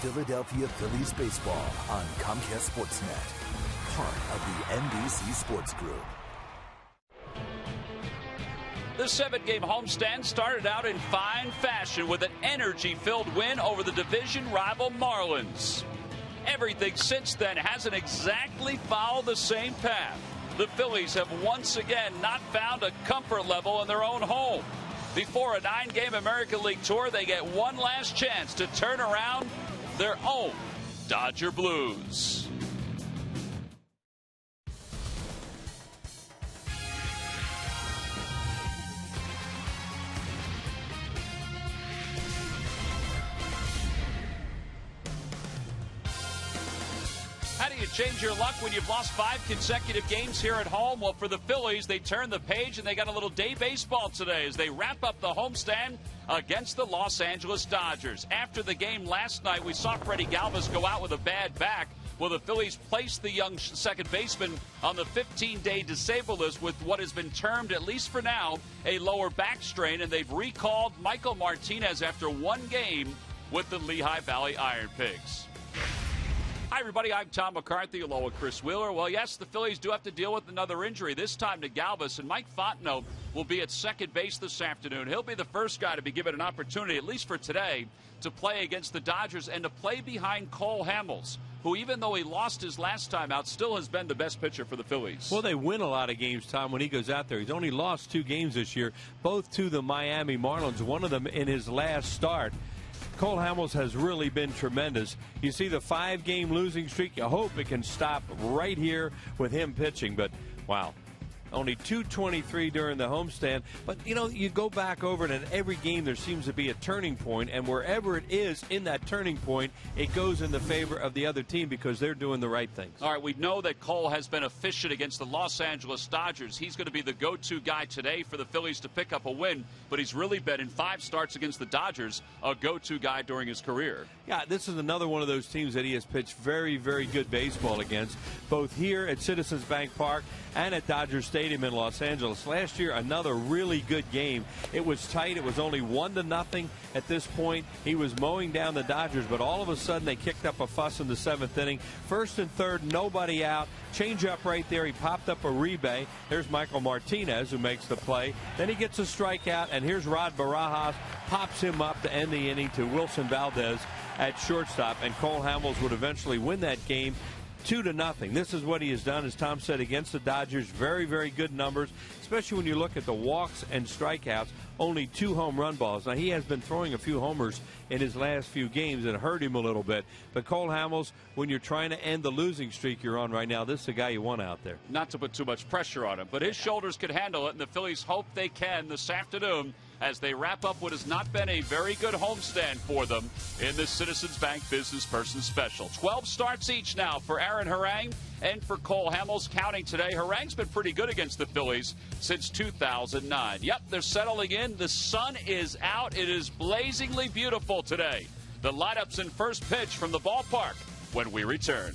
Philadelphia Phillies baseball on Comcast Sportsnet, part of the NBC Sports Group. The 7-game homestand started out in fine fashion with an energy-filled win over the division rival Marlins. Everything since then hasn't exactly followed the same path. The Phillies have once again not found a comfort level in their own home. Before a 9-game American League tour, they get one last chance to turn around their own Dodger Blues. How do you change your luck when you've lost 5 consecutive games here at home? Well, for the Phillies, they turned the page and they got a little day baseball today as they wrap up the homestand against the Los Angeles Dodgers. After the game last night, we saw Freddie Galvis go out with a bad back. Well, the Phillies placed the young second baseman on the 15-day disabled list with what has been termed, at least for now, a lower back strain, and they've recalled Michael Martinez after one game with the Lehigh Valley Iron Pigs. Hi, everybody. I'm Tom McCarthy, along with Chris Wheeler. Well, yes, the Phillies do have to deal with another injury, this time to Galvis, and Mike Fontenot will be at second base this afternoon. He'll be the first guy to be given an opportunity, at least for today, to play against the Dodgers and to play behind Cole Hamels, who, even though he lost his last time out, still has been the best pitcher for the Phillies. Well, they win a lot of games, Tom, when he goes out there. He's only lost 2 games this year, both to the Miami Marlins, one of them in his last start. Cole Hamels has really been tremendous. You see the 5-game losing streak. You hope it can stop right here with him pitching. But, wow, only 223 during the homestand. But, you know, you go back over it, and every game there seems to be a turning point. And wherever it is in that turning point, it goes in the favor of the other team because they're doing the right things. All right, we know that Cole has been efficient against the Los Angeles Dodgers. He's going to be the go-to guy today for the Phillies to pick up a win. But he's really been, in 5 starts against the Dodgers, a go-to guy during his career. Yeah, this is another one of those teams that he has pitched very, very good baseball against, both here at Citizens Bank Park and at Dodger Stadium in Los Angeles. Last year, another really good game. It was tight. It was only 1-0 at this point. He was mowing down the Dodgers, but all of a sudden they kicked up a fuss in the 7th inning. 1st and 3rd, nobody out. Change up right there. He popped up a rebate. There's Michael Martinez who makes the play. Then he gets a strikeout, and here's Rod Barajas, pops him up to end the inning to Wilson Valdez at shortstop, and Cole Hamels would eventually win that game 2-0. This is what he has done, as Tom said, against the Dodgers. Very, very good numbers, especially when you look at the walks and strikeouts. Only 2 home run balls. Now, he has been throwing a few homers in his last few games and hurt him a little bit. But Cole Hamels, when you're trying to end the losing streak you're on right now, this is the guy you want out there. Not to put too much pressure on him, but his shoulders could handle it, and the Phillies hope they can this afternoon as they wrap up what has not been a very good homestand for them in the Citizens Bank Business Person Special. 12 starts each now for Aaron Harang and for Cole Hamels. Counting today, Harang's been pretty good against the Phillies since 2009. Yep, they're settling in. The sun is out. It is blazingly beautiful today. The light-ups in first pitch from the ballpark when we return.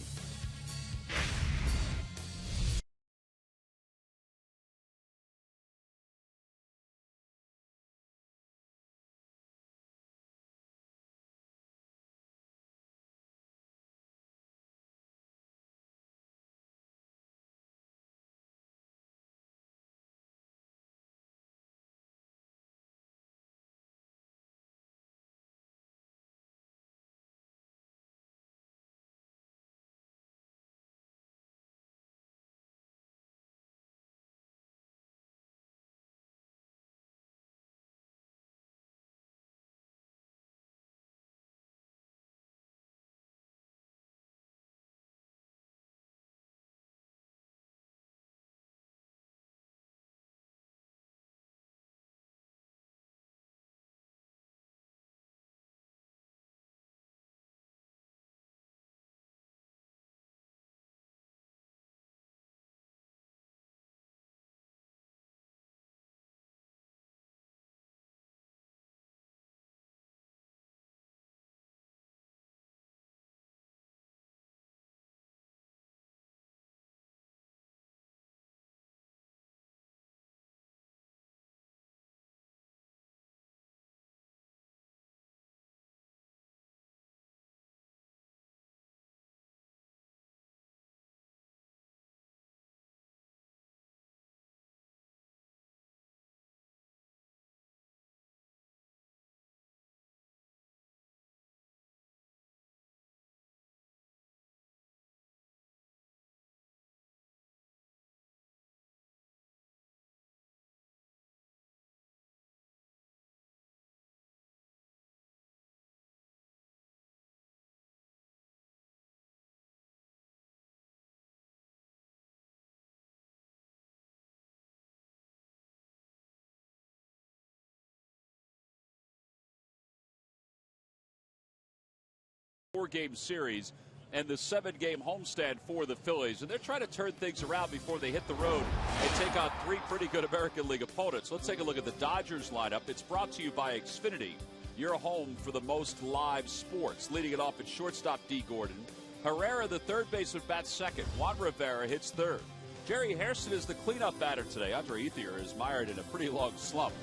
4-game series and the 7-game homestand for the Phillies. And they're trying to turn things around before they hit the road and take on 3 pretty good American League opponents. Let's take a look at the Dodgers lineup. It's brought to you by Xfinity, your home for the most live sports. Leading it off at shortstop, D. Gordon. Herrera, the third baseman, bats second. Juan Rivera hits third. Jerry Hairston is the cleanup batter today. Andre Ethier is mired in a pretty long slump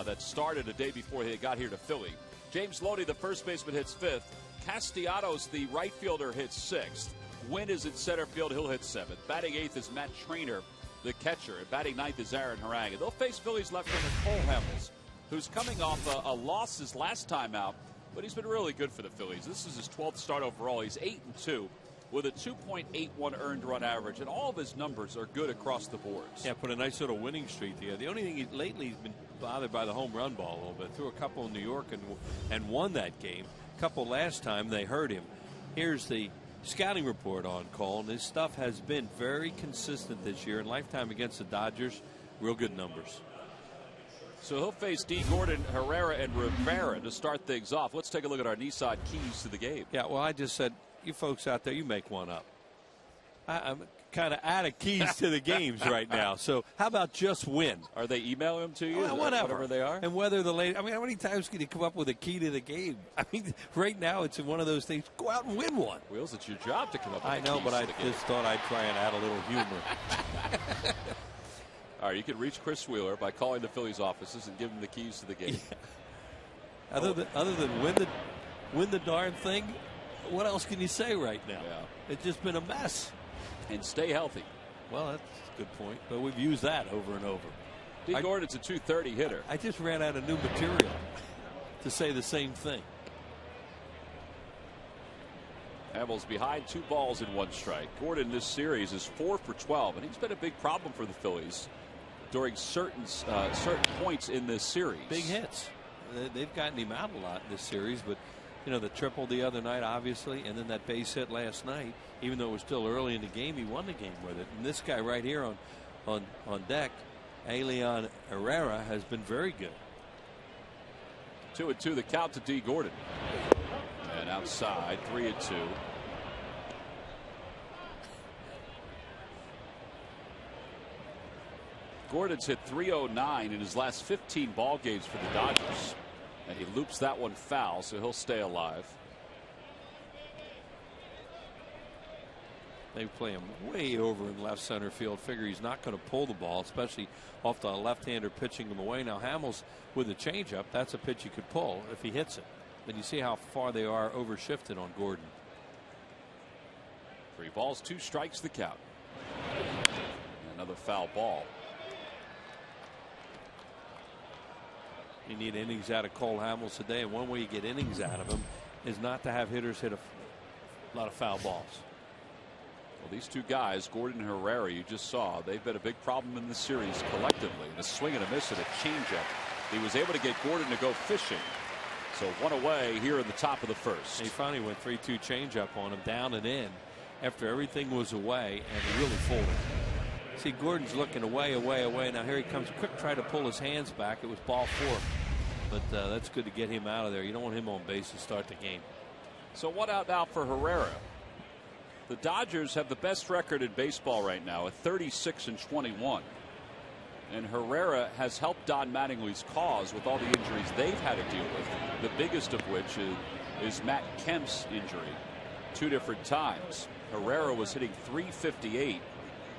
that started a day before he got here to Philly. James Loney, the first baseman, hits fifth. Castellanos, the right fielder, hits sixth. Wynn is in center field. He'll hit seventh. Batting eighth is Matt Trainer, the catcher. And batting ninth is Aaron Harang. And they'll face Phillies left-hander Cole Hamels, who's coming off a loss his last time out, but he's been really good for the Phillies. This is his 12th start overall. He's 8-2 with a 2.81 earned run average, and all of his numbers are good across the boards. Yeah, put a nice little winning streak together. The only thing lately he's been bothered by the home run ball a little bit. Threw a couple in New York and won that game. A couple last time they hurt him. Here's the scouting report on Cole, and his stuff has been very consistent this year. In lifetime against the Dodgers, real good numbers. So he'll face D. Gordon, Herrera, and Rivera to start things off. Let's take a look at our Nissan keys to the game. Yeah, well, I just said, you folks out there, you make one up. I'm kind of out of keys to the games right now. So how about just win? Are they emailing them to you? Well, whatever they are. And whether the lady, I mean, how many times can you come up with a key to the game? I mean, right now it's one of those things. Go out and win one. Wheels, it's your job to come up with I know, but I just thought I'd try and add a little humor. All right, you can reach Chris Wheeler by calling the Phillies offices and give him the keys to the game. Yeah. Other than win the darn thing, what else can you say right now? Yeah. It's just been a mess. And stay healthy. Well, that's a good point, but we've used that over and over. D. Gordon's a 230 hitter. I just ran out of new material to say the same thing. Hamels behind 2 balls and 1 strike. Gordon this series is 4 for 12, and he's been a big problem for the Phillies during certain points in this series. Big hits. They've gotten him out a lot in this series, but you know, the triple the other night, obviously, and then that base hit last night. Even though it was still early in the game, he won the game with it. And this guy right here on deck, Elian Herrera, has been very good. 2-2 the count to D. Gordon. And outside, 3-2. Gordon's hit .309 in his last 15 ball games for the Dodgers. And he loops that one foul, so he'll stay alive. They play him way over in left center field. Figure he's not going to pull the ball, especially off the left-hander pitching him away. Now Hamels with a changeup, that's a pitch he could pull if he hits it. Then you see how far they are overshifted on Gordon. 3 balls, 2 strikes the count. Another foul ball. You need innings out of Cole Hamels today, and one way you get innings out of him is not to have hitters hit a lot of foul balls. Well, these 2 guys, Gordon and Herrera, you just saw, they've been a big problem in this series collectively. And a swing and a miss and a changeup. He was able to get Gordon to go fishing. So 1 away here in the top of the first. He finally went 3-2 changeup on him, down and in, after everything was away, and he really folded. See, Gordon's looking away. Now here he comes. Quick try to pull his hands back. It was ball 4. But that's good to get him out of there. You don't want him on base to start the game. So 1 out now for Herrera. The Dodgers have the best record in baseball right now at 36-21. And Herrera has helped Don Mattingly's cause with all the injuries they've had to deal with. The biggest of which is Matt Kemp's injury 2 different times. Herrera was hitting .358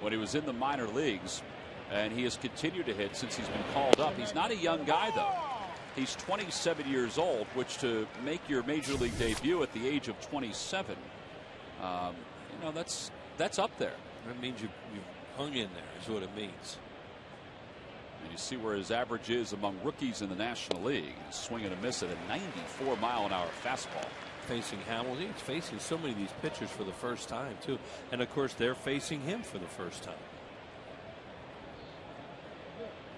when he was in the minor leagues, and he has continued to hit since he's been called up. He's not a young guy, though. He's 27 years old, which to make your major league debut at the age of 27, you know, that's up there. That means you've hung in there is what it means. And you see where his average is among rookies in the National League. Swing and a miss at a 94-mile-an-hour fastball. Facing Hamels, he's facing so many of these pitchers for the first time too, and of course they're facing him for the first time.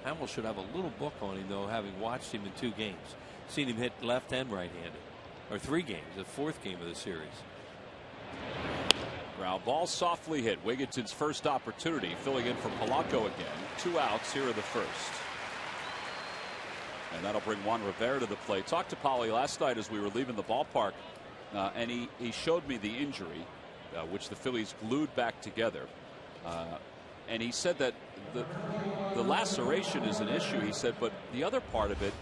Hamels should have a little book on him, though, having watched him in 2 games. Seen him hit left and right-handed. Or 3 games, the 4th game of the series. Ground ball softly hit. Wigginton's first opportunity, filling in for Polanco again. 2 outs here in the first. And that'll bring Juan Rivera to the plate. Talked to Paulie last night as we were leaving the ballpark. and he showed me the injury, which the Phillies glued back together. And he said that the laceration is an issue, he said, but the other part of it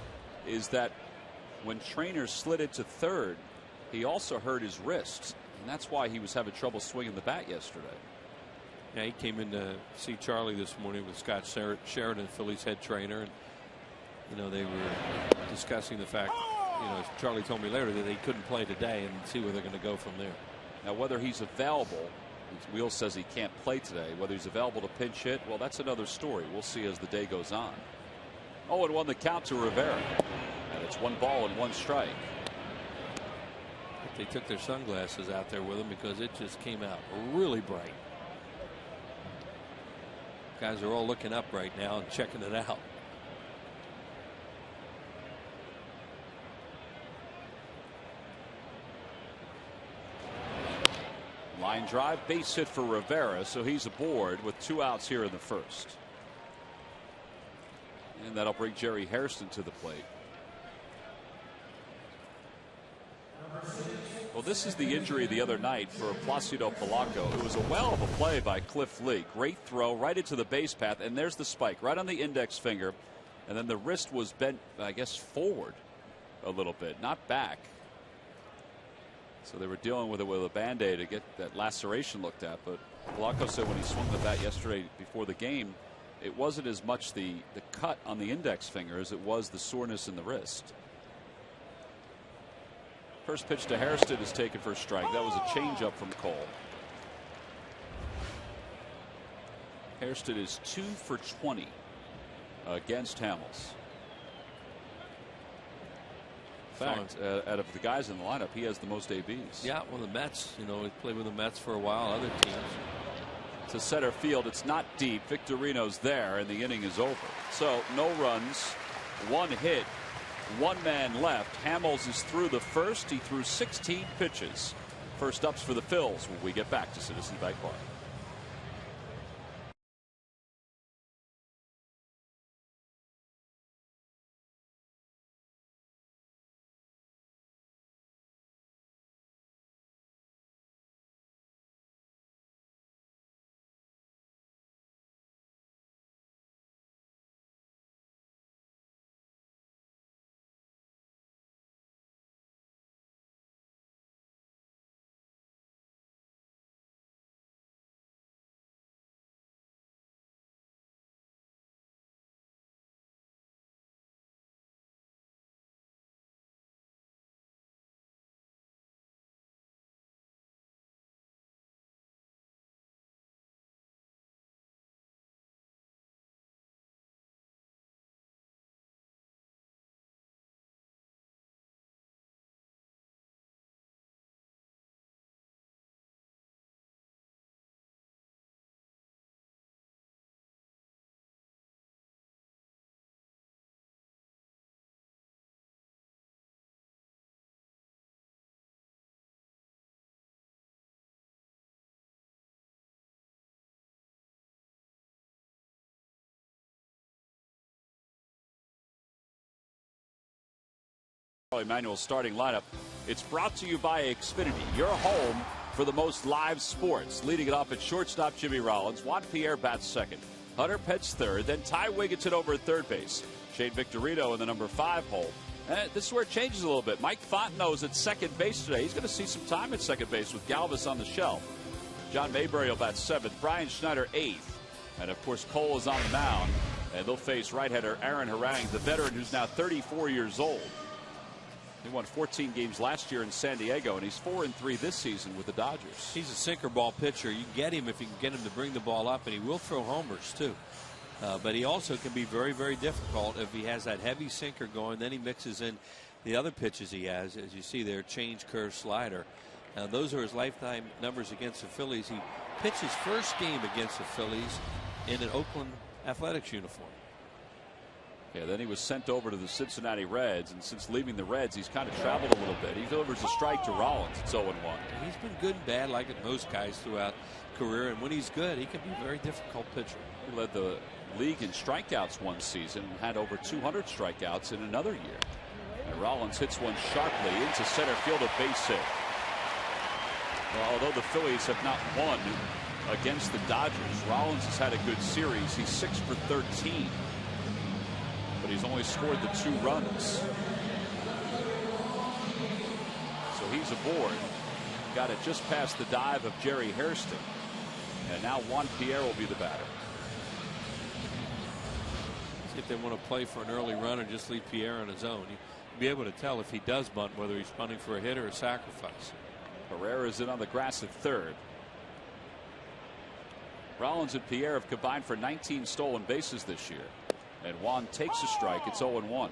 is that when Trainer slid it to third, he also hurt his wrist, and that's why he was having trouble swinging the bat yesterday. Yeah, he came in to see Charlie this morning with Scott Sheridan, Phillies head trainer, and they were discussing the fact, Charlie told me later that they couldn't play today and see where they're going to go from there. Now, whether he's available, Wheel says he can't play today. Whether he's available to pinch hit, well, that's another story. We'll see as the day goes on. 0-1 the count to Rivera, and it's 1 ball and 1 strike. They took their sunglasses out there with them because it just came out really bright. Guys are all looking up right now and checking it out. Line drive, base hit for Rivera, so he's aboard with 2 outs here in the first. And that'll bring Jerry Hairston to the plate. Well, this is the injury the other night for Placido Polanco. It was a well of a play by Cliff Lee. Great throw right into the base path, and there's the spike right on the index finger, and then the wrist was bent, I guess, forward a little bit, not back. So they were dealing with it with a Band-Aid to get that laceration looked at. But Polanco said when he swung the bat yesterday before the game, it wasn't as much the cut on the index finger as it was the soreness in the wrist. First pitch to Hairston is taken for a strike. That was a changeup from Cole. Hairston is 2 for 20 against Hamels. In fact, out of the guys in the lineup, he has the most ABs. Yeah, well, the Mets, he played with the Mets for a while, other teams. To center field, it's not deep. Victorino's there, and the inning is over. So, no runs, 1 hit, 1 man left. Hamels is through the first. He threw 16 pitches. First ups for the Phils when we get back to Citizens Bank Park. Emmanuel's starting lineup. It's brought to you by Xfinity, your home for the most live sports. Leading it off at shortstop, Jimmy Rollins. Juan Pierre bats second. Hunter Pence third. Then Ty Wigginton over at third base. Shane Victorino in the number 5 hole. This is where it changes a little bit. Mike Fontenot's at second base today. He's going to see some time at second base with Galvis on the shelf. John Mayberry will bat 7th. Brian Schneider 8th. And, of course, Cole is on the mound. And they'll face right-hander Aaron Harang, the veteran who's now 34 years old. He won 14 games last year in San Diego, and he's 4-3 this season with the Dodgers. He's a sinker ball pitcher. You get him if you can get him to bring the ball up, and he will throw homers too. But he also can be very, very difficult if he has that heavy sinker going. Then he mixes in the other pitches he has, as you see there, change, curve, slider. Now those are his lifetime numbers against the Phillies. He pitched his first game against the Phillies in an Oakland Athletics uniform. Yeah, then he was sent over to the Cincinnati Reds, and since leaving the Reds, he's kind of traveled a little bit. He delivers a strike to Rollins. It's 0-1. He's been good and bad, like most guys throughout career, and when he's good, he can be a very difficult pitcher. He led the league in strikeouts one season and had over 200 strikeouts in another year. And Rollins hits one sharply into center field, a base hit. Well, although the Phillies have not won against the Dodgers, Rollins has had a good series. He's 6 for 13, but he's only scored the 2 runs. So he's aboard. Got it just past the dive of Jerry Hairston. And now Juan Pierre will be the batter. See if they want to play for an early run or just leave Pierre on his own. You'll be able to tell if he does bunt whether he's bunting for a hit or a sacrifice. Herrera's in on the grass at third. Rollins and Pierre have combined for 19 stolen bases this year. And Juan takes a strike. It's 0-1.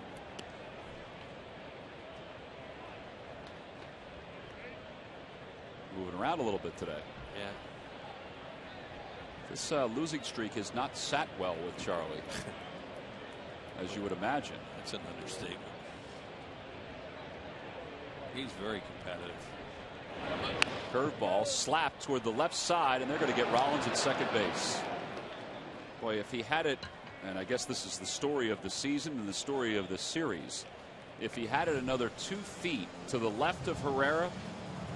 Moving around a little bit today. Yeah. This losing streak has not sat well with Charlie, as you would imagine. That's an understatement. He's very competitive. Curveball slapped toward the left side, and they're going to get Rollins at second base. Boy, if he had it, and I guess this is the story of the season and the story of the series, if he had it another 2 feet to the left of Herrera,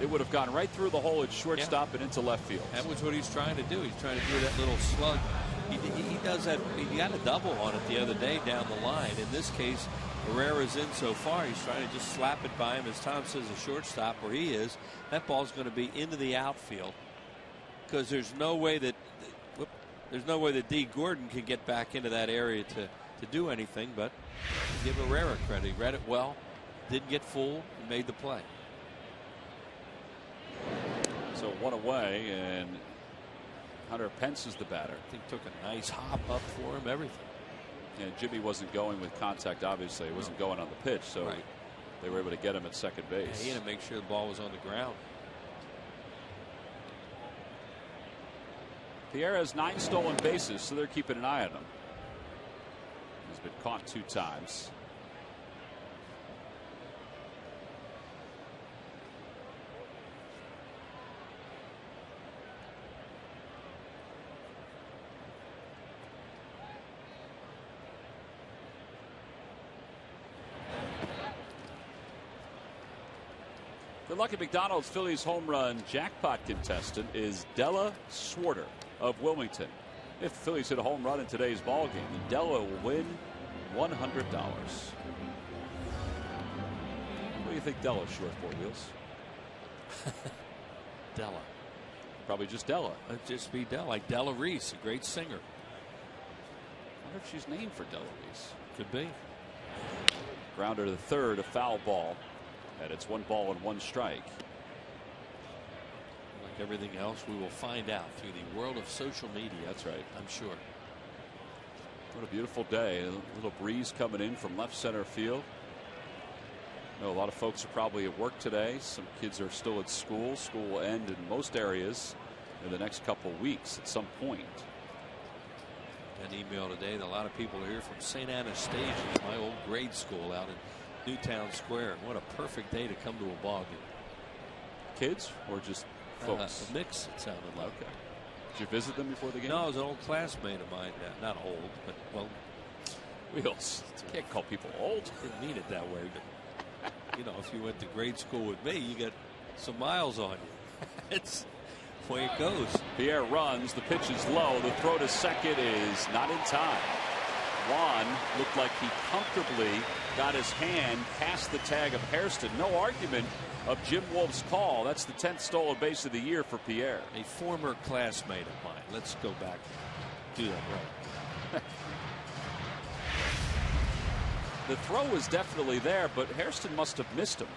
it would have gone right through the hole at shortstop and into left field. That was what he's trying to do. He's trying to do that little slug. He does that. He got a double on it the other day down the line. In this case, Herrera's in so far. He's trying to just slap it by him. As Tom says, the shortstop where he is, that ball's going to be into the outfield because there's no way that D. Gordon can get back into that area to do anything. But give Herrera credit. He read it well, didn't get fooled, and made the play. So 1 away, and Hunter Pence is the batter. I think took a nice hop up for him, everything. And Jimmy wasn't going with contact, obviously. He wasn't going on the pitch, so they were able to get him at second base. Yeah, he had to make sure the ball was on the ground. Pierre has 9 stolen bases, so they're keeping an eye on him. He's been caught 2 times. The Lucky McDonald's Phillies home run jackpot contestant is Della Swarter of Wilmington. If the Phillies hit a home run in today's ball game, Della will win $100. What do you think Della's short for, Wheels? Della. Probably just Della. It'd just be Della, like Della Reese, a great singer. I wonder if she's named for Della Reese. Could be. Grounder to third, a foul ball. And it's 1 ball and 1 strike. Like everything else, we will find out through the world of social media. That's right. I'm sure. What a beautiful day. A little breeze coming in from left center field. I know a lot of folks are probably at work today. Some kids are still at school. School will end in most areas in the next couple of weeks at some point. An email today that a lot of people are here from St. Anastasia, my old grade school out in Newtown Square. What a perfect day to come to a ball game. Kids or just folks? A mix, it sounded like. Okay. Did you visit them before the game? No, it was an old classmate of mine. Not old, but, well. Wheels. You can't call people old. Didn't mean it that way. But, you know, if you went to grade school with me, you got some miles on you. It's the way it goes. Pierre runs. The pitch is low. The throw to second is not in time. Juan looked like he comfortably got his hand past the tag of Hairston. No argument of Jim Wolf's call. That's the 10th stolen base of the year for Pierre. A former classmate of mine. Let's go back. Do that right. The throw was definitely there, but Hairston must have missed him.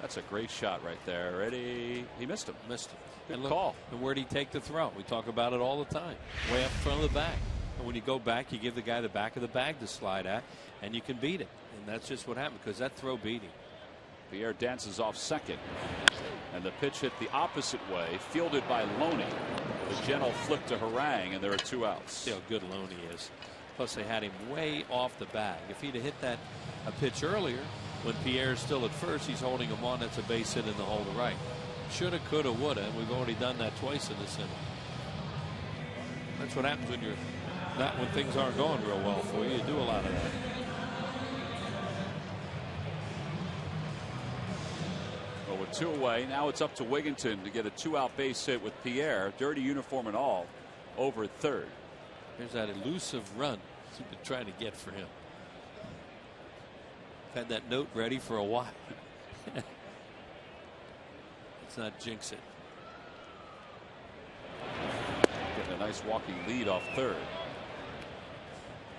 That's a great shot right there. Ready? He missed him. Missed him. Good and look, call. And where'd he take the throw? We talk about it all the time. Way up front of the bag. And when you go back, you give the guy the back of the bag to slide at, and you can beat it. And that's just what happened, because that throw beat him. Pierre dances off second. And the pitch hit the opposite way, fielded by Loney. The gentle flip to Harang, and there are 2 outs. See how good Loney is. Plus, they had him way off the bag. If he'd have hit that a pitch earlier, when Pierre's still at first, he's holding him on. That's a base hit in the hole to right. Shoulda, coulda, woulda. And we've already done that twice in this inning. That's what happens when you're not when things aren't going real well for you. You do a lot of that. Well, when 2 away. Now it's up to Wigginton to get a 2-out base hit with Pierre, dirty uniform and all, over at third. Here's that elusive run he's been trying to get for him. Had that note ready for a while. Let's not jinx it. Getting a nice walking lead off third.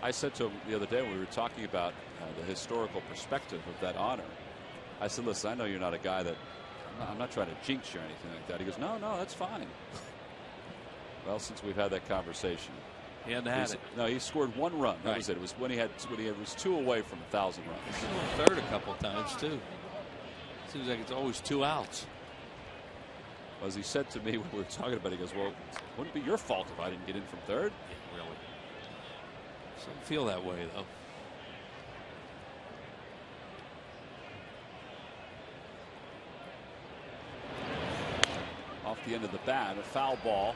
I said to him the other day when we were talking about the historical perspective of that honor. I said, listen, I know you're not a guy that I'm not trying to jinx you or anything like that. He goes, no, that's fine. Well, since we've had that conversation, he hadn't had it. No, he scored 1 run. That was it. It was when he was 2 away from 1,000 runs. He went third a couple times too. Seems like it's always 2 outs. Well, as he said to me when we were talking about it, he goes, well, it wouldn't be your fault if I didn't get in from third. Yeah, really. Some feel that way though. Off the end of the bat, a foul ball.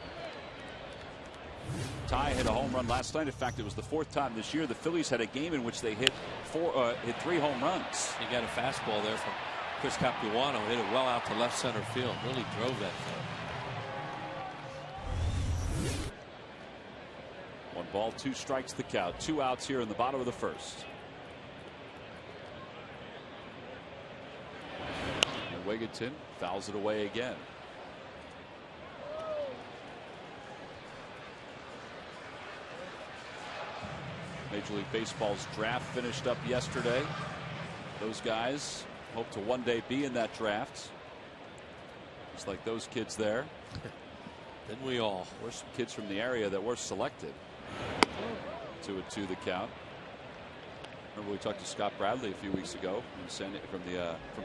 Ty hit a home run last night. In fact, it was the 4th time this year the Phillies had a game in which they hit 3 home runs. He got a fastball there from Chris Capuano. Hit it well out to left center field. Really drove that thing. 1 ball, 2 strikes the count. 2 outs here in the bottom of the first. And Wigginton fouls it away again. Major League Baseball's draft finished up yesterday. Those guys hope to one day be in that draft. Just like those kids there. Didn't we all? There were some kids from the area that were selected. 2-2 the count. Remember we talked to Scott Bradley a few weeks ago from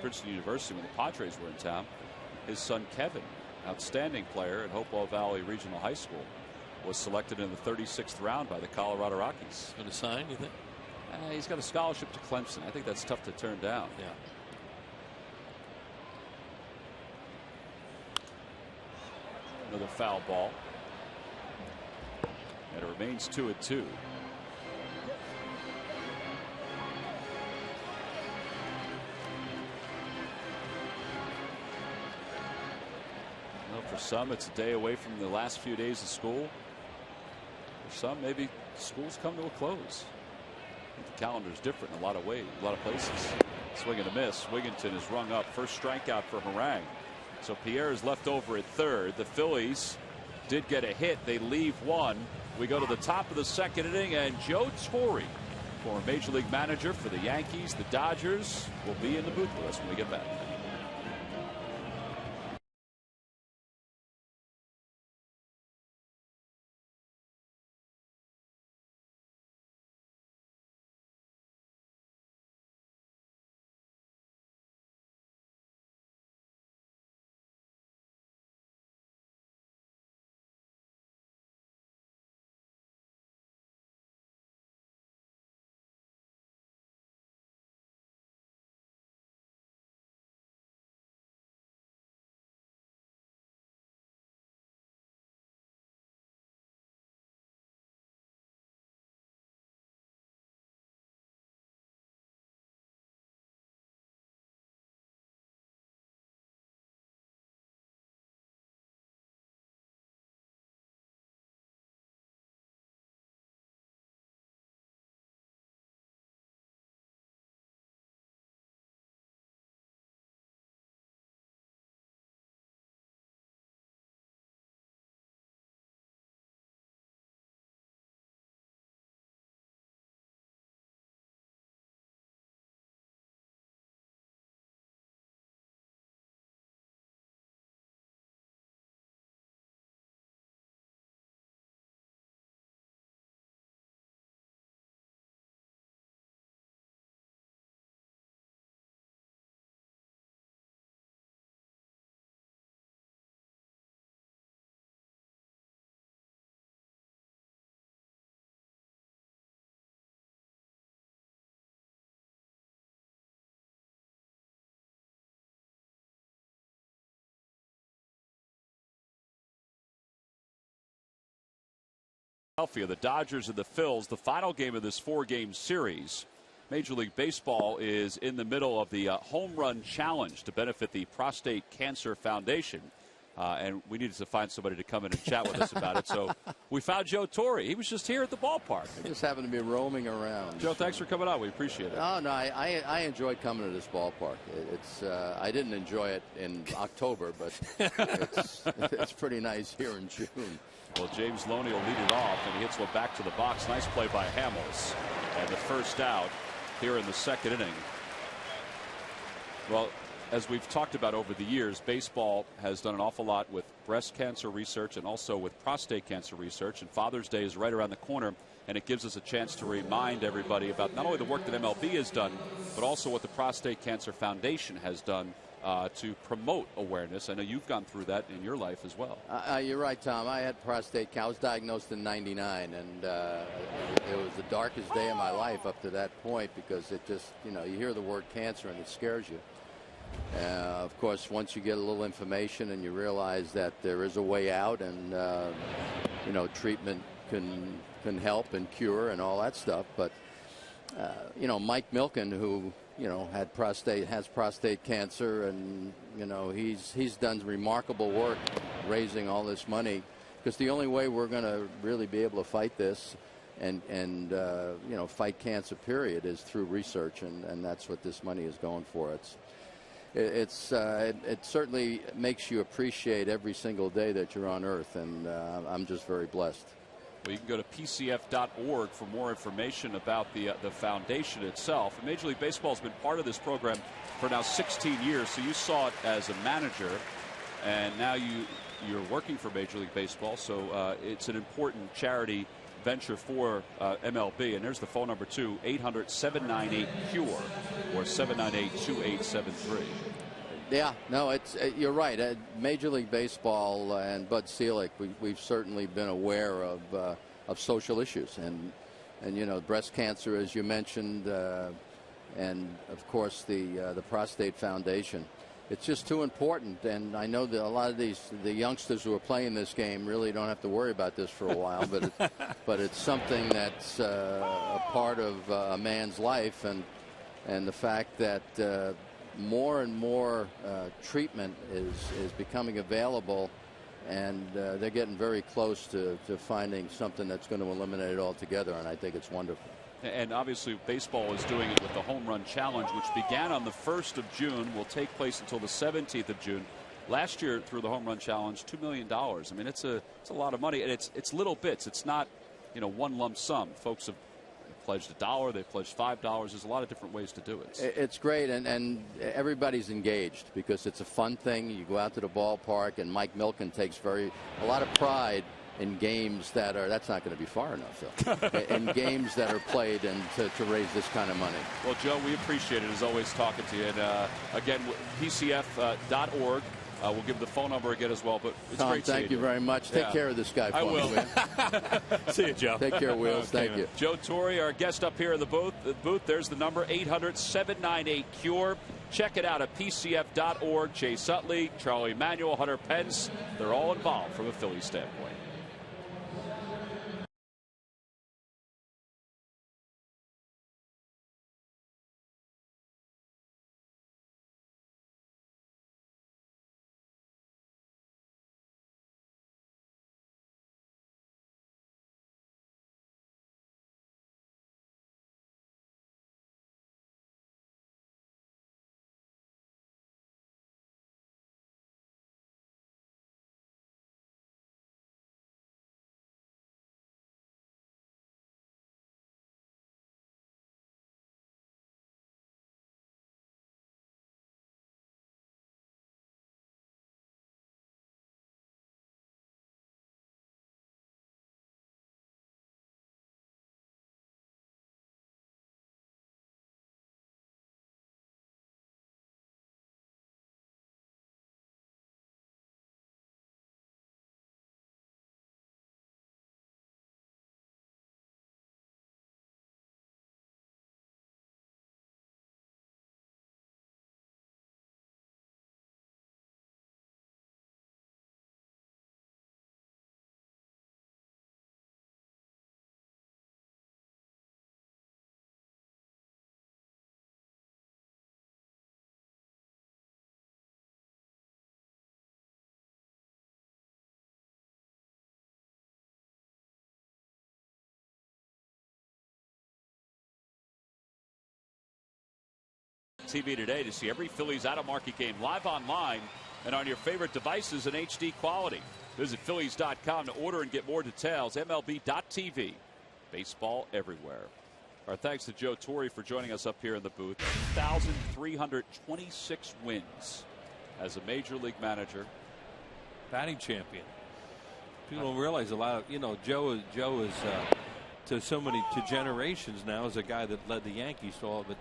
Princeton University when the Padres were in town. His son Kevin, outstanding player at Hopewell Valley Regional High School, was selected in the 36th round by the Colorado Rockies. Going to sign, you think? He's got a scholarship to Clemson. I think that's tough to turn down. Yeah. Another foul ball. And it remains 2-2. Well, for some, it's a day away from the last few days of school. For some, maybe school's come to a close. I think the calendar's different in a lot of ways, a lot of places. Swing and a miss. Wigginton is rung up. First strikeout for Harang. So Pierre is left over at third. The Phillies did get a hit. They leave 1. We go to the top of the 2nd inning, and Joe Torre, former Major League manager for the Yankees, the Dodgers, will be in the booth with us when we get back. The Dodgers and the Phils, the final game of this 4-game series. Major League Baseball is in the middle of the Home Run Challenge to benefit the Prostate Cancer Foundation. And we needed to find somebody to come in and chat with us about it. So we found Joe Torre. He was just here at the ballpark. I just happened to be roaming around. Joe, thanks for coming out. We appreciate it. Oh, no, I enjoyed coming to this ballpark. I didn't enjoy it in October, but it's pretty nice here in June. Well, James Loney will lead it off, and he hits one back to the box. Nice play by Hamels. And the first out here in the second inning. Well, as we've talked about over the years, baseball has done an awful lot with breast cancer research and also with prostate cancer research. And Father's Day is right around the corner, and it gives us a chance to remind everybody about not only the work that MLB has done, but also what the Prostate Cancer Foundation has done to promote awareness. I know you've gone through that in your life as well. You're right, Tom. I had prostate cancer. I was diagnosed in '99, and it was the darkest day of my life up to that point, because it just, you hear the word cancer and it scares you. Of course, once you get a little information and you realize that there is a way out, and treatment can help and cure and all that stuff. But Mike Milken, who has prostate cancer, and he's done remarkable work raising all this money, because the only way we're going to really be able to fight this and fight cancer period is through research, and that's what this money is going for. It certainly makes you appreciate every single day that you're on Earth, and I'm just very blessed. Well, you can go to PCF.org for more information about the foundation itself. And Major League Baseball has been part of this program for now 16 years. So you saw it as a manager, and now you're working for Major League Baseball. So it's an important charity venture for MLB. And there's the phone number too, 800-798-CURE or 798-2873. Yeah, no, you're right. Major League Baseball and Bud Selig, we've certainly been aware of social issues, and breast cancer, as you mentioned, and of course the Prostate Foundation. It's just too important, and I know that a lot of the youngsters who are playing this game really don't have to worry about this for a while, but it's something that's a part of a man's life, and the fact that more and more treatment is becoming available, and they're getting very close to finding something that's going to eliminate it altogether, and I think it's wonderful. And obviously baseball is doing it with the Home Run Challenge, which began on the 1st of June, will take place until the 17th of June. Last year, through the Home Run Challenge, $2 million. I mean, it's a lot of money, and it's little bits. It's not one lump sum. Folks have pledged $1, they pledged $5. There's a lot of different ways to do it. It's great, and everybody's engaged, because it's a fun thing. You go out to the ballpark, and Mike Milken takes a lot of pride in games that's not going to be far enough, though. In games that are played, and to raise this kind of money. Well, Joe, we appreciate it as always talking to you. And again, PCF.org. We'll give the phone number again as well. But it's Tom, great. Thank you very much. Take care of this guy for I will. me. See you, Joe. Take care, Wheels. Okay, Thank you. Joe Torre, our guest up here in the booth. There's the number, 800-798-CURE. Check it out at PCF.org. Chase Utley, Charlie Emanuel, Hunter Pence. They're all involved from a Phillies standpoint. TV today to see every Phillies out-of-market game live online and on your favorite devices in HD quality. Visit Phillies.com to order and get more details. MLB.tv. Baseball everywhere. Our thanks to Joe Torre for joining us up here in the booth. 2,326 wins as a major league manager. Batting champion. People don't realize a lot of, Joe is to generations now as a guy that led the Yankees to all, but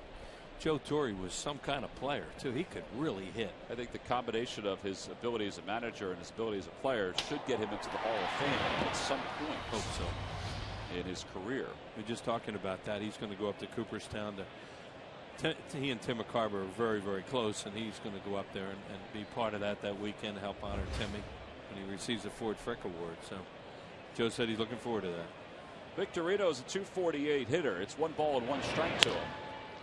Joe Torre was some kind of player too. He could really hit. I think the combination of his ability as a manager and his ability as a player should get him into the Hall of Fame at some point. Hope so. In his career. We're just talking about that. He's going to go up to Cooperstown he and Tim McCarver are very, very close, and he's going to go up there and be part of that weekend to help honor Timmy when he receives the Ford Frick Award. So Joe said he's looking forward to that. Victorino is a .248 hitter. It's 1 ball and 1 strike to him.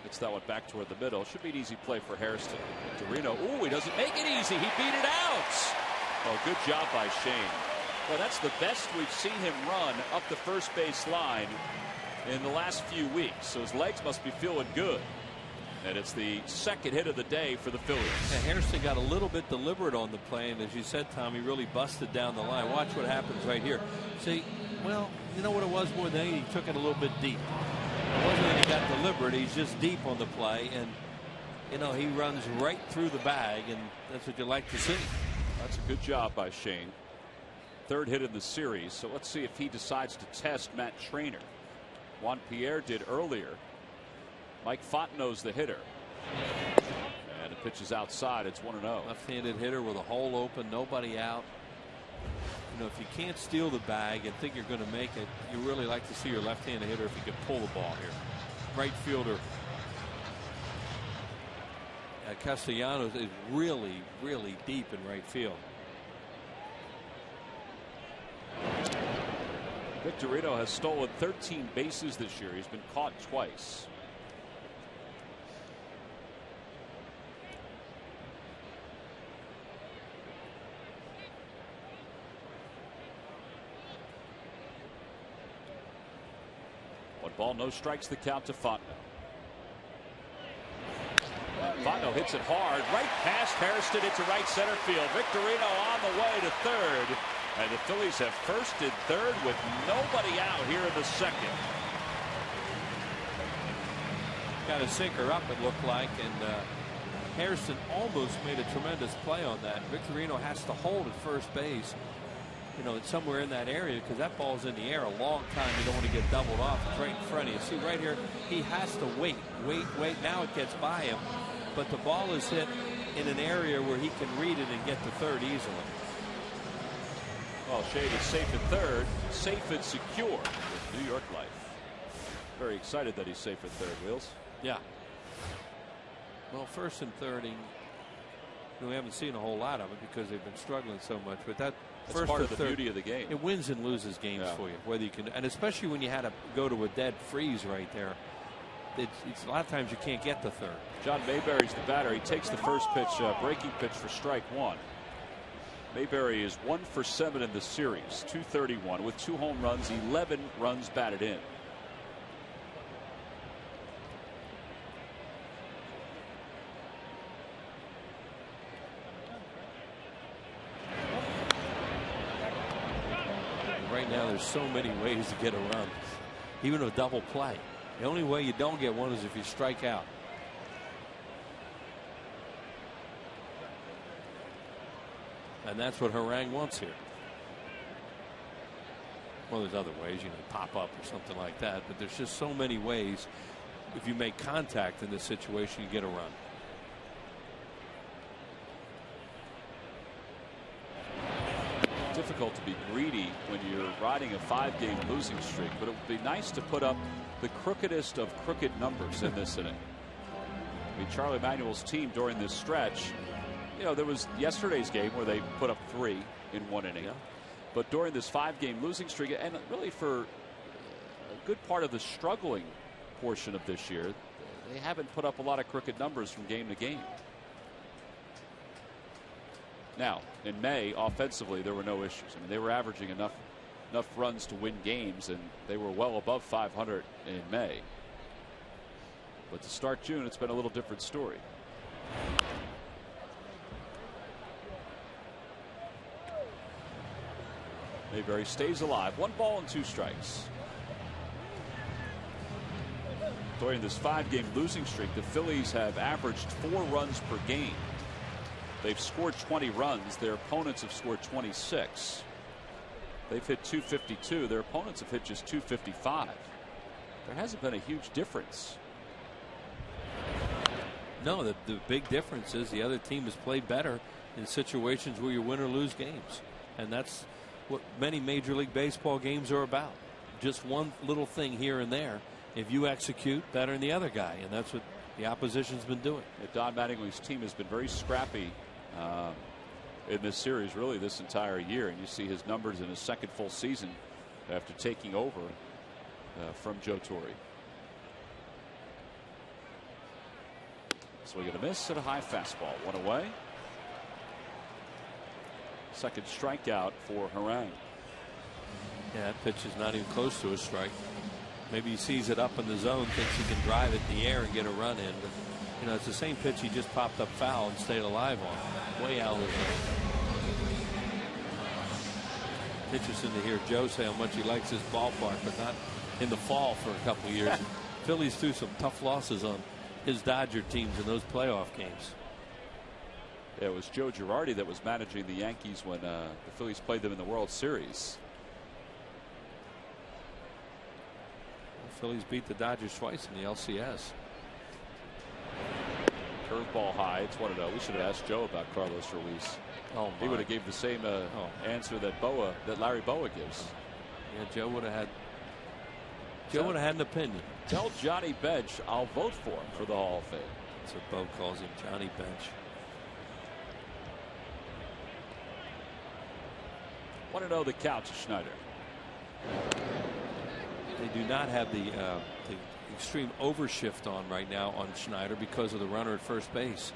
Gets that one back toward the middle. Should be an easy play for Hairston. Victorino. Ooh, he doesn't make it easy. He beat it out. Oh, good job by Shane. Well, that's the best we've seen him run up the first base line in the last few weeks. So his legs must be feeling good. And it's the second hit of the day for the Phillies. And Hairston got a little bit deliberate on the play, and as you said, Tom, he really busted down the line. Watch what happens right here. See, well, you know what it was more than anything? He took it a little bit deep. It wasn't that he got deliberate. He's just deep on the play, and he runs right through the bag, and that's what you like to see. That's a good job by Shane. Third hit in the series. So let's see if he decides to test Matt Trainer. Juan Pierre did earlier. Mike Fontenot's the hitter. And the pitch is outside. It's 1-0. Left-handed hitter with a hole open, nobody out. If you can't steal the bag and think you're going to make it, you really like to see your left-handed hitter if he can pull the ball here. Right fielder Castellanos is really, really deep in right field. Victorino has stolen 13 bases this year. He's been caught twice. One ball, no strikes, the count to Fontenot. Fontenot hits it hard, right past Hairston into right center field. Victorino on the way to third. And the Phillies have first and third with nobody out here in the second. Got a sinker up, it looked like, and Hairston almost made a tremendous play on that. Victorino has to hold at first base. It's somewhere in that area because that ball's in the air a long time. You don't want to get doubled off. It's right in front of you. See right here, he has to wait. Now it gets by him, but the ball is hit in an area where he can read it and get to third easily. Well, Shade is safe at third, safe and secure with New York Life. Very excited that he's safe at third, Wheels. Yeah. Well, first and third, we haven't seen a whole lot of it because they've been struggling so much. But that's first part of the third, beauty of the game. It wins and loses games for you, whether you can, and especially when you had to go to a dead freeze right there. It's a lot of times you can't get to third. John Mayberry's the batter. He takes the first pitch, breaking pitch for strike one. Mayberry is 1 for 7 in the series, 231 with 2 home runs, 11 runs batted in. Right now, there's so many ways to get a run, even a double play. The only way you don't get one is if you strike out. And that's what Harang wants here. Well, there's other ways, pop up or something like that, but there's just so many ways. If you make contact in this situation, you get a run. Difficult to be greedy when you're riding a 5-game losing streak, but it would be nice to put up the crookedest of crooked numbers in this inning. I mean, Charlie Manuel's team during this stretch, there was yesterday's game where they put up 3 in 1 inning. Yeah. But during this 5-game losing streak, and really for a good part of the struggling portion of this year, they haven't put up a lot of crooked numbers from game to game. Now, in May, offensively, there were no issues. I mean, they were averaging enough runs to win games, and they were well above 500 in May. But to start June, it's been a little different story. Mayberry stays alive. 1 ball and 2 strikes. During this 5-game losing streak, the Phillies have averaged 4 runs per game. They've scored 20 runs. Their opponents have scored 26. They've hit 252. Their opponents have hit just 255. There hasn't been a huge difference. No, the big difference is the other team has played better in situations where you win or lose games. And that's what many Major League Baseball games are about. Just one little thing here and there. If you execute better than the other guy, and that's what the opposition's been doing. Don Mattingly's team has been very scrappy in this series, really this entire year, and you see his numbers in his second full season after taking over from Joe Torre. Swing and a miss and a high fastball. 1 away. Second strikeout for Harang. Yeah, that pitch is not even close to a strike. Maybe he sees it up in the zone, thinks he can drive it in the air and get a run in. But, you know, it's the same pitch he just popped up foul and stayed alive on. Way out of the zone. Interesting to hear Joe say how much he likes his ballpark, but not in the fall for a couple of years. Phillies threw some tough losses on his Dodger teams in those playoff games. It was Joe Girardi that was managing the Yankees when the Phillies played them in the World Series. Phillies beat the Dodgers twice in the LCS. Curveball high. It's 1-0. We should have asked Joe about Carlos Ruiz. Oh, he would have gave the same answer that Larry Boa gives. Yeah, Joe would have had. Joe would have had an opinion. Tell Johnny Bench I'll vote for him for the Hall of Fame. That's what Bo calls him, Johnny Bench. 1-0 the count to Schneider. They do not have the extreme overshift on right now on Schneider because of the runner at first base.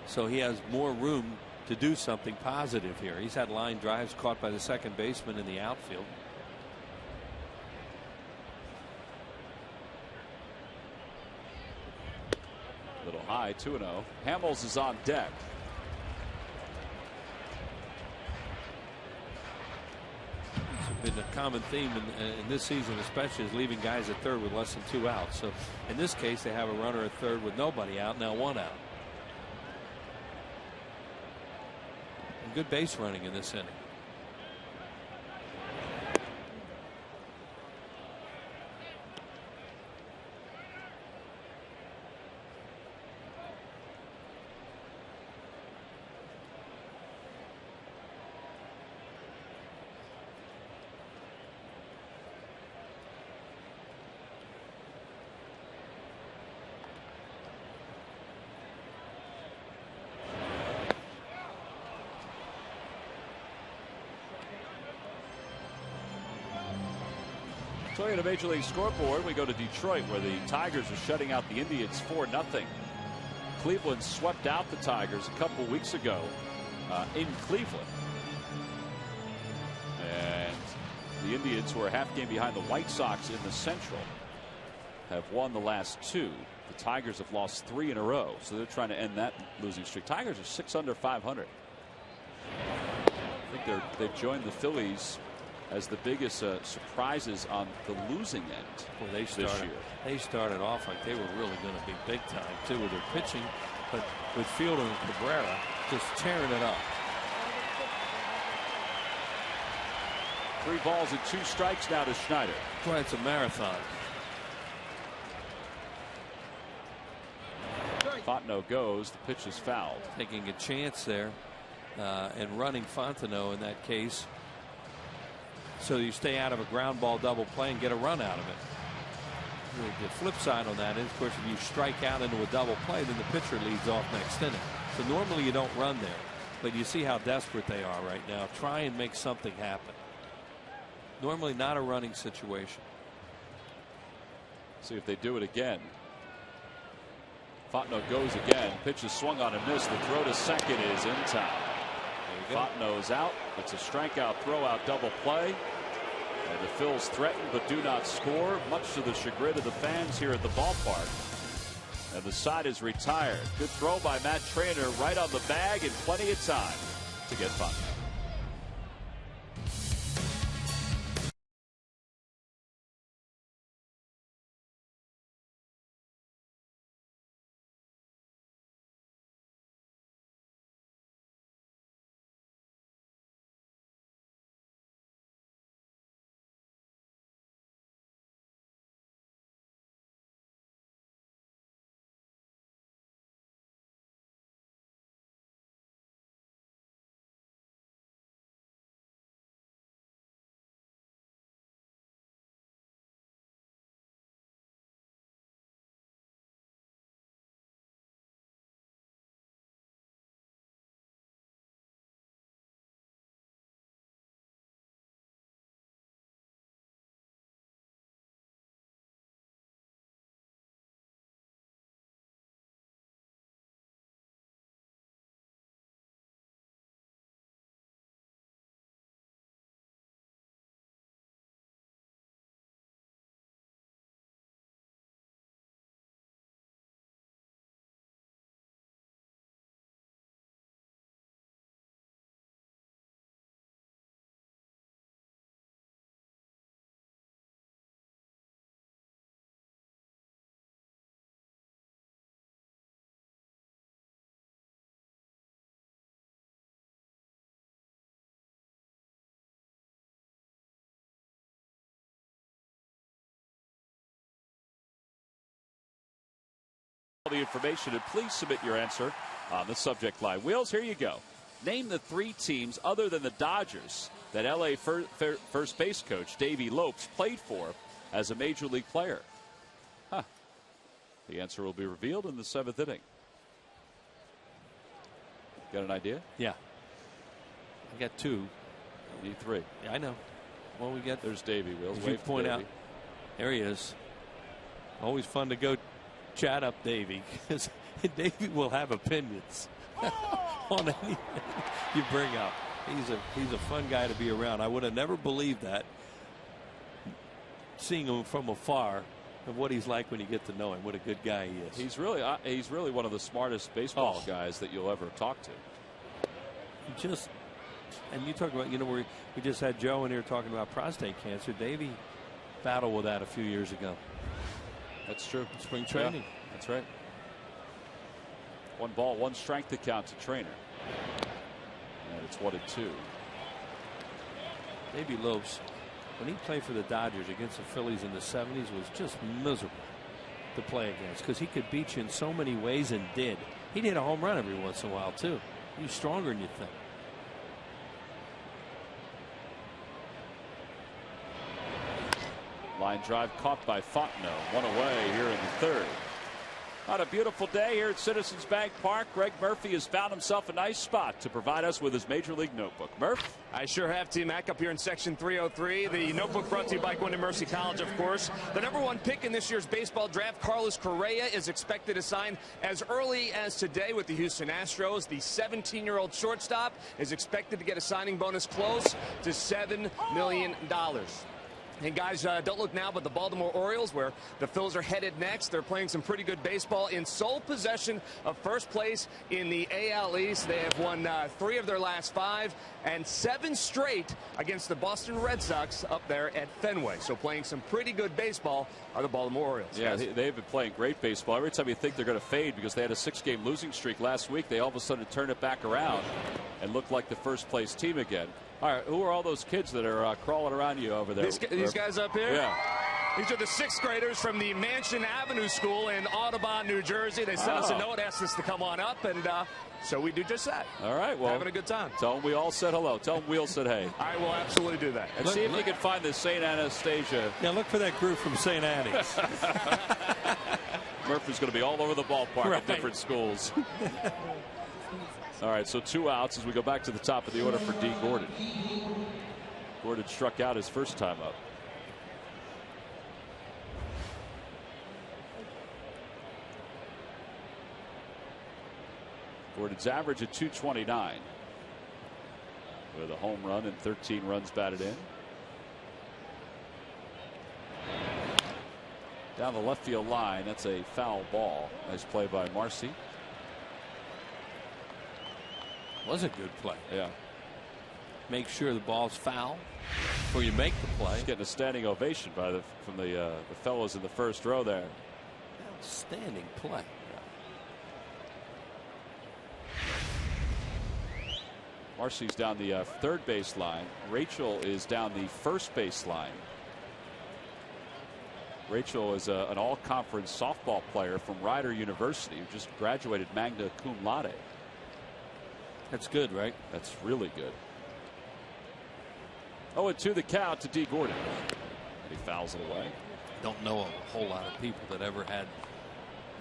So he has more room to do something positive here. He's had line drives caught by the second baseman in the outfield. Little high, 2-0. Hamels is on deck. It's been a common theme in this season, especially, is leaving guys at third with less than 2 outs. So in this case, they have a runner at third with nobody out, now 1 out. And good base running in this inning. So in a Major League scoreboard, we go to Detroit, where the Tigers are shutting out the Indians 4-0. Cleveland swept out the Tigers a couple weeks ago in Cleveland. And the Indians, who are a half game behind the White Sox in the Central, have won the last 2. The Tigers have lost 3 in a row, so they're trying to end that losing streak. Tigers are 6 under 500. I think they've joined the Phillies as the biggest surprises on the losing end. Well, this year. They started off like they were really going to be big time too with their pitching, but with Fielder and Cabrera just tearing it up. 3 balls and 2 strikes now to Schneider. Boy, it's a marathon. Fontenot goes. The pitch is fouled. Taking a chance there and running Fontenot in that case, so you stay out of a ground ball double play and get a run out of it. The flip side on that is, of course, if you strike out into a double play, then the pitcher leads off next inning. So normally you don't run there, but you see how desperate they are right now. Try and make something happen. Normally not a running situation. See if they do it again. Fontenot goes again. Pitch is swung on and missed. The throw to second is in time. Fontenot is out. It's a strikeout, throw out, double play. And the Phils threaten but do not score, much to the chagrin of the fans here at the ballpark. And the side is retired. Good throw by Matt Trainer, right on the bag, and plenty of time to get fun. The information, and please submit your answer on the subject line. Wheels, here you go. Name the 3 teams other than the Dodgers that LA first base coach Davey Lopes played for as a major league player. The answer will be revealed in the 7th inning. Got an idea? Yeah. I got 2. Need 3. Yeah, I know. Well, we got. There's Davey. Wheels. You point out. There he is. Always fun to go chat up Davey, because Davey will have opinions on anything you bring up. He's a fun guy to be around. I would have never believed that, seeing him from afar, of what he's like when you get to know him. What a good guy he is. He's really one of the smartest baseball guys that you'll ever talk to. And you talk about, we just had Joe in here talking about prostate cancer. Davey battled with that a few years ago. That's true. Spring training. Yeah, that's right. 1 ball, 1 strike to count to Trainer. And it's 1-2. Davey Lopes, when he played for the Dodgers against the Phillies in the 70s, was just miserable to play against, because he could beat you in so many ways, and did. He'd hit a home run every once in a while, too. He was stronger than you think. Line drive caught by Fontenot. 1 away here in the 3rd. On a beautiful day here at Citizens Bank Park, Greg Murphy has found himself a nice spot to provide us with his Major League notebook. Murph? I sure have, T-Mac, up here in section 303. The notebook brought to you by Gwynedd Mercy College, of course. The #1 pick in this year's baseball draft, Carlos Correa, is expected to sign as early as today with the Houston Astros. The 17-year-old shortstop is expected to get a signing bonus close to $7 million. And guys, don't look now, but the Baltimore Orioles, where the Phils are headed next, they're playing some pretty good baseball in sole possession of first place in the AL East. They have won 3 of their last 5 and 7 straight against the Boston Red Sox up there at Fenway. So playing some pretty good baseball are the Baltimore Orioles. Yeah, they've been playing great baseball. Every time you think they're going to fade because they had a 6-game losing streak last week, they all of a sudden turn it back around and look like the first place team again. All right, who are all those kids that are crawling around you over there? These guys up here? Yeah. These are the 6th graders from the Mansion Avenue School in Audubon, New Jersey. They sent us a note, asked us to come on up, and so we do just that. All right, well, having a good time. Tell them we all said hello. Tell them Wheel said hey. I will absolutely do that. And see if you can find the St. Anastasia. Yeah, look for that group from St. Annie's. Murphy's going to be all over the ballpark at different schools. All right, so 2 outs as we go back to the top of the order for D. Gordon. Gordon struck out his first time up. Gordon's average at .229 with a home run and 13 runs batted in. Down the left field line. That's a foul ball. Nice play by Marcy. Was a good play. Yeah. Make sure the ball's foul before you make the play. He's getting a standing ovation from the fellows in the first row there. Outstanding play. Marcy's down the third base line. Rachel is down the first base line. Rachel is an all-conference softball player from Rider University who just graduated magna cum laude. That's good, right? That's really good. 0-2 the count to D. Gordon. And he fouls it away. Don't know a whole lot of people that ever had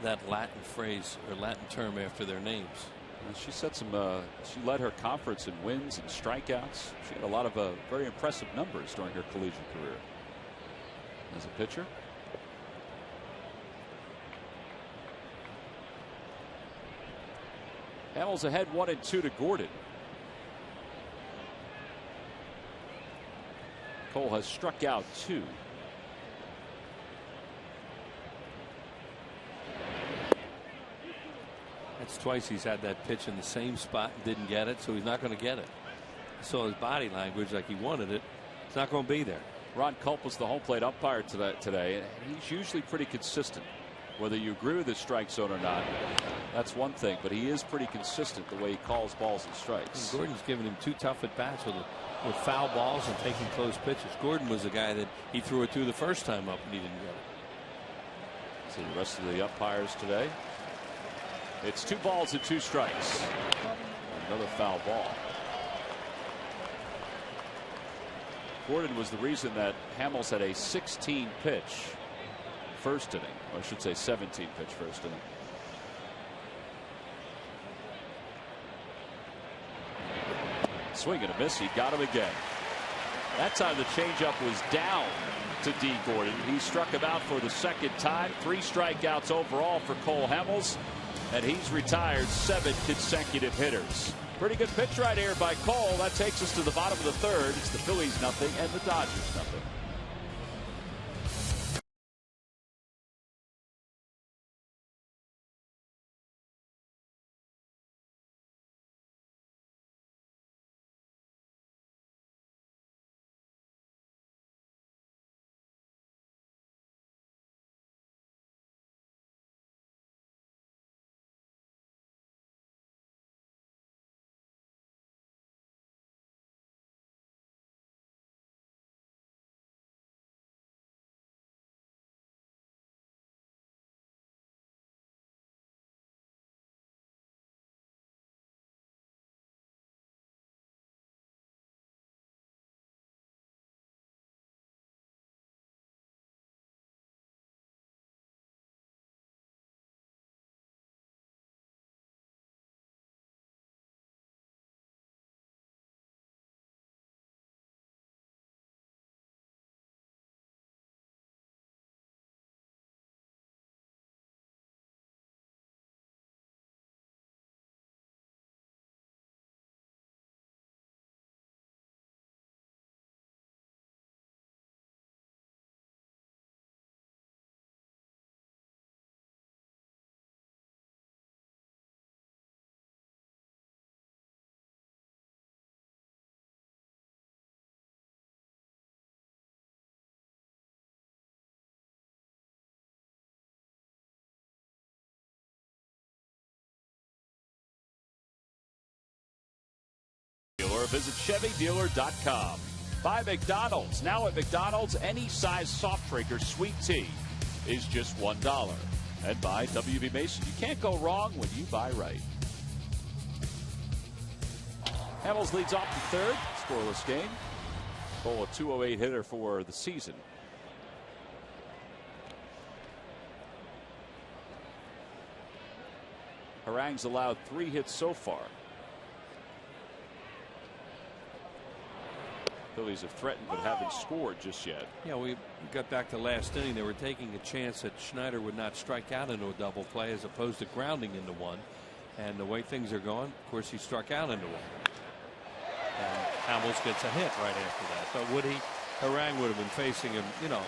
that Latin phrase or Latin term after their names. She set some. She led her conference in wins and strikeouts. She had a lot of very impressive numbers during her collegiate career. As a pitcher. Hamels ahead 1-2 to Gordon. Cole has struck out 2. That's twice he's had that pitch in the same spot and didn't get it, so he's not going to get it. I saw his body language like he wanted it. It's not going to be there. Ron Culp was the home plate umpire today, and he's usually pretty consistent. Whether you agree with his strike zone or not, that's one thing, but he is pretty consistent the way he calls balls and strikes. And Gordon's given him 2 tough at bats with foul balls and taking close pitches. Gordon was the guy that he threw it to the first time up and he didn't get it. See the rest of the umpires today. It's 2 balls and 2 strikes. Another foul ball. Gordon was the reason that Hamels had a 16 pitch first inning, or I should say 17 pitch first inning. Swing and a miss. He got him again. That time the changeup was down to D. Gordon. He struck him out for the second time. 3 strikeouts overall for Cole Hamels, and he's retired 7 consecutive hitters. Pretty good pitch right here by Cole. That takes us to the bottom of the third. It's the Phillies nothing and the Dodgers nothing. Or visit ChevyDealer.com. By McDonald's. Now at McDonald's, any size soft drink or sweet tea is just $1. And by W.B. Mason. You can't go wrong when you buy right. Hamels leads off the third. Scoreless game. Cole, a .208 hitter for the season. Harang's allowed 3 hits so far. Phillies have threatened but haven't scored just yet. Yeah, we got back to last inning. They were taking a chance that Schneider would not strike out into a double play as opposed to grounding into one. And the way things are going, of course, he struck out into one. And Hamels gets a hit right after that. But Harang would have been facing him, you know,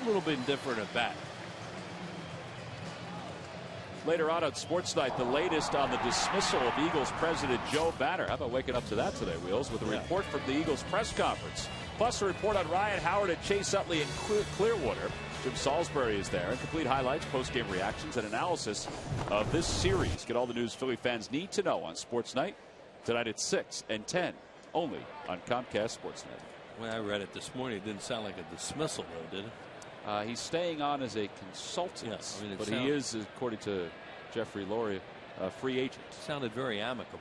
a little bit different at bat. Later on Sports Night, the latest on the dismissal of Eagles president Joe Banner. How about waking up to that today, Wheels, with a report from the Eagles press conference. Plus a report on Ryan Howard and Chase Utley in Clearwater. Jim Salisbury is there. And complete highlights, post-game reactions, and analysis of this series. Get all the news Philly fans need to know on Sports Night. Tonight at 6 and 10, only on Comcast Sportsnet. When I read it this morning, it didn't sound like a dismissal, though, did it? He's staying on as a consultant, yes, but he is, according to Jeffrey Lurie, a free agent. Sounded very amicable.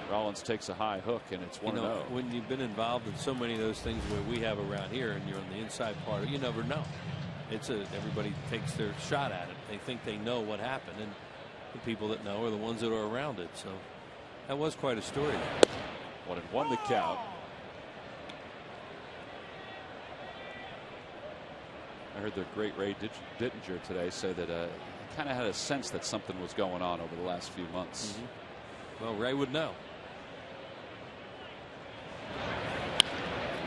Rollins takes a high hook, and it's 1-0. When you've been involved in so many of those things where we have around here, and you're on the inside part, you never know. Everybody takes their shot at it. They think they know what happened, and the people that know are the ones that are around it. So that was quite a story. 1-1 the count. I heard the great Ray Dittinger today say that he kind of had a sense that something was going on over the last few months. Well, Ray would know.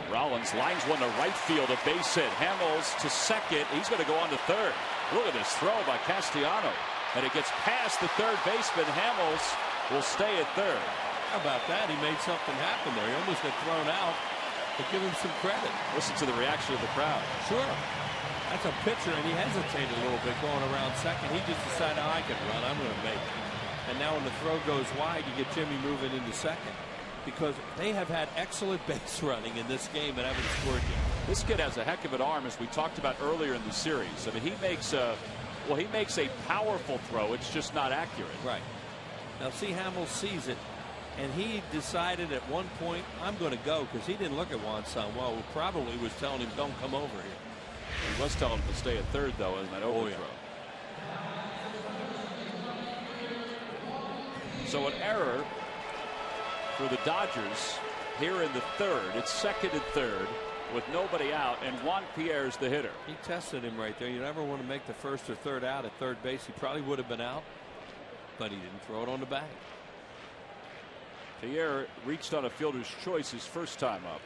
Rollins lines one to right field, a base hit. Hamels to second. He's going to go on to third. Look at this throw by Castellano. And it gets past the third baseman. Hamels will stay at third. How about that? He made something happen there. He almost got thrown out, but give him some credit. Listen to the reaction of the crowd. Sure. That's a pitcher, and he hesitated a little bit going around second. He just decided, I can run. I'm going to make it. And now when the throw goes wide, you get Jimmy moving into second. Because they have had excellent base running in this game and haven't scored yet. This kid has a heck of an arm, as we talked about earlier in the series. I mean, he makes a powerful throw. It's just not accurate. Right. Now, see, Hamels sees it, and he decided at one point, I'm going to go, because he didn't look at Juan Samuel, who probably was telling him, don't come over here. He was telling him to stay at third, though, in that overthrow. So an error for the Dodgers here in the third. It's second and third with nobody out, and Juan Pierre's the hitter. He tested him right there. You never want to make the first or third out at third base. He probably would have been out, but he didn't throw it on the bag. Pierre reached on a fielder's choice his first time up.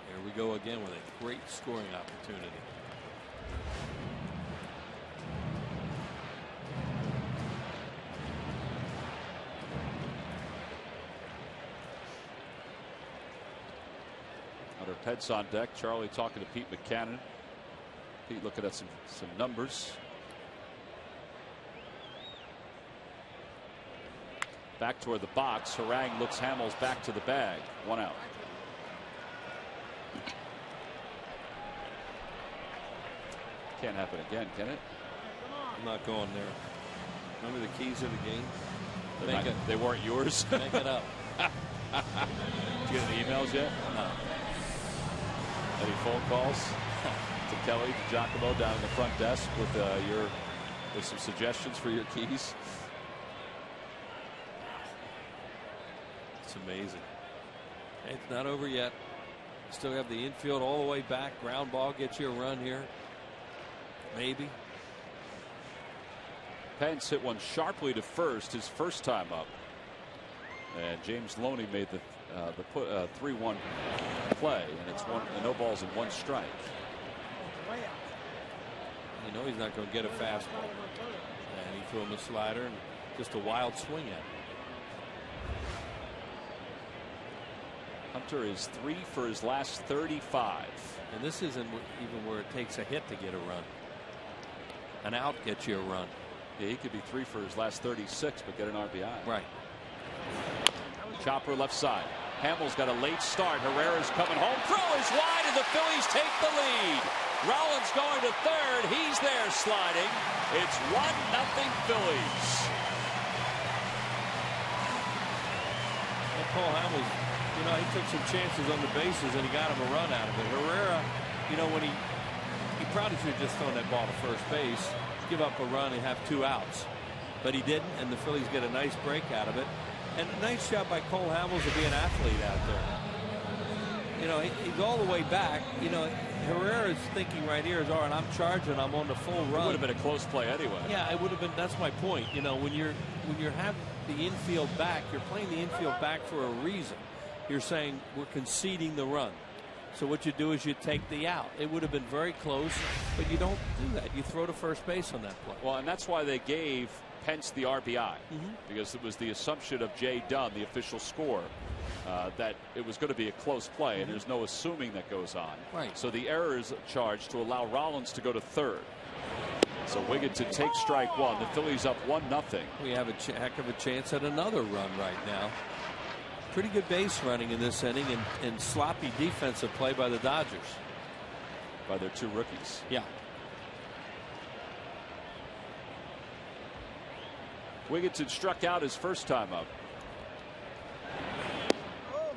Here we go again with a great scoring opportunity. Other pets on deck. Charlie talking to Pete McCannon. Pete looking at some numbers. Back toward the box. Harang looks Hamels back to the bag. 1 out. Can't happen again, can it? I'm not going there. Remember the keys of the game? They weren't yours? Make it up. Did you get any emails yet? No. Any phone calls to Kelly, to Giacomo down in the front desk with some suggestions for your keys? It's amazing. It's not over yet. Still have the infield all the way back. Ground ball gets you a run here. Maybe. Pence hit one sharply to first his first time up. And James Loney made the 3-1 play, and it's no balls and 1 strike. You know he's not going to get a fastball. And he threw him a slider and just a wild swing at it. Hunter is 3 for his last 35. And this isn't even where it takes a hit to get a run. An out gets you a run. Yeah, he could be 3 for his last 36, but get an RBI. Right. Chopper left side. Hamels got a late start. Herrera's coming home. Throw is wide, and the Phillies take the lead. Rollins going to third. He's there sliding. It's 1-0 Phillies. Well, Paul Hamels, he took some chances on the bases, and he got him a run out of it. Herrera, when he probably should have just thrown that ball to first base, give up a run and have 2 outs. But he didn't, and the Phillies get a nice break out of it. And a nice job by Cole Hamels to be an athlete out there. He's all the way back. Herrera's thinking right here is, all right, I'm charging, I'm on the full run. It would have been a close play anyway. Yeah, it would have been. That's my point. When you have the infield back, you're playing the infield back for a reason. You're saying we're conceding the run. So what you do is you take the out. It would have been very close, but you don't do that. You throw to first base on that play. Well, and that's why they gave Pence the RBI, because it was the assumption of Jay Dunn, the official score, that it was going to be a close play, and there's no assuming that goes on. Right. So the error is charged to allow Rollins to go to third. So Wigginton takes strike one. The Phillies up 1-0. We have a heck of a chance at another run right now. Pretty good base running in this inning, and sloppy defensive play by the Dodgers. By their two rookies. Yeah. Wigginton struck out his first time up.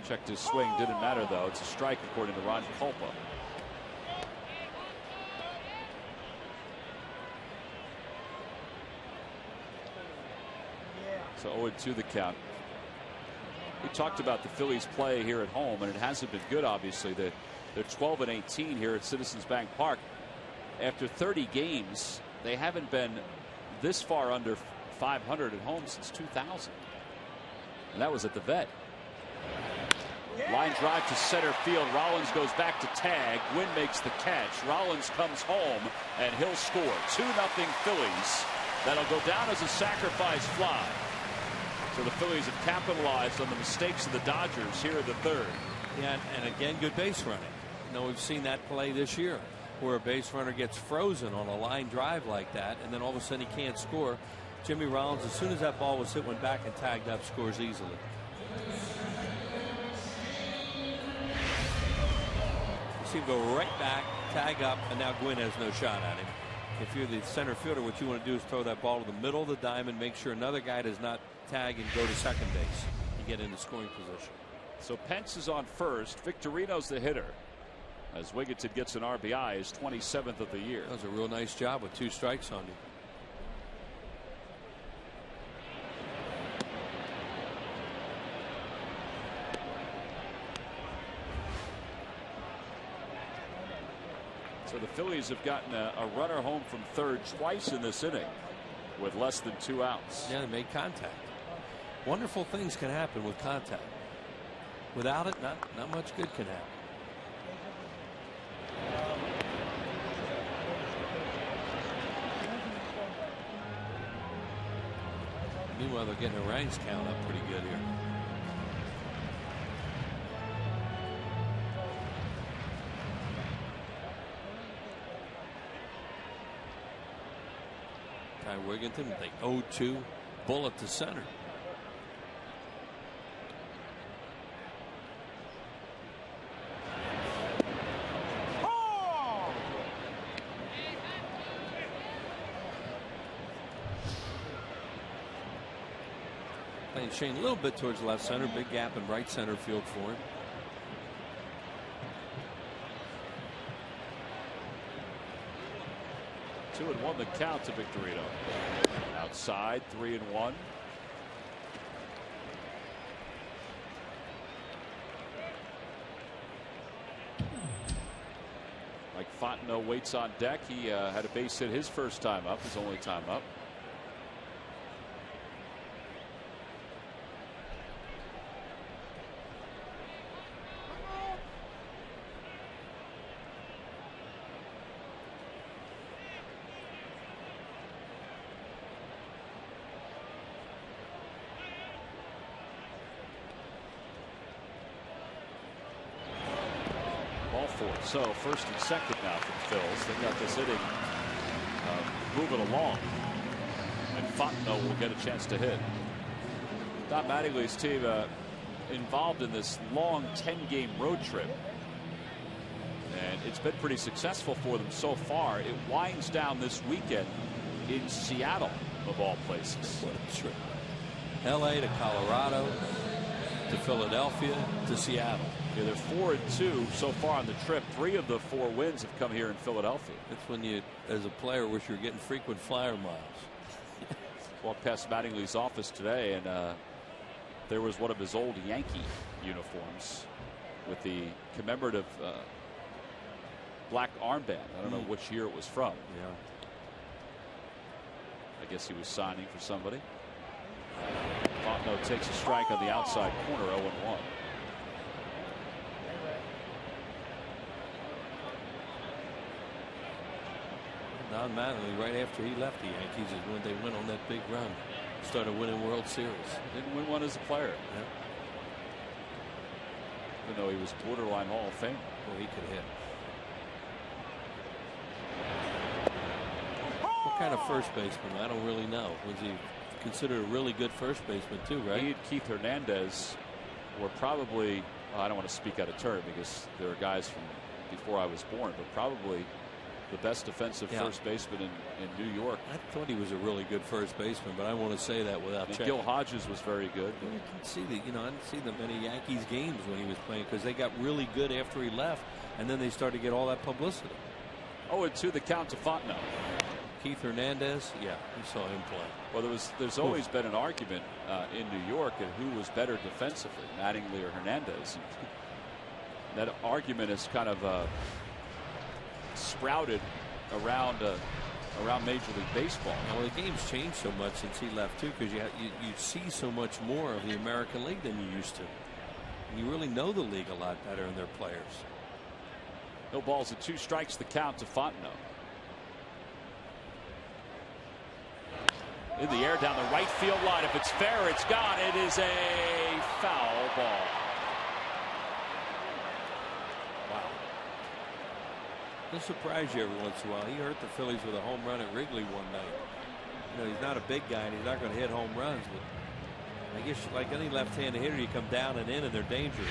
Checked his swing, didn't matter though. It's a strike according to Ron Culpa. So 0-2 the count. We talked about the Phillies play here at home, and it hasn't been good, obviously. They're 12-18 here at Citizens Bank Park. After 30 games, they haven't been this far under 500 at home since 2000. And that was at the Vet. Line drive to center field. Rollins goes back to tag. Wynn makes the catch. Rollins comes home, and he'll score. 2-0 Phillies. That'll go down as a sacrifice fly. So the Phillies have capitalized on the mistakes of the Dodgers here in the third. Yeah, and again, good base running. You know, we've seen that play this year, where a base runner gets frozen on a line drive like that, and then all of a sudden he can't score. Jimmy Rollins, as soon as that ball was hit, went back and tagged up, scores easily. You see him go right back, tag up, and now Gwynn has no shot at him. If you're the center fielder, what you want to do is throw that ball to the middle of the diamond, make sure another guy does not tag and go to second base and get into scoring position. So Pence is on first. Victorino's the hitter, as Wigginton gets an RBI, his 27th of the year. That was a real nice job with 2 strikes on you. So the Phillies have gotten a runner home from third twice in this inning with less than 2 outs. Yeah, they made contact. Wonderful things can happen with contact. Without it, not much good can happen. Meanwhile, they're getting a ranks count up pretty good here. Ty Wigginton with the 0-2 bullet to center. Playing Shane a little bit towards left center, big gap in right center field for him. Two and one the count to Victorino. Outside, 3-1. Mike Fontenot waits on deck. He had a base hit his first time up, his only time up. So first and second now for the Phils. They got this inning moving along, and Fontenot will get a chance to hit. Don Mattingly's team involved in this long 10-game road trip, and it's been pretty successful for them so far. It winds down this weekend in Seattle, of all places. What a trip. LA to Colorado to Philadelphia to Seattle. Yeah, they're 4-2 so far on the trip. 3 of the 4 wins have come here in Philadelphia. That's when you, as a player, wish you were getting frequent flyer miles. Walked past Mattingly's office today, and there was one of his old Yankee uniforms with the commemorative black armband. I don't know which year it was from. Yeah. I guess he was signing for somebody. Fontenot takes a strike on the outside corner, 0-1. Don Mattingly, right after he left the Yankees, is when they went on that big run. Started winning World Series. Didn't win one as a player. Yeah. Even though he was borderline Hall of Fame. Well, he could hit. What kind of first baseman? I don't really know. Was he considered a really good first baseman too, right? He and Keith Hernandez were probably, well, I don't want to speak out of turn because there are guys from before I was born, but probably the best defensive first baseman in New York. I thought he was a really good first baseman, but I want to say that without checking. Gil Hodges was very good. I didn't see the, I didn't see the many Yankees games when he was playing because they got really good after he left, and then they started to get all that publicity. 0-2 the count to Fontenot. Keith Hernandez, yeah, we saw him play. Well, there's always been an argument in New York at who was better defensively, Mattingly or Hernandez. And that argument is kind of sprouted around Major League Baseball. Well, the game's changed so much since he left too, because you see so much more of the American League than you used to. And you really know the league a lot better and their players. No balls and 2 strikes the count to Fontenot. In the air down the right field line. If it's fair, it's gone. It is a foul ball. Wow. He'll surprise you every once in a while. He hurt the Phillies with a home run at Wrigley one night. He's not a big guy and he's not going to hit home runs, but I guess like any left-handed hitter, you come down and in and they're dangerous.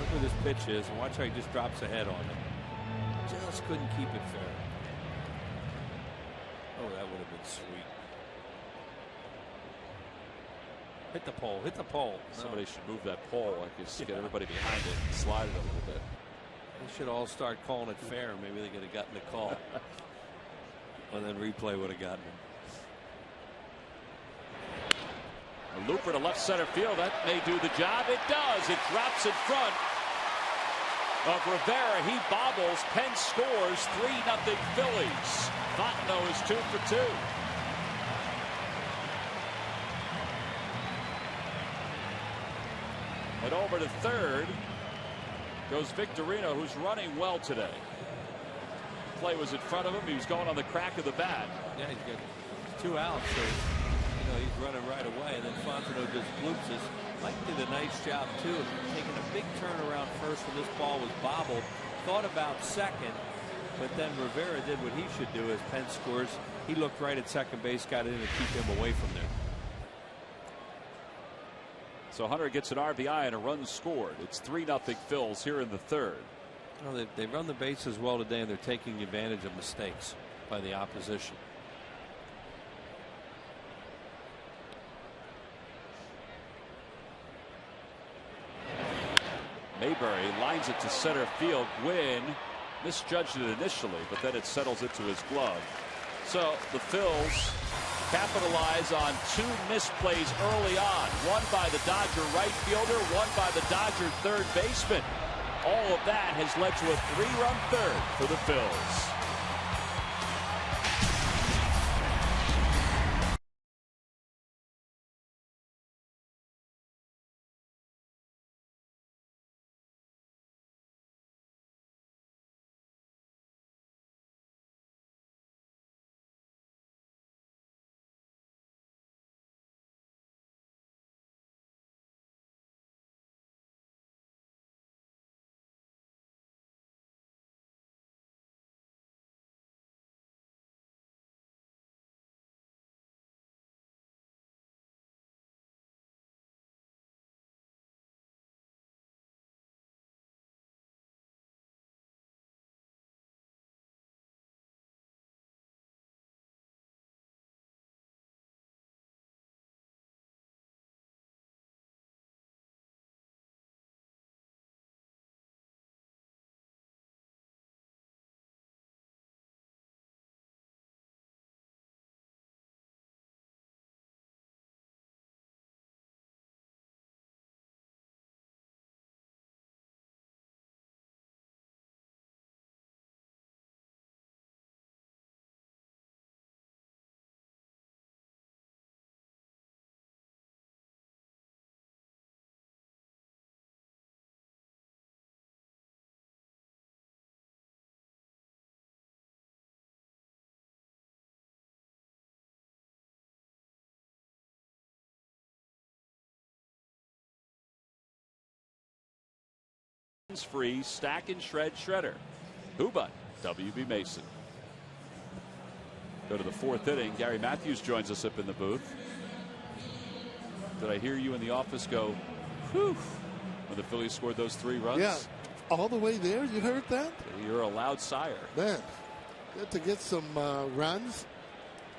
Look where this pitch is and watch how he just drops ahead on it. Just couldn't keep it fair. Oh, that would have been sweet. Hit the pole. Hit the pole. Somebody should move that pole. I guess get everybody behind it and slide it a little bit. They should all start calling it fair. Maybe they could have gotten a call. And then replay would have gotten it. A looper to left center field. That may do the job. It does. It drops in front of Rivera. He bobbles. Penn scores. 3-0 Phillies. Fontenot is 2 for 2. And over to third goes Victorino, who's running well today. Play was in front of him. He was going on the crack of the bat. Yeah, he's got 2 outs, so he's running right away. And then Fontenot just bloops us. Mike did a nice job too of taking a big turn around first when this ball was bobbled. Thought about second, but then Rivera did what he should do as Penn scores. He looked right at second base, got in to keep him away from there. So Hunter gets an RBI and a run scored. It's 3-0 Phils here in the third. Well, they run the bases well today, and they're taking advantage of mistakes by the opposition. Mayberry lines it to center field. Gwynn misjudged it initially, but then it settles into his glove. So the Phils capitalize on 2 misplays early on. One by the Dodger right fielder, one by the Dodger third baseman. All of that has led to a 3-run third for the Phils. Free stack and shred shredder. Who but WB Mason? Go to the fourth inning. Gary Matthews joins us up in the booth. Did I hear you in the office go, whew, when the Phillies scored those 3 runs? Yeah, all the way there. You heard that? You're a loud sire. Man, good to get some runs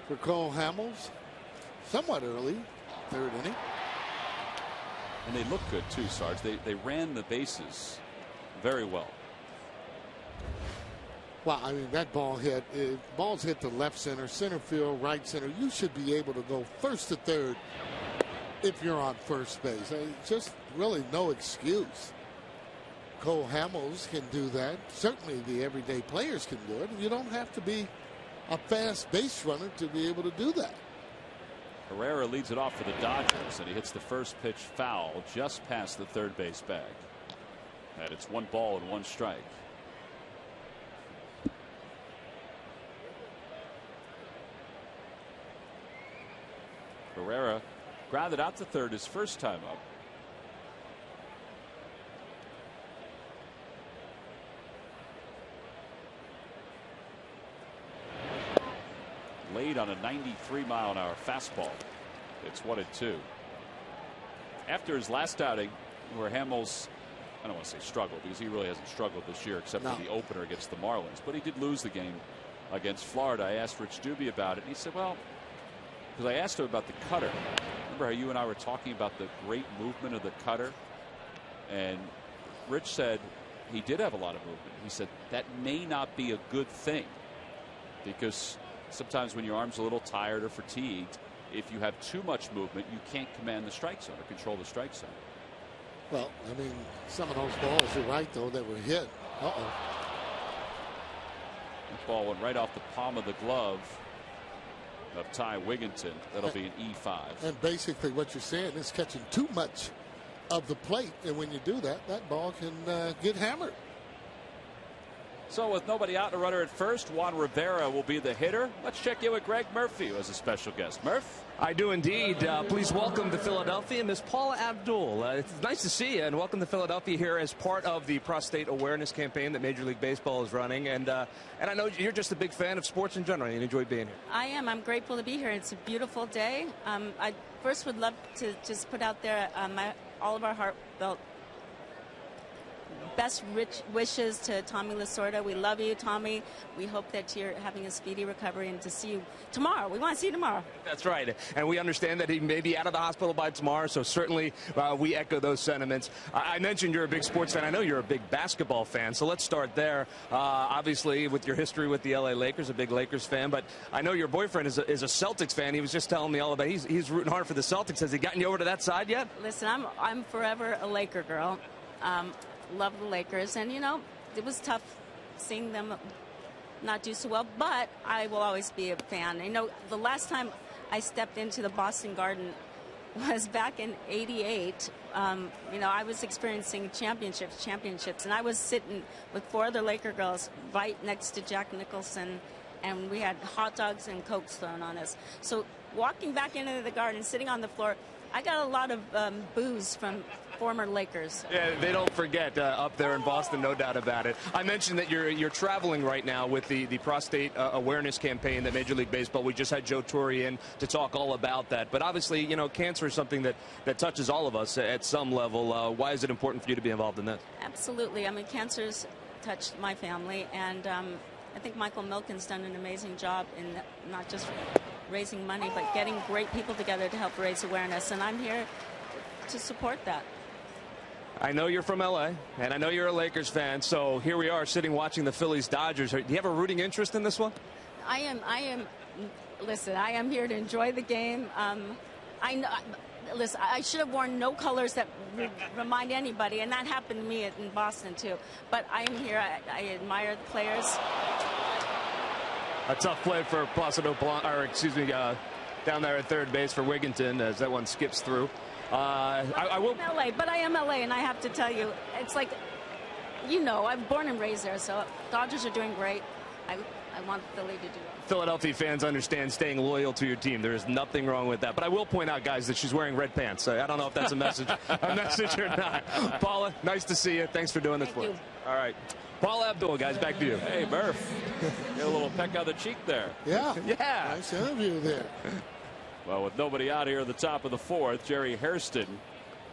for Cole Hamels. Somewhat early, third inning. And they look good too, Sarge. They ran the bases very well. Well, I mean, that ball hit. Balls hit the left center, center field, right center. You should be able to go first to third if you're on first base. Just really no excuse. Cole Hamels can do that. Certainly the everyday players can do it. You don't have to be a fast base runner to be able to do that. Herrera leads it off for the Dodgers, and he hits the first pitch foul just past the third base bag. And it's 1 ball and 1 strike. Herrera grounded out to third his first time up. Laid on a 93-mile-an-hour fastball. It's 1-2. After his last outing, where Hamels, I don't want to say struggled, because he really hasn't struggled this year except for the opener against the Marlins, but he did lose the game against Florida. I asked Rich Doobie about it, and he said, well, because I asked him about the cutter. Remember how you and I were talking about the great movement of the cutter? And Rich said he did have a lot of movement. He said that may not be a good thing, because sometimes when your arm's a little tired or fatigued, if you have too much movement, you can't command the strike zone or control the strike zone. Well, I mean, some of those balls, you're right, though, that were hit. Uh-oh. That ball went right off the palm of the glove of Ty Wigginton. That'll be an E5. And basically what you're saying is catching too much of the plate. And when you do that, that ball can get hammered. So with nobody out and a runner at first, Juan Rivera will be the hitter. Let's check in with Greg Murphy, who has a special guest. Murph? I do indeed. Please welcome to Philadelphia, Miss Paula Abdul. It's nice to see you, and welcome to Philadelphia here as part of the prostate awareness campaign that Major League Baseball is running. And I know you're just a big fan of sports in general. You enjoy being here. I am. I'm grateful to be here. It's a beautiful day. I first would love to just put out there all of our heartfelt best wishes to Tommy Lasorda. We love you, Tommy. We hope that you're having a speedy recovery and to see you tomorrow. We want to see you tomorrow. That's right. And we understand that he may be out of the hospital by tomorrow, so certainly we echo those sentiments. I mentioned you're a big sports fan. I know you're a big basketball fan, so let's start there. Obviously, with your history with the LA Lakers, a big Lakers fan, but I know your boyfriend is a Celtics fan. He was just telling me all about it. He's rooting hard for the Celtics. Has he gotten you over to that side yet? Listen, I'm forever a Laker girl. Love the Lakers, and you know, it was tough seeing them not do so well, but I will always be a fan. You know, the last time I stepped into the Boston Garden was back in '88. You know, I was experiencing championships, and I was sitting with 4 other Laker girls right next to Jack Nicholson, and we had hot dogs and Cokes thrown on us. So walking back into the Garden, sitting on the floor, I got a lot of boos from former Lakers. Yeah, they don't forget up there in Boston, no doubt about it. I mentioned that you're traveling right now with the prostate awareness campaign that Major League Baseball. We just had Joe Torre in to talk all about that. But obviously, you know, cancer is something that touches all of us at some level. Why is it important for you to be involved in this? Absolutely. I mean, cancer's touched my family, and I think Michael Milken's done an amazing job in not just raising money, but getting great people together to help raise awareness. And I'm here to support that. I know you're from LA, and I know you're a Lakers fan, so here we are sitting watching the Phillies Dodgers. Do you have a rooting interest in this one? I am. Listen, I am here to enjoy the game. Listen, I should have worn no colors that remind anybody, and that happened to me in Boston too. But I am here. I admire the players. A tough play for Placido Blanc, or excuse me, down there at third base for Wigginton as that one skips through. I will. I'm LA, but I am LA, and I have to tell you, it's like, you know, I'm born and raised there, so Dodgers are doing great. I I want Philly to do it. Philadelphia fans understand staying loyal to your team. There is nothing wrong with that. But I will point out, guys, that she's wearing red pants. I don't know if that's a message or not. Paula, nice to see you. Thanks for doing this for us. All right. Paula Abdul, guys, back to you. Hey, Murph. Get a little peck on the cheek there. Yeah. Yeah. Nice interview there. Well, with nobody out here at the top of the fourth, Jerry Hairston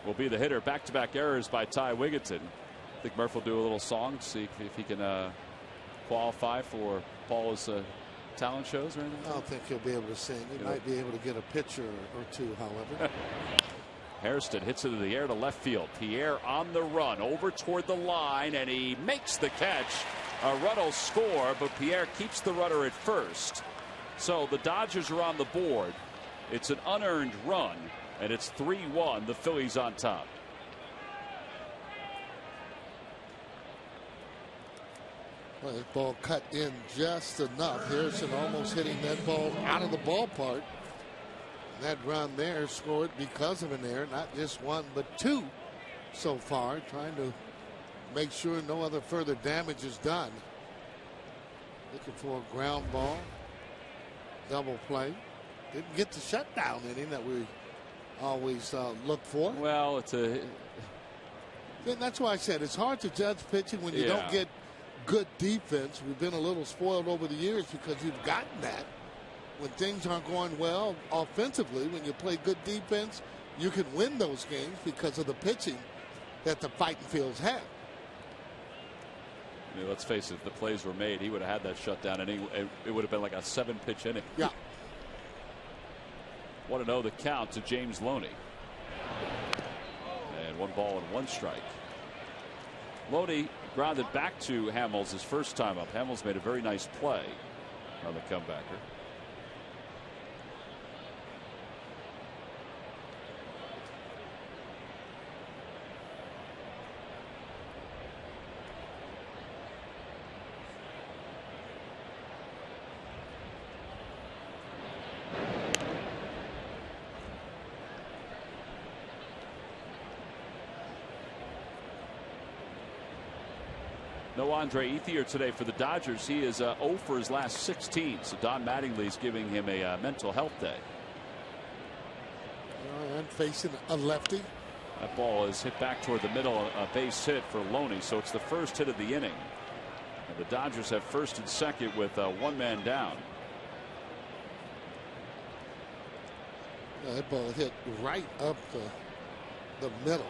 will be the hitter. Back-to-back errors by Ty Wigginton. I think Murph will do a little song to see if he can qualify for Paula's talent shows or anything. I don't think he'll be able to sing. He might be able to get a picture or two, however. Hairston hits it in the air to left field. Pierre on the run over toward the line, and he makes the catch. A run will score, but Pierre keeps the runner at first. So the Dodgers are on the board. It's an unearned run, and it's 3-1. The Phillies on top. Well, this ball cut in just enough. Harrison almost hitting that ball out of the ballpark. That run there scored because of an error, not just one, but two so far, trying to make sure no other further damage is done. Looking for a ground ball, double play. Didn't get the shutdown inning that we always look for. Well, it's a. And that's why I said it's hard to judge pitching when you don't get good defense. We've been a little spoiled over the years because you've gotten that. When things aren't going well offensively, when you play good defense, you can win those games because of the pitching that the fighting fields have. I mean, let's face it, if the plays were made, he would have had that shutdown inning. It would have been like a 7-pitch inning. Yeah. 1-0 the count to James Loney. And 1 ball and 1 strike. Loney grounded back to Hamels his first time up. Hamels made a very nice play on the comebacker. No Andre Ethier today for the Dodgers. He is 0 for his last 16. So Don Mattingly's giving him a mental health day. And facing a lefty. That ball is hit back toward the middle, a base hit for Loney. So it's the first hit of the inning. And the Dodgers have first and second with 1 man down. That ball hit right up the middle.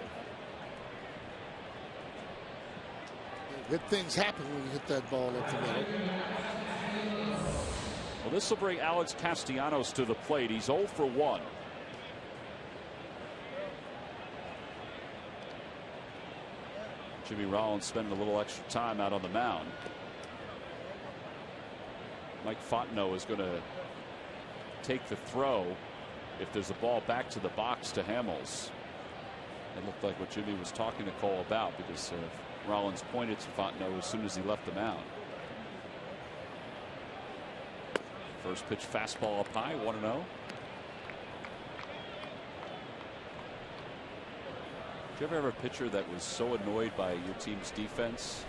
Good things happen when you hit that ball up the middle. Well, this will bring Alex Castellanos to the plate. He's 0 for 1. Jimmy Rollins spending a little extra time out on the mound. Mike Fontenot is going to take the throw if there's a ball back to the box to Hamels. It looked like what Jimmy was talking to Cole about, because Rollins pointed to Fontenot as soon as he left the mound. First pitch fastball up high, 1-0. Did you ever have a pitcher that was so annoyed by your team's defense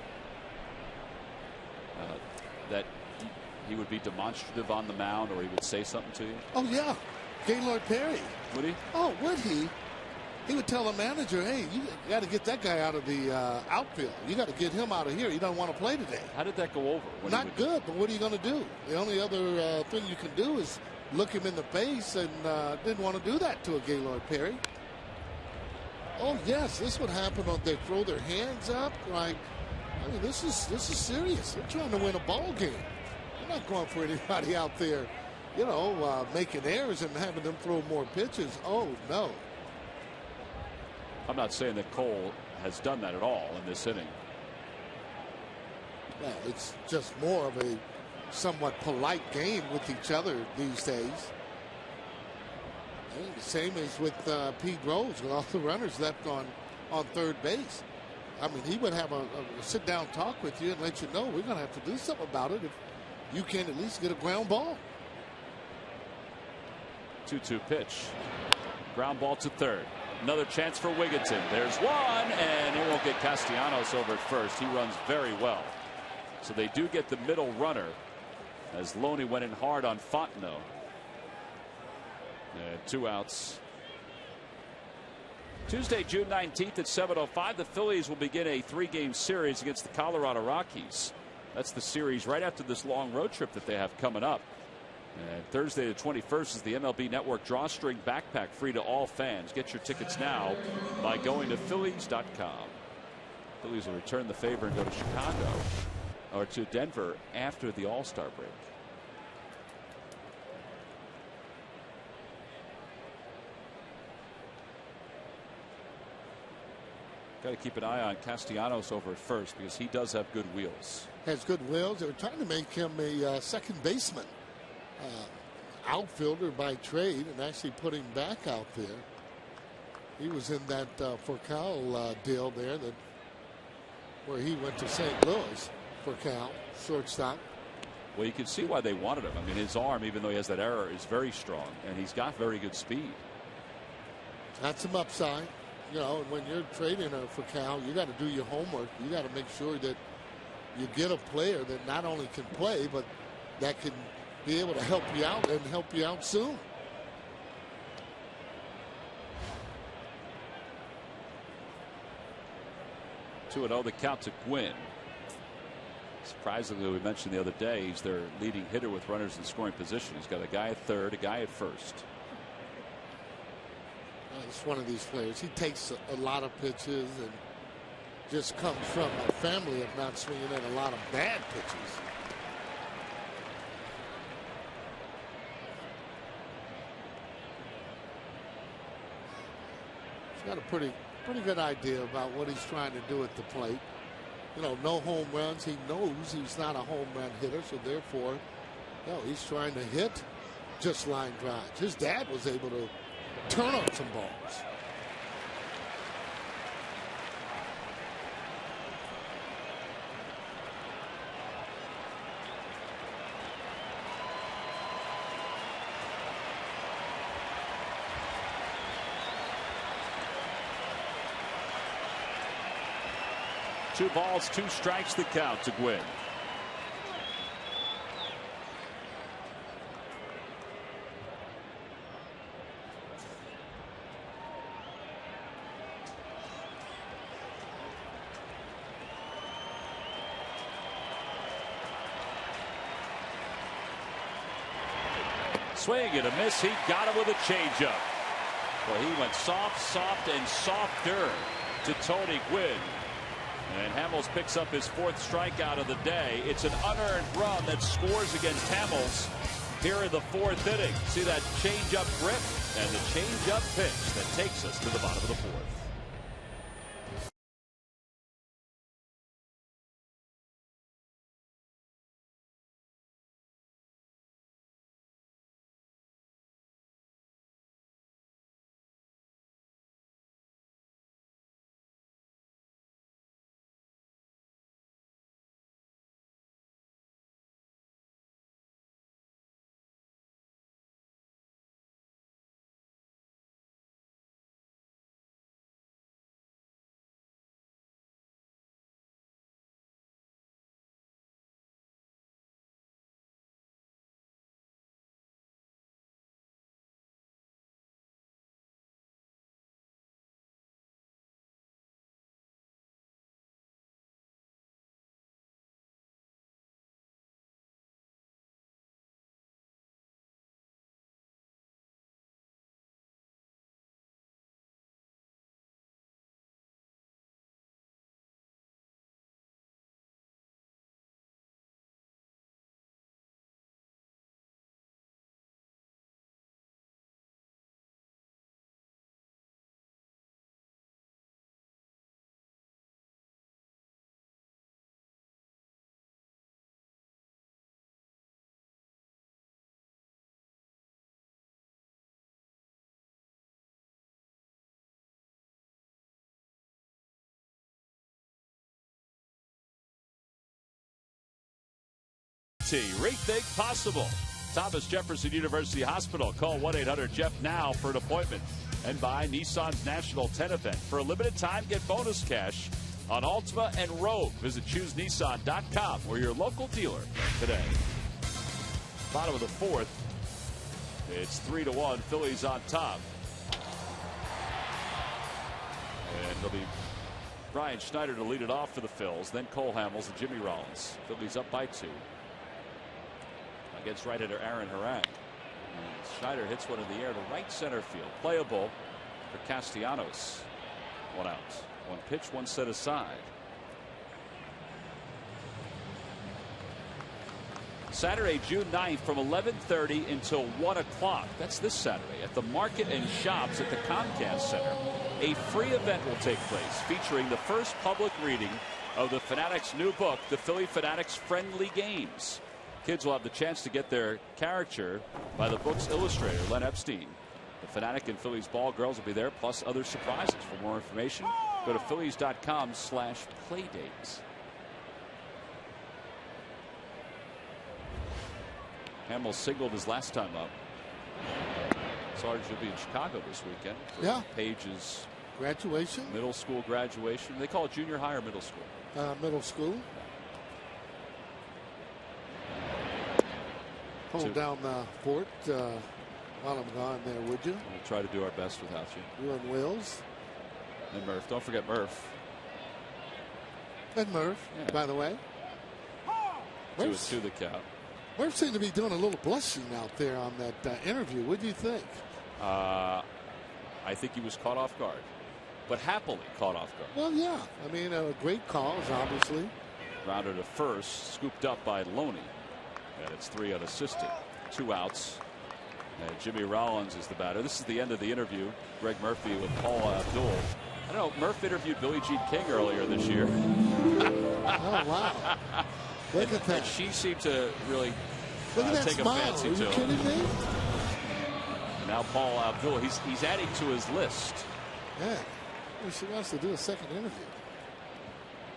that he would be demonstrative on the mound, or he would say something to you? Oh, yeah. Gaylord Perry. Would he? Oh, would he? He would tell the manager, hey, you got to get that guy out of the outfield. You got to get him out of here. He doesn't want to play today. How did that go over? Not good, but what are you going to do? The only other thing you can do is look him in the face, and didn't want to do that to a Gaylord Perry. Oh, yes, this would happen when they throw their hands up. Like, I mean, this is serious. They're trying to win a ball game. They're not going for anybody out there, you know, making errors and having them throw more pitches. Oh, no. I'm not saying that Cole has done that at all in this inning. Well, it's just more of a somewhat polite game with each other these days. I think the same as with Pete Rose, with all the runners left on third base. I mean, he would have a sit-down talk with you and let you know we're going to have to do something about it if you can't at least get a ground ball. 2-2 pitch. Ground ball to third. Another chance for Wigginton. There's one, and he won't get Castellanos over at first. He runs very well. So they do get the middle runner as Loney went in hard on Fontenot. And 2 outs. Tuesday, June 19th at 7:05, the Phillies will begin a 3-game series against the Colorado Rockies. That's the series right after this long road trip that they have coming up. And Thursday the 21st is the MLB Network Drawstring Backpack, free to all fans. Get your tickets now by going to Phillies.com. Phillies will return the favor and go to Chicago or to Denver after the All-Star break. Got to keep an eye on Castellanos over at first because he does have good wheels. Has good wheels. They're trying to make him a second baseman. Outfielder by trade, and actually put him back out there. He was in that Furcal deal there, where he went to St. Louis. Furcal, shortstop. Well, you can see why they wanted him. I mean, his arm, even though he has that error, is very strong, and he's got very good speed. That's some upside. You know, and when you're trading for Cal, you got to do your homework. You got to make sure that you get a player that not only can play, but that can be able to help you out and help you out soon. Two and 0 the count to Gwynn. Surprisingly, we mentioned the other day, he's their leading hitter with runners in scoring position. He's got a guy at third, a guy at first. It's one of these players. He takes a lot of pitches and just comes from a family of not swinging at a lot of bad pitches. He's got a pretty good idea about what he's trying to do at the plate. You know, no home runs. He knows he's not a home run hitter, so therefore, you know, he's trying to hit just line drives. His dad was able to turn on some balls. Two balls, 2 strikes the count to Gwynn. Swing and a miss. He got him with a changeup. Well, he went soft, and softer to Tony Gwynn. And Hamels picks up his 4th strikeout of the day. It's an unearned run that scores against Hamels here in the 4th inning. See that changeup grip and the changeup pitch that takes us to the bottom of the 4th. Rethink possible. Thomas Jefferson University Hospital. Call 1-800-JEFF now for an appointment. And by Nissan's National 10 event. For a limited time, get bonus cash on Altima and Rogue. Visit ChooseNissan.com or your local dealer today. bottom of the fourth. It's 3-1. Phillies on top. And it'll be Brian Schneider to lead it off for the Phils. Then Cole Hamels and Jimmy Rollins. Phillies up by 2. Against right-hitter Aaron Harang. And Schneider hits one in the air to right center field. Playable for Castellanos. 1 out. 1 pitch, 1 set aside. Saturday, June 9th from 11:30 until 1 o'clock. That's this Saturday at the Market and Shops at the Comcast Center. A free event will take place featuring the first public reading of the Fanatics' new book, The Phillie Fanatics Friendly Games. Kids will have the chance to get their caricature by the book's illustrator, Len Epstein. The Fanatic and Phillies ball girls will be there, plus other surprises. For more information, go to Phillies.com/playdates. Hamels singled his last time up. Sarge will be in Chicago this weekend. Yeah. Page's graduation. Middle school graduation. They call it junior high or middle school? Middle school. Hold down the fort while I'm gone there, would you? We'll try to do our best without you. You and Wills. And Murph. Don't forget Murph. And Murph, yeah. By the way. 2-2 the count. Murph seemed to be doing a little blushing out there on that interview. What do you think? I think he was caught off guard, but happily caught off guard. Well, yeah. I mean, a great cause, obviously. Rounded to first, scooped up by Loney. And it's 3 unassisted. 2 outs. And Jimmy Rollins is the batter. This is the end of the interview. Greg Murphy with Paula Abdul. I don't know. Murph interviewed Billie Jean King earlier this year. Oh, wow. Look at that. And she seemed to really take smile. a fancy to him. Are you kidding me? And now Paula Abdul. He's adding to his list. Yeah. Well, she wants to do a second interview.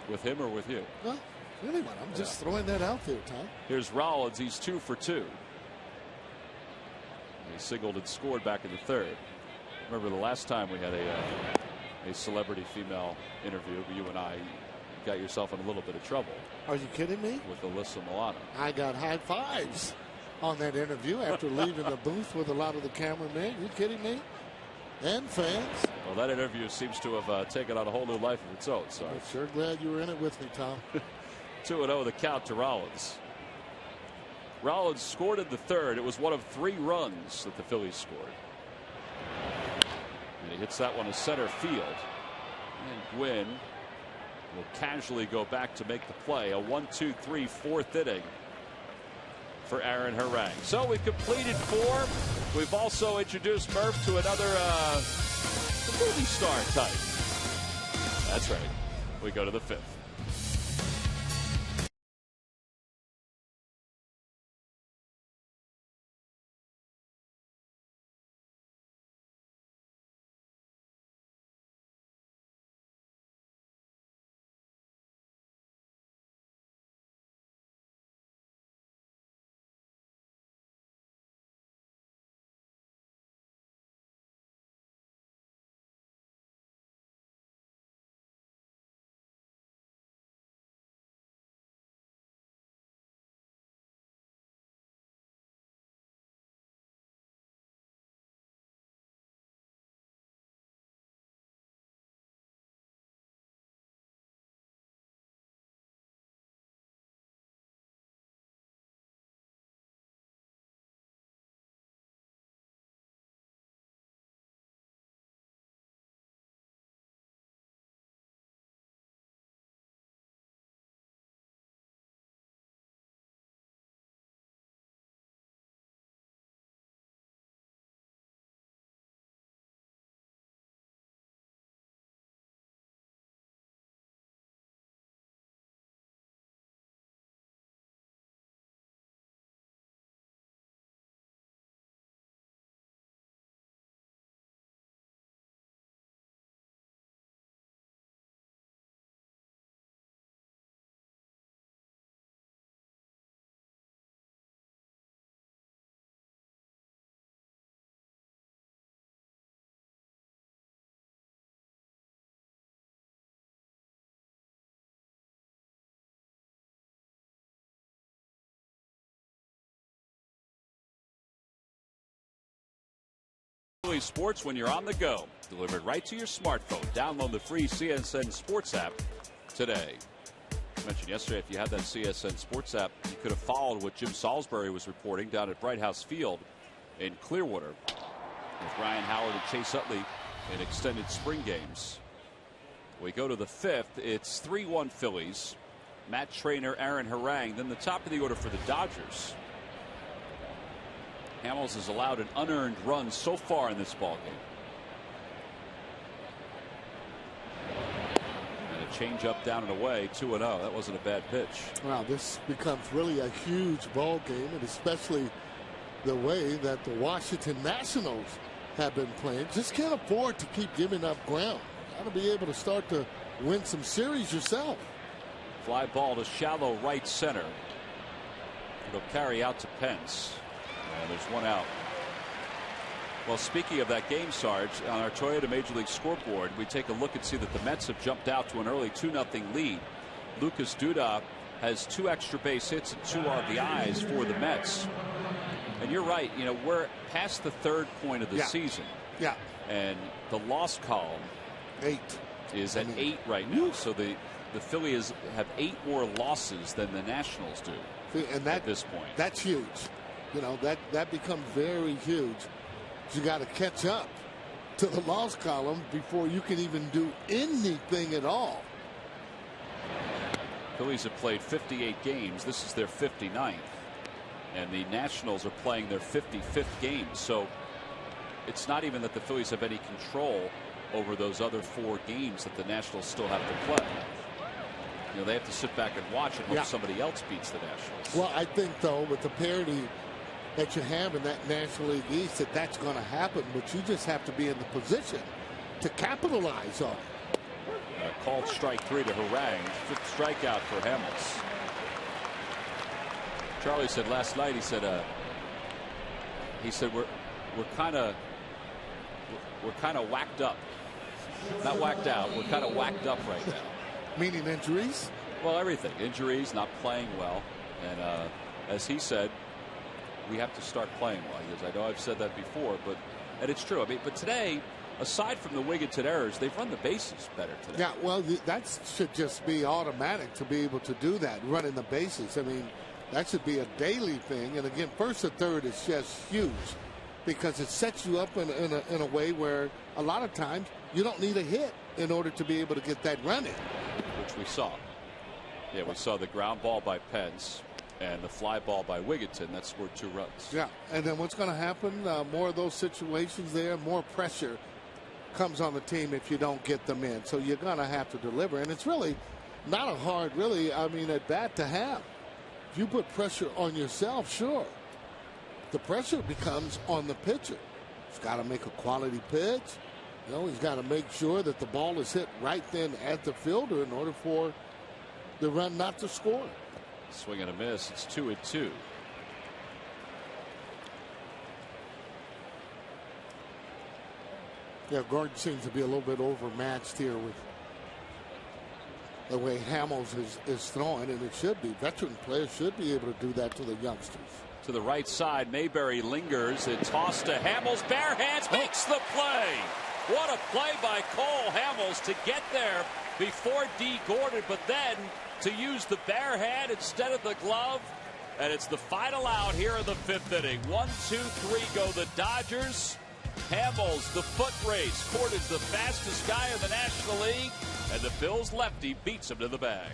With him or with you? Well, anyone. I'm just throwing that out there, Tom. Here's Rollins. He's 2 for 2. He singled and scored back in the 3rd. Remember the last time we had a celebrity female interview, you and I got yourself in a little bit of trouble. Are you kidding me? With Alyssa Milano. I got high fives on that interview after leaving the booth with a lot of the cameramen. You kidding me? And fans. Well, that interview seems to have taken on a whole new life of its own. So I'm sure glad you were in it with me, Tom. 2-0 the count to Rollins. Rollins scored in the 3rd. It was one of 3 runs that the Phillies scored. And he hits that one to center field. And Gwynn will casually go back to make the play. A 1-2-3 4th inning for Aaron Harang. So we've completed 4. We've also introduced Murph to another movie star type. That's right. We go to the 5th. Philly sports when you're on the go. Delivered right to your smartphone. Download the free CSN Sports app today. I mentioned yesterday, if you had that CSN Sports app, you could have followed what Jim Salisbury was reporting down at Bright House Field in Clearwater with Ryan Howard and Chase Utley in extended spring games. We go to the fifth. It's 3-1 Phillies. Matt Trainer, Aaron Harang. Then the top of the order for the Dodgers. Hamels has allowed an unearned run so far in this ballgame. And a change up down and away, 2-0. That wasn't a bad pitch. Wow, this becomes really a huge ball game, and especially the way that the Washington Nationals have been playing. Just can't afford to keep giving up ground. Got to be able to start to win some series yourself. Fly ball to shallow right center. It'll carry out to Pence. And there's one out. Well, speaking of that game, Sarge, on our Toyota Major League scoreboard, we take a look and see that the Mets have jumped out to an early 2-0 lead. Lucas Duda has 2 extra base hits and 2 RBIs for the Mets. And you're right, you know, we're past the third point of the season. Yeah. And the loss column 8 is at 8 right now. So the Phillies have 8 more losses than the Nationals do. And at this point. That's huge. You know, that becomes very huge. You got to catch up to the loss column before you can even do anything at all. Phillies have played 58 games. This is their 59th. And the Nationals are playing their 55th game. So it's not even that the Phillies have any control over those other 4 games that the Nationals still have to play. You know, they have to sit back and watch and hope somebody else beats the Nationals. Well, I think, though, with the parity that you have in that National League East, that's going to happen, but you just have to be in the position to capitalize on it. Called strike 3 to Harang. 5th strikeout for Hamels. Charlie said last night, he said we're kind of whacked up. Not whacked out. We're kind of whacked up right now. Meaning injuries? Well, everything. Injuries, not playing well. And as he said, we have to start playing well. He goes, I know I've said that before, and it's true. I mean, but today, aside from the Wigginton errors, they've run the bases better today. Yeah, well, that should just be automatic to be able to do that, running the bases. I mean, that should be a daily thing. And again, first and third is just huge because it sets you up in a way where a lot of times you don't need a hit in order to be able to get that run in. Which we saw. Yeah, we saw the ground ball by Pence and the fly ball by Wigginton. That scored 2 runs. Yeah, and then what's going to happen? More of those situations there, more pressure comes on the team if you don't get them in. So you're going to have to deliver. And it's really not a hard, at bat to have. If you put pressure on yourself, sure. The pressure becomes on the pitcher. He's got to make a quality pitch. You know, he's got to make sure that the ball is hit right then at the fielder in order for the run not to score. Swing and a miss. It's 2-2. Yeah, Gordon seems to be a little bit overmatched here with the way Hamels is throwing, and it should be. Veteran players should be able to do that to the youngsters. To the right side, Mayberry lingers. It tossed to Hamels. Bare hands makes the play. What a play by Cole Hamels to get there before D. Gordon, but then to use the bare hand instead of the glove. And it's the final out here in the 5th inning. 1, 2, 3 go the Dodgers. Hamels, the foot race. Gordon's the fastest guy in the National League. And the Phil's lefty beats him to the bag.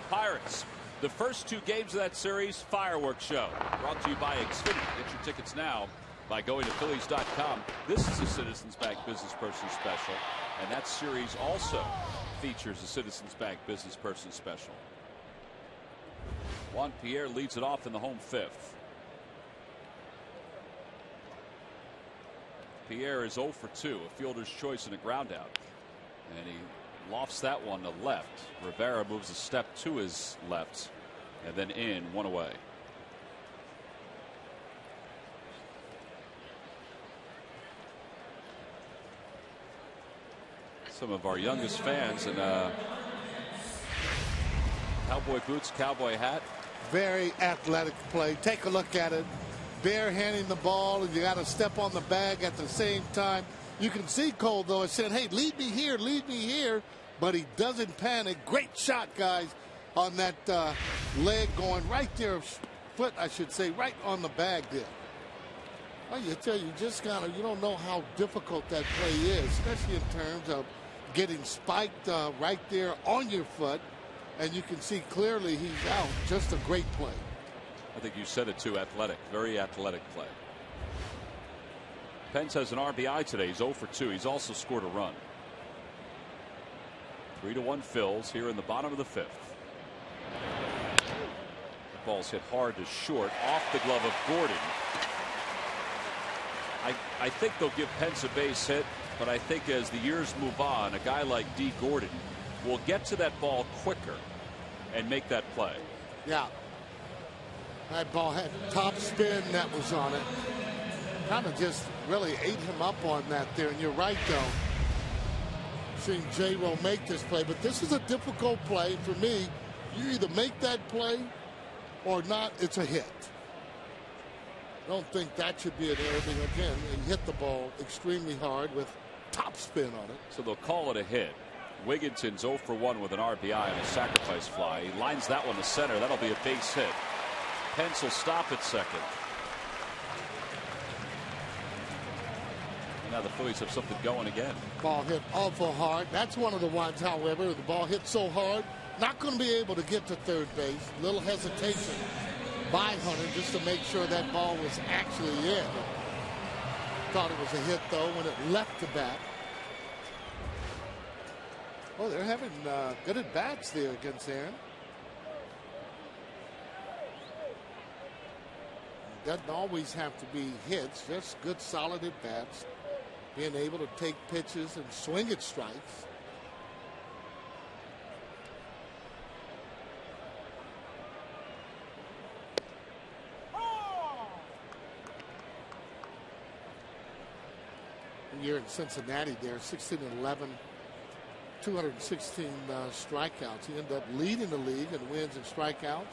Pirates. The first 2 games of that series, fireworks show. Brought to you by Xfinity. Get your tickets now by going to Phillies.com. This is a Citizens Bank Business Person Special, and that series also features a Citizens Bank Business Person Special. Juan Pierre leads it off in the home 5th. Pierre is 0 for 2, a fielder's choice and a ground out, and he lofts that one to left. Rivera moves a step to his left and then in, 1 away. Some of our youngest fans in cowboy boots, cowboy hat. Very athletic play. Take a look at it. Barehanding the ball, and you got to step on the bag at the same time. You can see Cole, though, is saying, hey, lead me here, but he doesn't panic. Great shot, guys, on that leg going right there, foot, I should say, right on the bag there. Well, you tell you just kind of, you don't know how difficult that play is, especially in terms of getting spiked right there on your foot, and you can see clearly he's out. Just a great play. I think you said it too, athletic, very athletic play. Pence has an RBI today. He's 0 for 2. He's also scored a run. 3-1 Phils here in the bottom of the 5th. The ball's hit hard to short, off the glove of Gordon. I think they'll give Pence a base hit, but I think as the years move on, a guy like D. Gordon will get to that ball quicker and make that play. Yeah. That ball had top spin that was on it. Kind of just really ate him up on that there. And you're right, though. Seeing J-Ro make this play. But this is a difficult play for me. You either make that play or not, it's a hit. I don't think that should be an error. Again, he hit the ball extremely hard with top spin on it. So they'll call it a hit. Wigginton's 0 for 1 with an RBI and a sacrifice fly. He lines that one to center. That'll be a base hit. Pence will stop at second. And now the Phillies have something going again. Ball hit awful hard. That's one of the ones, however, the ball hit so hard, not going to be able to get to third base. Little hesitation by Hunter just to make sure that ball was actually in. Thought it was a hit, though, when it left the bat. Oh, they're having good at-bats there against Aaron. Doesn't always have to be hits, just good solid at-bats. Being able to take pitches and swing at strikes. You're in Cincinnati there, 16-11, 216 strikeouts. He ended up leading the league in wins and strikeouts.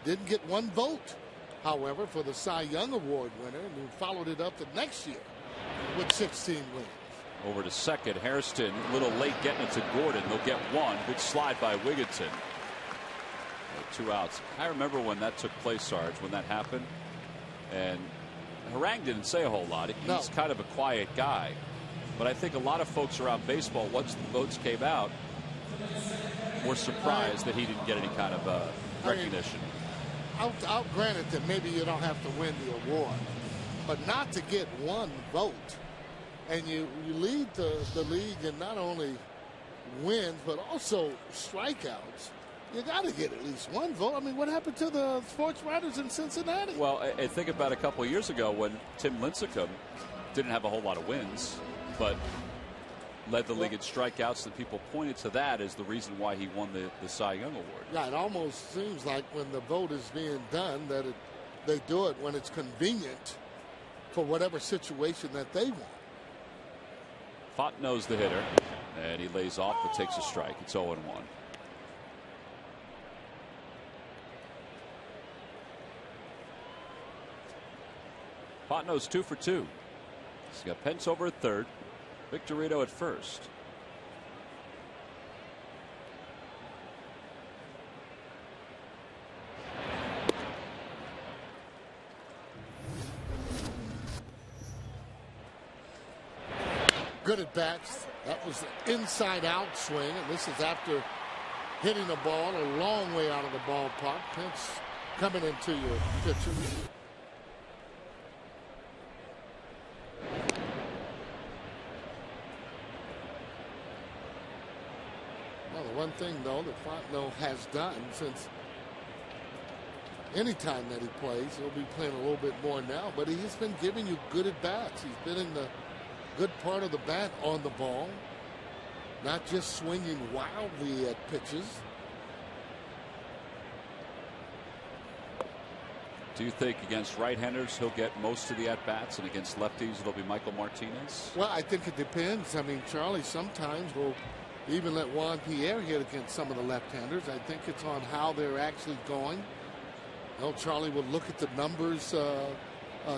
Didn't get one vote, however, for the Cy Young Award winner, and he followed it up the next year with 16 wins. Over to second. Hairston a little late getting it to Gordon. They'll get one. Good slide by Wigginton. 2 outs. I remember when that took place, Sarge, when that happened. And Harang didn't say a whole lot. He's kind of a quiet guy. But I think a lot of folks around baseball, once the votes came out, were surprised that he didn't get any kind of recognition. I'll grant it that maybe you don't have to win the award, but not to get one vote. And you lead the league in not only wins, but also strikeouts. You got to get at least one vote. I mean, what happened to the sports writers in Cincinnati? Well, I think about a couple of years ago when Tim Lincecum didn't have a whole lot of wins, but led the league in strikeouts, and people pointed to that as the reason why he won the Cy Young Award. Yeah, it almost seems like when the vote is being done that they do it when it's convenient for whatever situation that they want. Fontenot's the hitter, and he lays off but takes a strike. It's 0-1. Fontenot's 2 for 2. He's got Pence over at third, Victorino at first. Good at bats. That was the inside out swing, and this is after hitting the ball a long way out of the ballpark. Pinch coming into your pitcher. Well, the one thing, though, that Fontenot has done since any time that he plays, he'll be playing a little bit more now, but he's been giving you good at-bats. He's been in the good part of the bat on the ball, not just swinging wildly at pitches. Do you think against right-handers he'll get most of the at-bats, and against lefties it'll be Michael Martinez? Well, I think it depends. I mean, Charlie sometimes will even let Juan Pierre hit against some of the left-handers. I think it's on how they're actually going. Well, Charlie will look at the numbers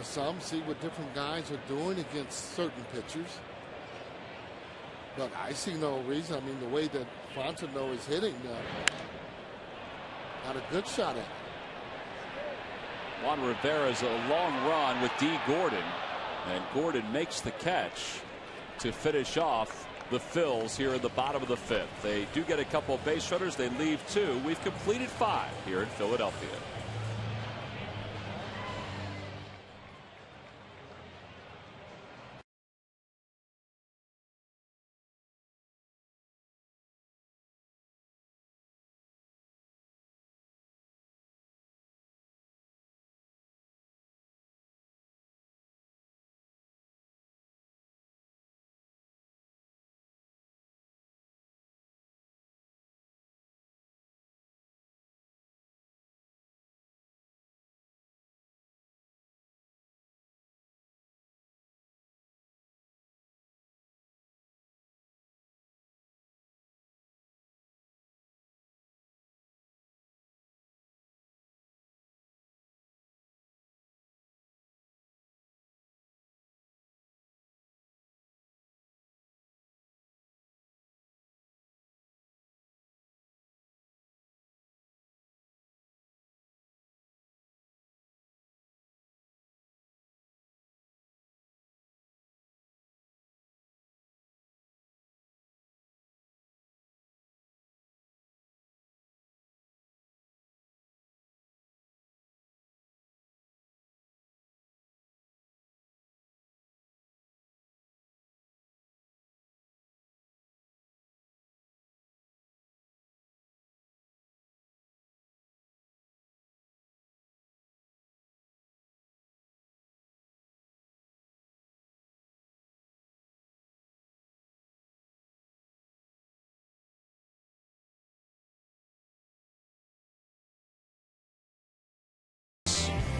some, see what different guys are doing against certain pitchers. But I see no reason. I mean, the way that Fontenot is hitting, not a good shot at it. Juan Rivera's a long run with D. Gordon, and Gordon makes the catch to finish off the Phils here in the bottom of the fifth. They do get a couple of base runners. They leave 2. We've completed 5 here in Philadelphia.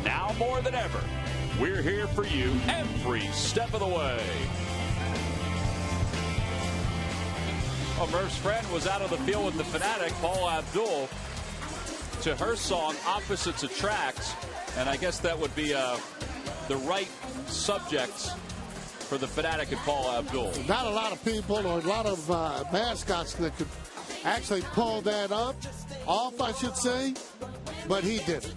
Now more than ever, we're here for you every step of the way. Well, Murph's friend was out of the field with the Fanatic, Paula Abdul, to her song Opposites Attract, and I guess that would be the right subject for the Fanatic and Paula Abdul. Not a lot of people or a lot of mascots that could actually pull that off, I should say, but he did it.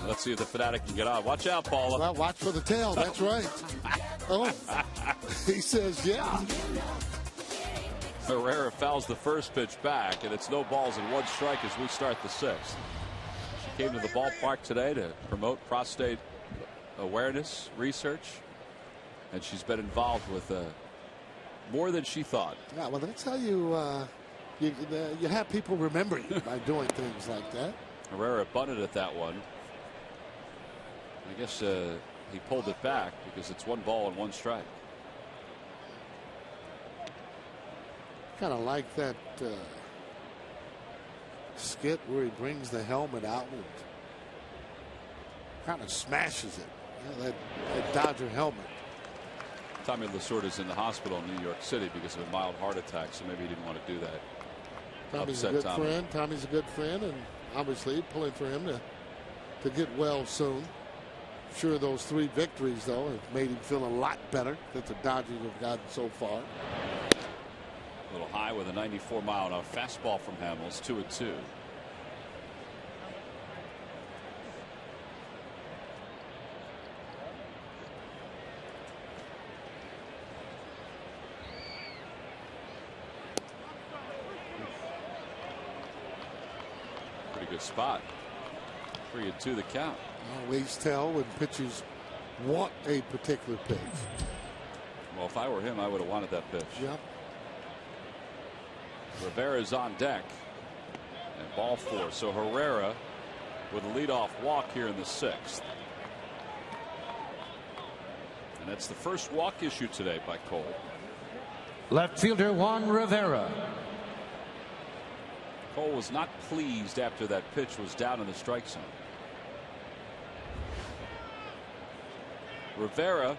Let's see if the Fanatic can get on. Watch out, Paula. Well, watch for the tail. That's right. Oh, he says, yeah. Herrera fouls the first pitch back, and it's no balls and 1 strike as we start the 6th. She came to the ballpark today to promote prostate awareness research, and she's been involved with more than she thought. Yeah, well, that's how you have people remember you by doing things like that. Herrera bunted at that one. I guess he pulled it back because it's 1 ball and 1 strike. Kind of like that skit where he brings the helmet out and kind of smashes it. Yeah, that Dodger helmet. Tommy Lasorda's in the hospital in New York City because of a mild heart attack, so maybe he didn't want to do that. Tommy's a good friend. Tommy's a good friend, and obviously pulling for him to get well soon. Sure, those 3 victories, though, have made him feel a lot better that the Dodgers have gotten so far. A little high with a 94-mile-an-hour fastball from Hamels, 2-2. good spot. 3-2 the count. Always tell when pitchers want a particular pitch. Well, if I were him, I would have wanted that pitch. Yep. Rivera's on deck. And ball 4. So Herrera with a leadoff walk here in the 6th. And that's the first walk issue today by Cole. Left fielder Juan Rivera. Cole was not pleased after that pitch was down in the strike zone. Rivera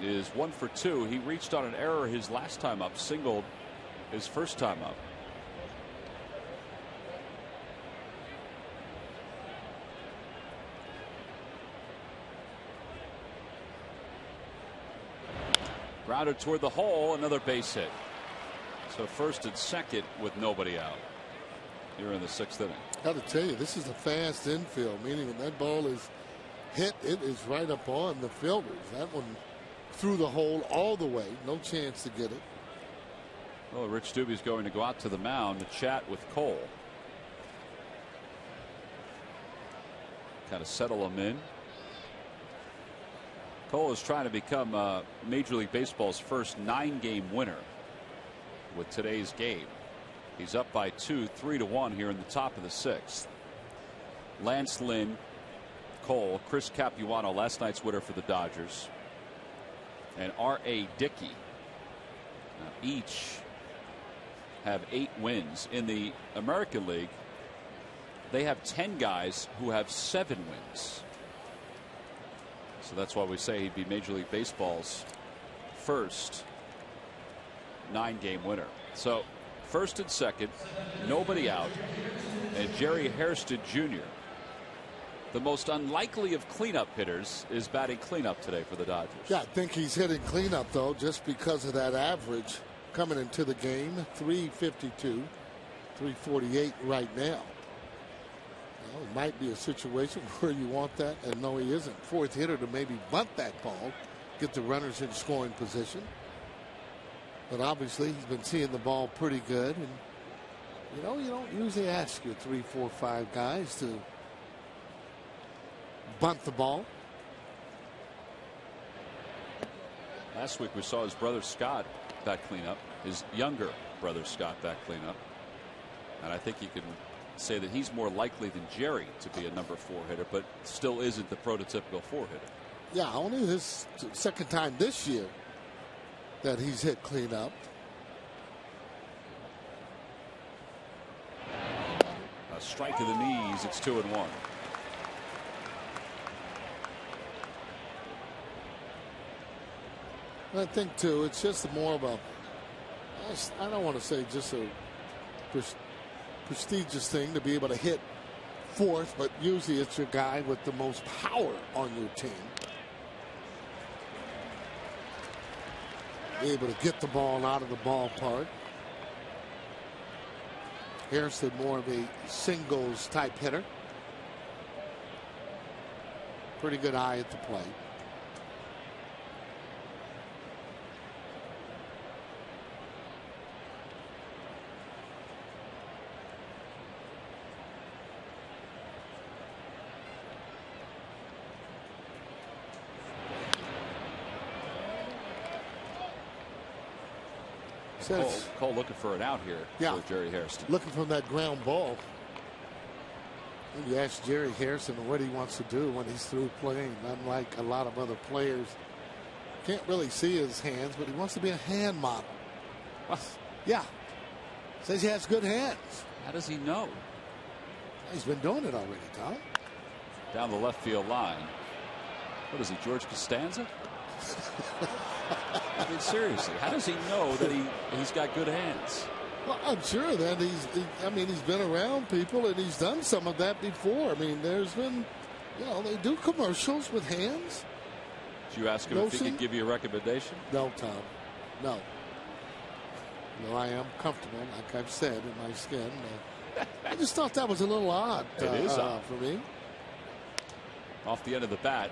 is 1 for 2. He reached on an error his last time up, singled his first time up. Grounded toward the hole, another base hit. So first and second with nobody out here in the 6th inning. I got to tell you, this is a fast infield, meaning when that ball is hit, it is right up on the fielders. That one through the hole all the way. No chance to get it. Well, Rich Doobie's going to go out to the mound to chat with Cole. Kind of settle him in. Cole is trying to become Major League Baseball's first 9-game winner with today's game. He's up by 2, 3-1 here in the top of the 6th. Lance Lynn, Cole, Chris Capuano, last night's winner for the Dodgers, and R.A. Dickey. Each have 8 wins. In the American League, they have 10 guys who have 7 wins. So that's why we say he'd be Major League Baseball's first 9-game winner. So first and second, nobody out, and Jerry Hairston Jr., the most unlikely of cleanup hitters, is batting cleanup today for the Dodgers. Yeah, I think he's hitting cleanup, though, just because of that average coming into the game. 352, 348 right now. Well, it might be a situation where you want that, and no, he isn't. Fourth hitter to maybe bunt that ball, get the runners in scoring position. But obviously, he's been seeing the ball pretty good. And, you know, you don't usually ask your 3, 4, 5 guys to bunt the ball. Last week we saw his brother Scott bat cleanup, his younger brother Scott bat cleanup, and I think you can say that he's more likely than Jerry to be a number 4 hitter, but still isn't the prototypical 4 hitter. Yeah, only his second time this year that he's hit cleanup. A strike to the knees. It's 2-1. I think too, it's just more of a, I don't want to say just a prestigious thing to be able to hit fourth, but usually it's your guy with the most power on your team. Be able to get the ball out of the ballpark. Hairston more of a singles type hitter. Pretty good eye at the plate. Cole looking for an out here for Jerry Hairston. Looking from that ground ball. You ask Jerry Hairston what he wants to do when he's through playing. Unlike a lot of other players, can't really see his hands, but he wants to be a hand model. Yeah. Says he has good hands. How does he know? He's been doing it already, Tom. Down the left field line. What is he, George Costanza? I mean, seriously, how does he know that he's got good hands? Well, I'm sure that he's been around people and he's done some of that before. I mean, there's been, they do commercials with hands. Did you ask him if he could give you a recommendation? No, Tom. No. No, I am comfortable, like I've said, in my skin. I just thought that was a little odd. It is odd for me. Off the end of the bat.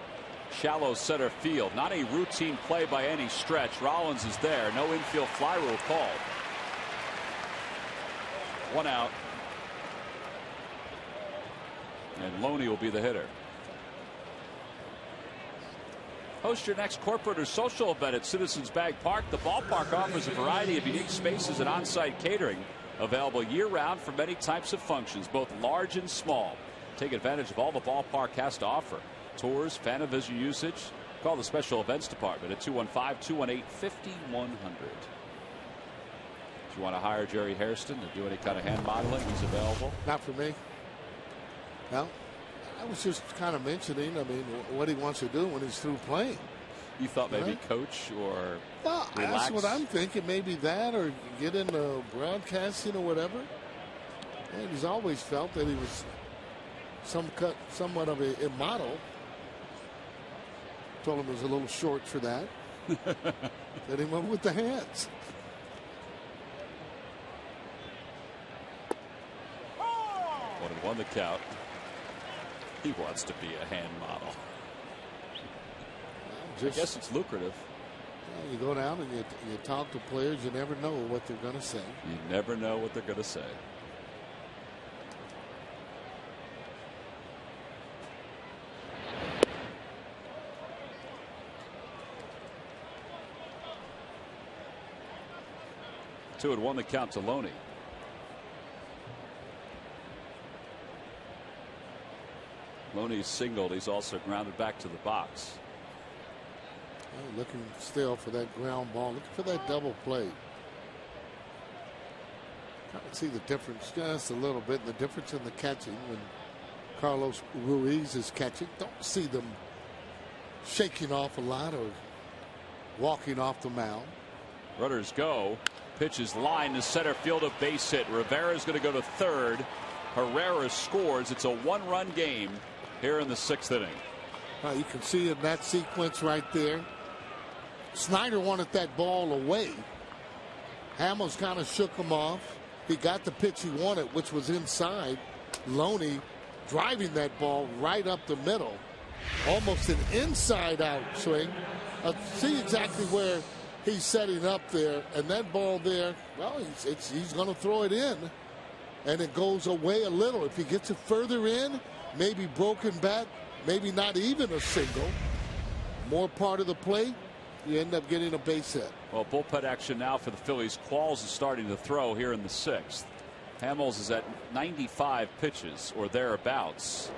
Shallow center field. Not a routine play by any stretch. Rollins is there. No infield fly rule called. 1 out. And Loney will be the hitter. Host your next corporate or social event at Citizens Bank Park. The ballpark offers a variety of unique spaces and on-site catering available year-round for many types of functions, both large and small. Take advantage of all the ballpark has to offer. Tours, fan and visitor usage. Call the special events department at 215-218-5100. If you want to hire Jerry Hairston to do any kind of hand modeling, he's available. Not for me. No. I was just kind of mentioning, I mean, what he wants to do when he's through playing. You thought maybe coach or well, relax? That's what I'm thinking. Maybe that or get into broadcasting or whatever. And he's always felt that he was somewhat of a model. Told him he was a little short for that. Then he went with the hands. Won the count. He wants to be a hand model. I guess it's lucrative. You go down and you talk to players. You never know what they're going to say. You never know what they're going to say. Two and one the count to Loney. Loney's singled. He's also grounded back to the box. Oh, looking still for that ground ball. Looking for that double play. I can see the difference just a little bit. The difference in the catching when Carlos Ruiz is catching. Don't see them shaking off a lot or walking off the mound. Runners go. Pitch is lined to center field, a base hit. Rivera's going to go to third. Herrera scores. It's a one-run game here in the sixth inning. You can see in that sequence right there. Snyder wanted that ball away. Hamels kind of shook him off. He got the pitch he wanted, which was inside. Loney driving that ball right up the middle. Almost an inside-out swing. See exactly where he's setting up there. And that ball there, well, he's going to throw it in. And it goes away a little. If he gets it further in, maybe broken bat, maybe not even a single. More part of the play, you end up getting a base hit. Well, bullpen action now for the Phillies. Qualls is starting to throw here in the sixth. Hamels is at 95 pitches or thereabouts.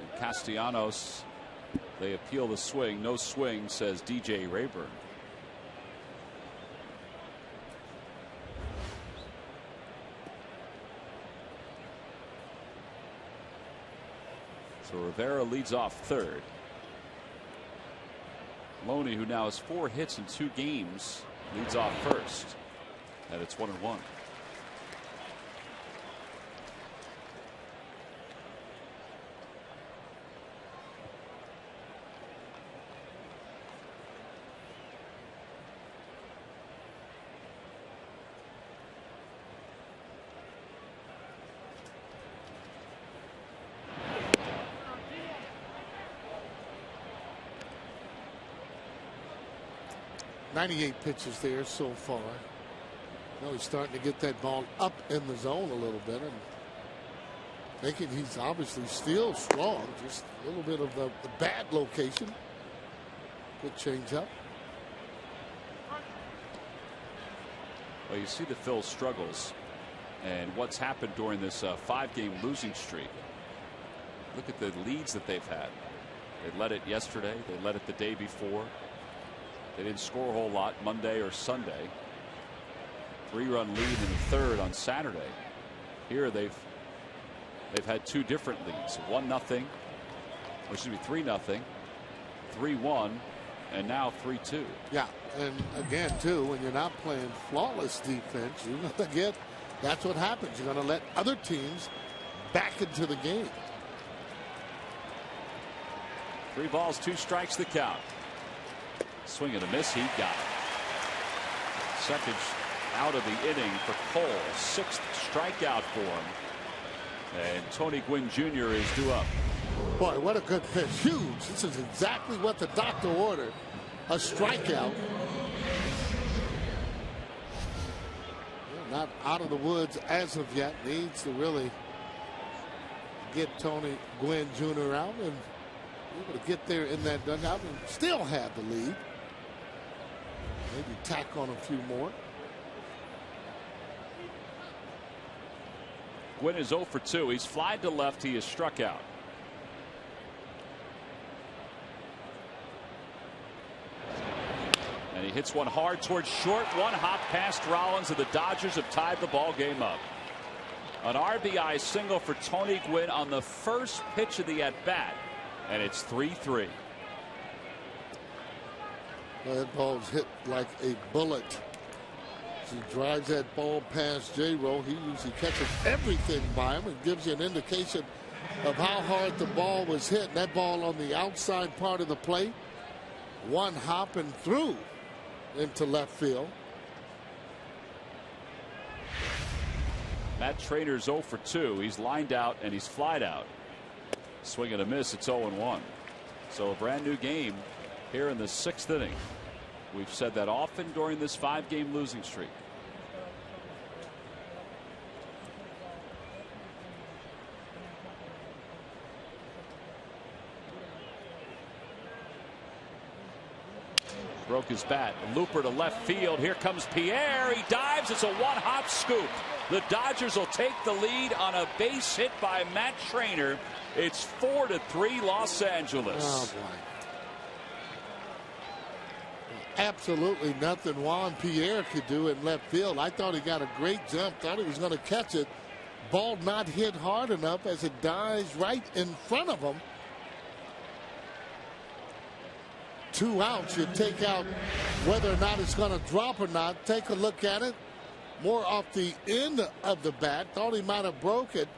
And Castellanos, they appeal the swing. No swing, says DJ Rayburn. So Rivera leads off third. Loney, who now has 4 hits in 2 games, leads off first. And it's 1-1. .98 pitches there so far. Now he's starting to get that ball up in the zone a little bit, and thinking he's obviously still strong. Just a little bit of the bad location. Good change up. Well, you see the Phil struggles and what's happened during this 5-game losing streak. Look at the leads that they've had. They led it yesterday. They led it the day before. They didn't score a whole lot Monday or Sunday. 3-run lead in the third on Saturday. Here they've had 2 different leads. 1-0, or excuse me, 3-0, 3-1, and now 3-2. Yeah, and again too, when you're not playing flawless defense, you're going to get. That's what happens. You're going to let other teams back into the game. 3 balls, 2 strikes the count. Swing and a miss. He got it. Second out of the inning for Cole. 6th strikeout for him. And Tony Gwynn Jr. is due up. Boy, what a good pitch. Huge. This is exactly what the doctor ordered. A strikeout. not out of the woods as of yet. Needs to really get Tony Gwynn Jr. out and be able to get there in that dugout and still have the lead. Maybe tack on a few more. Gwynn is 0 for 2. He's flied to left. He is struck out. And he hits one hard towards short. One hop past Rollins, and the Dodgers have tied the ball game up. An RBI single for Tony Gwynn on the first pitch of the at-bat, and it's 3-3. That ball's hit like a bullet. He drives that ball past J-Roll. He usually catches everything by him and gives you an indication of how hard the ball was hit. And that ball on the outside part of the plate, one hopping through into left field. Matt Trainor's 0 for 2. He's lined out and he's flied out. Swing and a miss. It's 0-1. So a brand new game here in the 6th inning. We've said that often during this 5-game losing streak. Broke his bat. A looper to left field. Here comes Pierre. He dives. It's a one-hop scoop. The Dodgers will take the lead on a base hit by Matt Trainor. It's 4-3 Los Angeles. Oh, boy. Absolutely nothing Juan Pierre could do in left field. I thought he got a great jump. Thought he was going to catch it. Ball not hit hard enough as it dives right in front of him. 2 outs. You take out whether or not it's going to drop or not. Take a look at it. More off the end of the bat. Thought he might have broke it.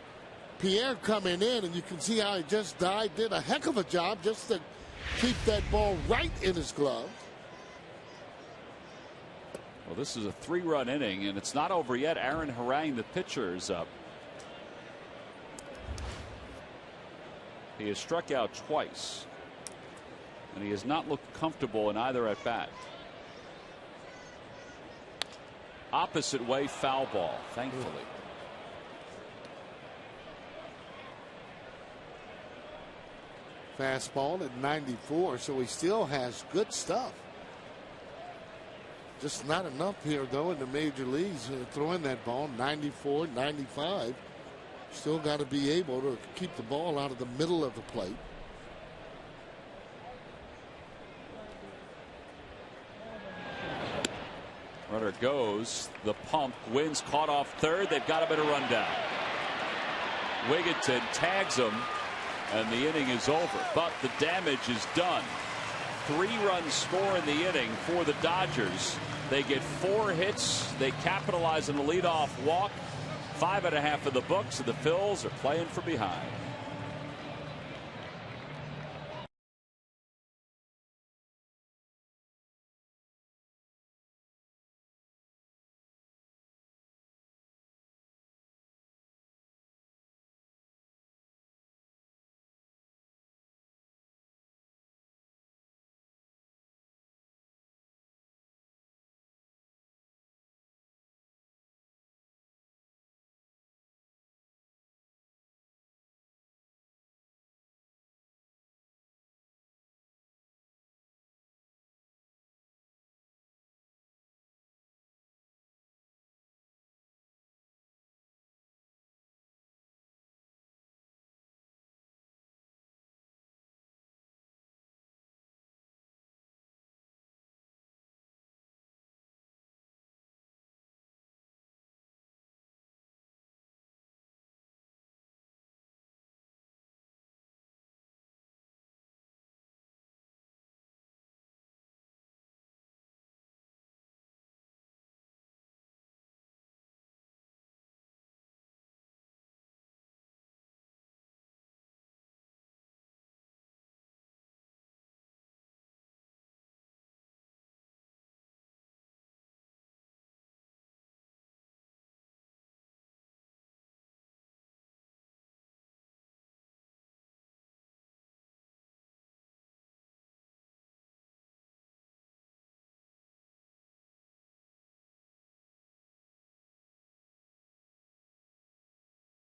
Pierre coming in, and you can see how he just died. Did a heck of a job just to keep that ball right in his glove. Well, this is a 3-run inning, and it's not over yet. Aaron Harang, the pitcher, is up. He has struck out twice, and he has not looked comfortable in either at bat. Opposite way, foul ball, thankfully. Fastball at 94, so he still has good stuff. Just not enough here, though, in the major leagues. Throwing that ball 94, 95. Still got to be able to keep the ball out of the middle of the plate. Runner goes. The pump. Wins caught off third. They've got him in a rundown. Wigginton tags him, and the inning is over. But the damage is done. 3-run score in the inning for the Dodgers. They get 4 hits. They capitalize on the leadoff walk. 5.5 of the books, and the Phils are playing from behind.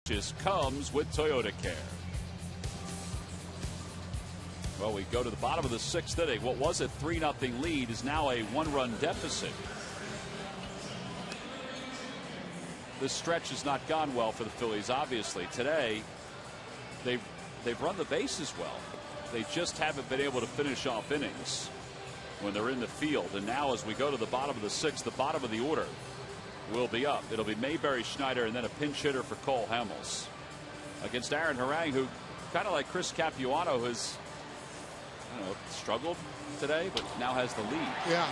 Just comes with Toyota Care. Well, we go to the bottom of the 6th inning. What was a 3-0 lead is now a 1-run deficit. This stretch has not gone well for the Phillies, obviously. Today, they've run the bases well. They just haven't been able to finish off innings when they're in the field. And now as we go to the bottom of the 6th, the bottom of the order will be up. It'll be Mayberry, Schneider, and then a pinch hitter for Cole Hamels against Aaron Harang, who kind of like Chris Capuano has struggled today, but now has the lead. Yeah,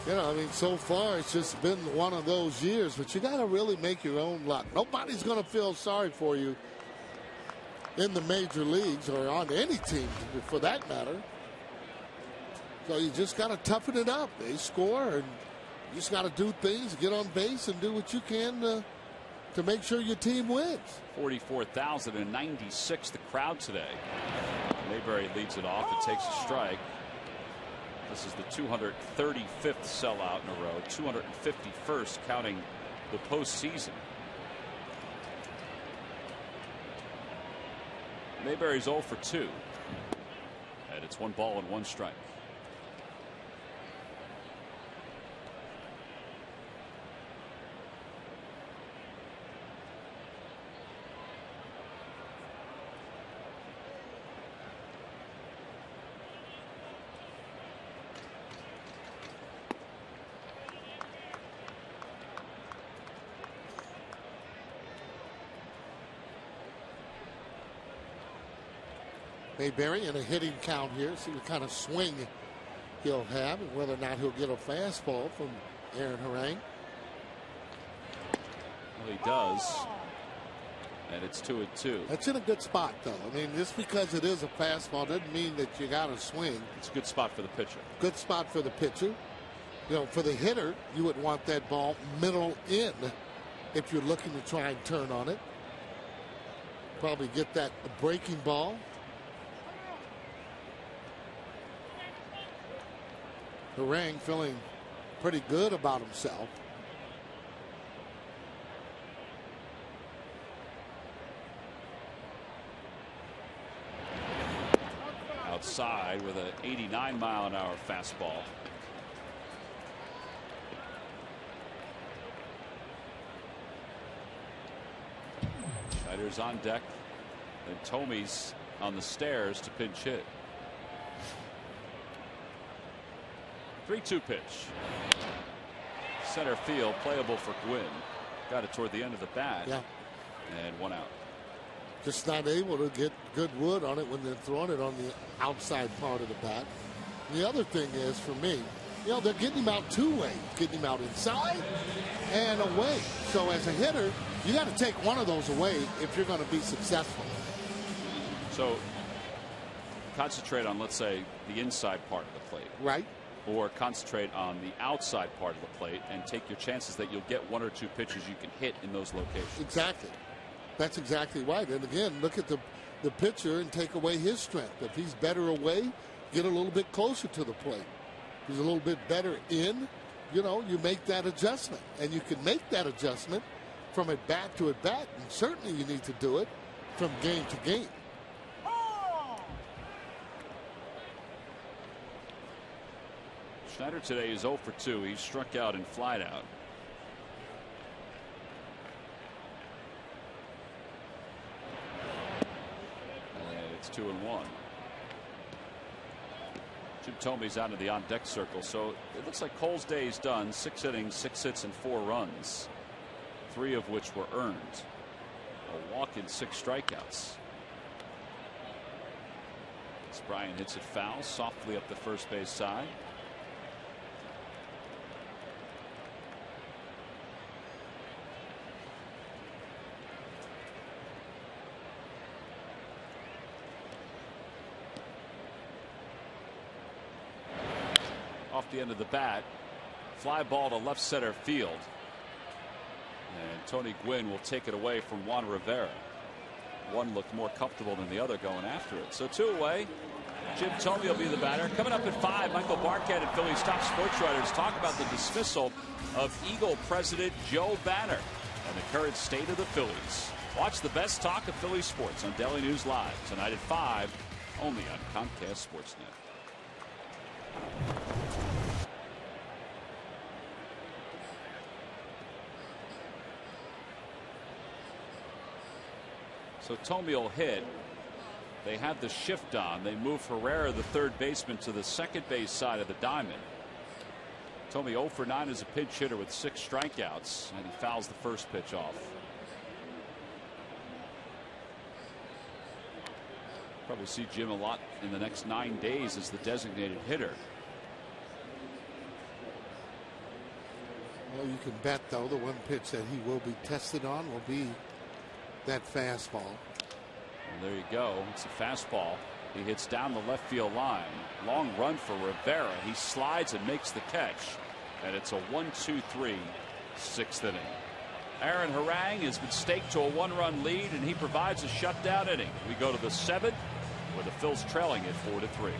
I mean, so far it's just been one of those years, but you got to really make your own luck. Nobody's going to feel sorry for you in the major leagues or on any team for that matter. So you just got to toughen it up. They score, and you just got to do things, get on base, and do what you can to make sure your team wins. 44,096 the crowd today. Mayberry leads it off. It takes a strike. This is the 235th sellout in a row, 251st counting the postseason. Mayberry's 0 for 2. And it's 1 ball and 1 strike. Mayberry in a hitting count here. See what kind of swing he'll have and whether or not he'll get a fastball from Aaron Harang. Well, he does. And it's 2-2. That's in a good spot, though. I mean, just because it is a fastball doesn't mean that you got to swing. It's a good spot for the pitcher. Good spot for the pitcher. You know, for the hitter, you would want that ball middle in if you're looking to try and turn on it. Probably get that breaking ball. Harang feeling pretty good about himself. Outside with an 89-mile-an-hour fastball. Schneider's on deck, and Tomey's on the stairs to pinch hit. 3-2 pitch. Center field, playable for Gwynn. Got it toward the end of the bat. Yeah. And 1 out. Just not able to get good wood on it when they're throwing it on the outside part of the bat. And the other thing is, for me, they're getting him out 2 ways. Getting him out inside and away. So as a hitter, you got to take one of those away if you're going to be successful. So concentrate on, let's say, the inside part of the plate. Right. Or concentrate on the outside part of the plate and take your chances that you'll get 1 or 2 pitches you can hit in those locations. Exactly. That's exactly right. And again, look at the pitcher and take away his strength. If he's better away, get a little bit closer to the plate. If he's a little bit better in, you make that adjustment. And you can make that adjustment from at bat to at bat. And certainly you need to do it from game to game. Schneider today is 0 for 2. He struck out and flied out. And it's 2-1. Jim Tomey's out of the on-deck circle, so it looks like Cole's day is done. 6 innings, 6 hits, and 4 runs, 3 of which were earned. A walk and 6 strikeouts. As Bryan hits it foul softly up the first base side. Off the end of the bat, fly ball to left center field, and Tony Gwynn will take it away from Juan Rivera. One looked more comfortable than the other going after it. So 2 away. Jim Thome will be the batter. Coming up at 5, Michael Barkett and Phillies top sports writers talk about the dismissal of Eagle president Joe Banner and the current state of the Phillies. Watch the best talk of Philly sports on Daily News Live tonight at 5, only on Comcast Sportsnet. So Tomey will hit. They have the shift on. They move Herrera, the third baseman, to the second base side of the diamond. Tomey 0 for 9 as a pinch hitter with 6 strikeouts, and he fouls the first pitch off. Probably see Jim a lot in the next 9 days as the designated hitter. Well, you can bet, though, the one pitch that he will be tested on will be that fastball. Well, there you go. It's a fastball. He hits down the left field line. Long run for Rivera. He slides and makes the catch. And it's a 1-2-3 6th inning. Aaron Harang has been staked to a 1-run lead, and he provides a shutdown inning. We go to the 7th, where the Phils trailing at 4-3.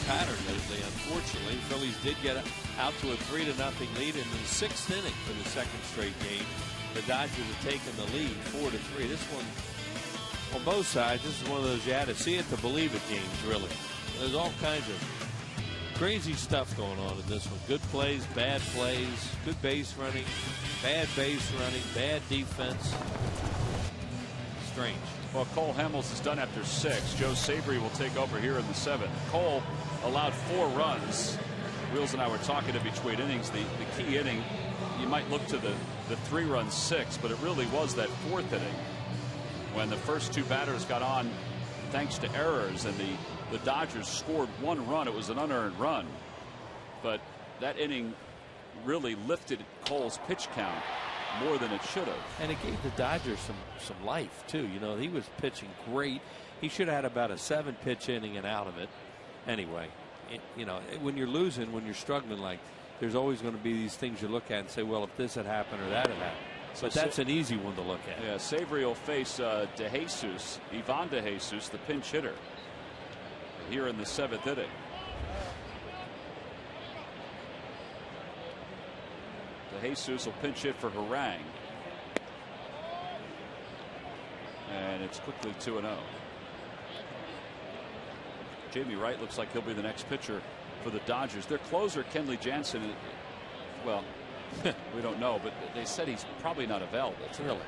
Pattern lately. Unfortunately, Phillies did get out to a 3-0 lead in the 6th inning for the second straight game. The Dodgers have taken the lead 4-3. This one, on both sides, this is one of those you had to see it to believe it games, really. There's all kinds of crazy stuff going on in this one. Good plays, bad plays, good base running, bad base running, bad defense. Strange. Well, Cole Hamels is done after 6. Joe Sabry will take over here in the 7th. Cole allowed 4 runs. Wheels and I were talking in between innings. The key inning, you might look to the 3-run 6, but it really was that 4th inning when the first 2 batters got on thanks to errors, and the Dodgers scored 1 run. It was an unearned run, but that inning really lifted Cole's pitch count more than it should have. And it gave the Dodgers some life, too. You know, he was pitching great. He should have had about a 7-pitch inning and out of it. Anyway, you know, when you're losing, when you're struggling, like, there's always going to be these things you look at and say, well, if this had happened or that had happened. But that's an easy one to look at. Yeah, Sabry will face Ivan De Jesus, the pinch hitter, here in the 7th inning. De Jesus will pinch hit for Harang. And it's quickly 2-0. Jamie Wright looks like he'll be the next pitcher for the Dodgers. Their closer, Kenley Jansen, well, we don't know, but they said he's probably not available. Really?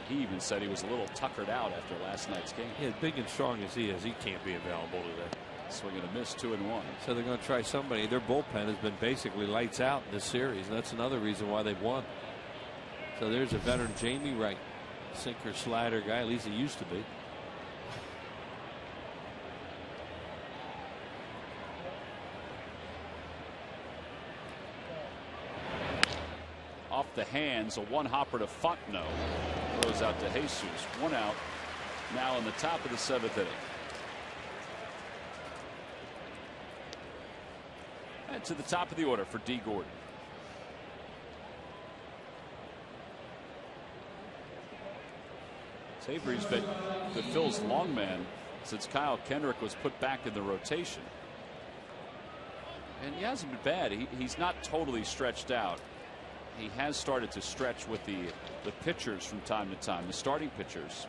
He even said he was a little tuckered out after last night's game. Yeah, as big and strong as he is, he can't be available today. Swing and a miss, 2-1. So they're going to try somebody. Their bullpen has been basically lights out in this series, and that's another reason why they've won. So there's a veteran, Jamie Wright, sinker slider guy. At least he used to be. Off the hands, a one-hopper to Fontenot. Throws out to Jesus. 1 out now in the top of the 7th inning. And to the top of the order for D. Gordon. Savory's been the Phil's long man since Kyle Kendrick was put back in the rotation. And he hasn't been bad. He's not totally stretched out. He has started to stretch with the pitchers from time to time, the starting pitchers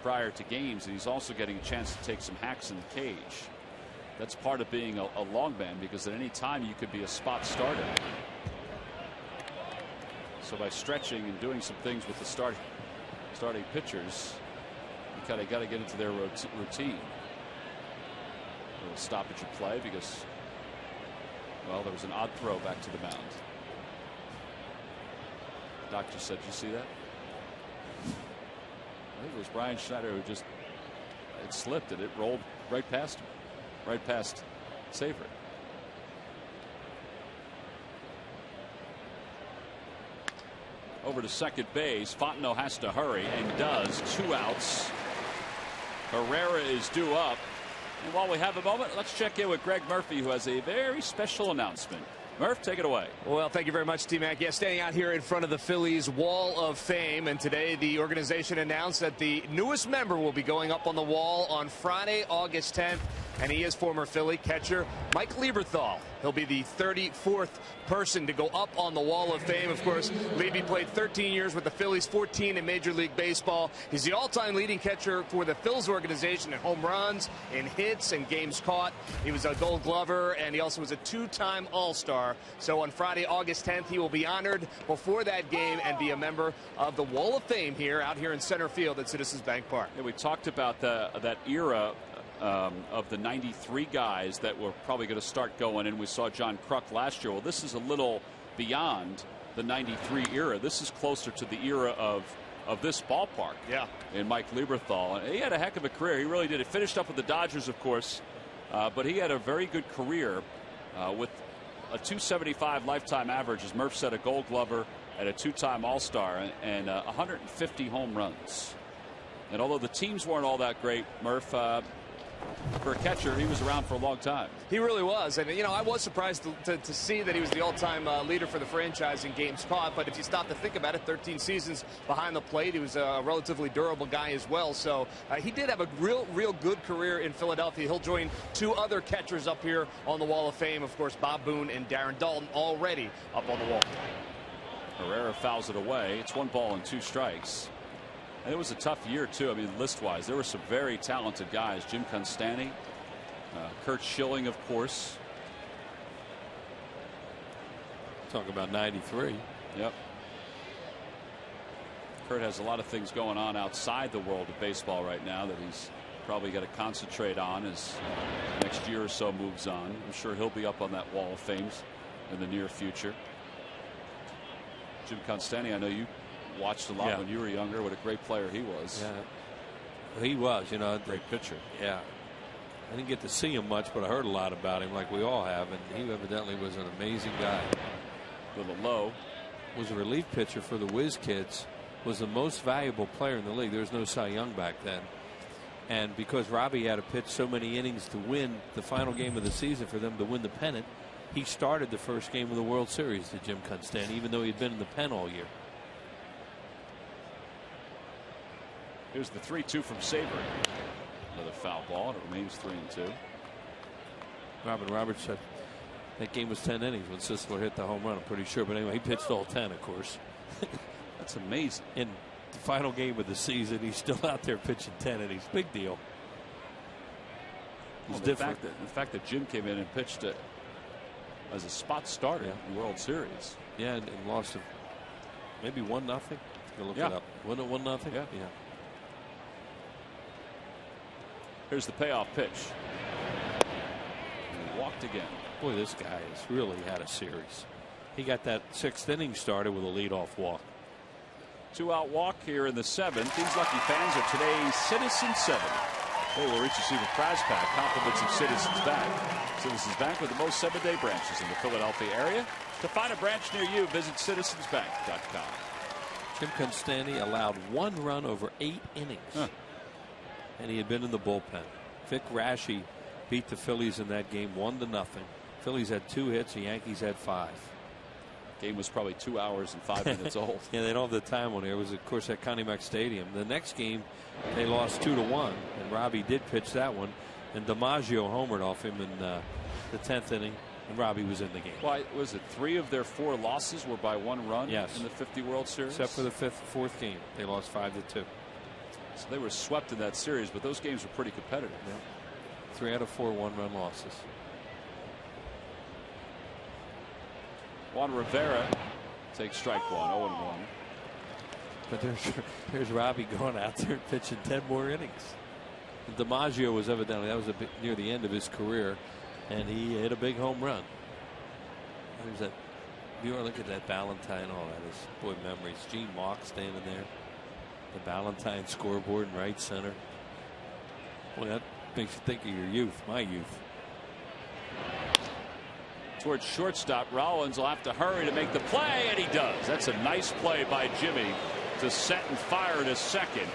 prior to games, and he's also getting a chance to take some hacks in the cage. That's part of being a long man, because at any time you could be a spot starter. So by stretching and doing some things with the starting pitchers, you kind of got to get into their routine. A little stoppage of play because, well, there was an odd throw back to the mound. Doctor said, "Did you see that?" I think it was Brian Schneider who just, it slipped and it rolled right past him, right past Savory. Over to second base. Fontenot has to hurry and does. 2 outs. Herrera is due up. And while we have a moment, let's check in with Greg Murphy, who has a very special announcement. Murph, take it away. Well, thank you very much, T-Mac. Yeah, staying out here in front of the Phillies Wall of Fame. And today the organization announced that the newest member will be going up on the wall on Friday, August 10th. And he is former Philly catcher Mike Lieberthal. He'll be the 34th person to go up on the Wall of Fame. Of course, Levy played 13 years with the Phillies, 14 in Major League Baseball. He's the all-time leading catcher for the Phils organization in home runs, in hits, and games caught. He was a Gold Glover, and he also was a 2-time All-Star. So on Friday, August 10th, he will be honored before that game and be a member of the Wall of Fame out here in center field at Citizens Bank Park. Yeah, we talked about that era of the 93 guys that were probably going to start going, and we saw John Kruk last year. Well, this is a little beyond the 93 era. This is closer to the era of this ballpark. Yeah. In Mike Lieberthal. And he had a heck of a career. He really did. It finished up with the Dodgers, of course, but he had a very good career with a 275 lifetime average, as Murph said, a Gold Glover and a 2-time All-Star, and 150 home runs. And although the teams weren't all that great, Murph, for a catcher, he was around for a long time. He really was. And, you know, I was surprised to see that he was the all-time leader for the franchise in games caught. But if you stop to think about it, 13 seasons behind the plate. He was a relatively durable guy as well. So he did have a real good career in Philadelphia. He'll join 2 other catchers up here on the Wall of Fame. Of course, Bob Boone and Darren Dalton already up on the wall. Herrera fouls it away. It's 1 ball and 2 strikes. And it was a tough year, too. I mean, list-wise, there were some very talented guys. Jim Constanti, Kurt Schilling, of course. Talk about 93. Yep. Kurt has a lot of things going on outside the world of baseball right now that he's probably got to concentrate on as next year or so moves on. I'm sure he'll be up on that Wall of Fame in the near future. Jim Constanti, I know you watched a lot when you were younger. What a great player he was. Yeah, he was. You know, great pitcher. Yeah, I didn't get to see him much, but I heard a lot about him, like we all have, and he evidently was an amazing guy. A little low. Was a relief pitcher for the Whiz Kids. Was the most valuable player in the league. There was no Cy Young back then, and because Robbie had to pitch so many innings to win the final game of the season for them to win the pennant, he started the first game of the World Series to Jim Constanti, even though he'd been in the pen all year. Here's the 3-2 from Savory. Another foul ball, and it remains 3-2. Robin Roberts said that game was 10 innings when Sisler hit the home run, I'm pretty sure. But anyway, he pitched all 10, of course. That's amazing. In the final game of the season, he's still out there pitching 10 innings. Big deal. Well, the fact that Jim came in and pitched as a spot starter in the World Series. Yeah, and lost maybe 1-0. Go look it up. Wasn't it 1-0? Yeah. Yeah. Here's the payoff pitch. walked again. Boy, this guy has really had a series. He got that 6th inning started with a leadoff walk. 2-out walk here in the 7th. These lucky fans are today's Citizens 7. They will receive a prize pack, compliments of Citizens Bank. Citizens Bank with the most 7-day branches in the Philadelphia area. To find a branch near you, visit citizensbank.com. Jim Constanti allowed 1 run over 8 innings. And he had been in the bullpen. Vic Raschi beat the Phillies in that game 1-0. Phillies had 2 hits. The Yankees had 5. Game was probably 2 hours and 5 minutes old. Yeah, they don't have the time on here. It was, of course, at Connie Mack Stadium. The next game, they lost 2-1, and Robbie did pitch that one. And DiMaggio homered off him in the 10th inning, and Robbie was in the game. Why was it 3 of their 4 losses were by 1 run? Yes. In the 50 World Series? Except for the 4th game. They lost 5-2. So they were swept in that series, but those games were pretty competitive. Yeah. 3 out of 4 1-run losses. Juan Rivera takes strike 1, 0-1. But there's Robbie going out there and pitching 10 more innings. And DiMaggio was evidently, that was a bit near the end of his career, and he hit a big home run. There's that. You look at that Ballantyne. Oh, that is, boy, memories. Gene Mauch standing there. The Ballantyne scoreboard in right center. Boy, that makes you think of your youth, my youth. Towards shortstop, Rollins will have to hurry to make the play, and he does. That's a nice play by Jimmy to set and fire to second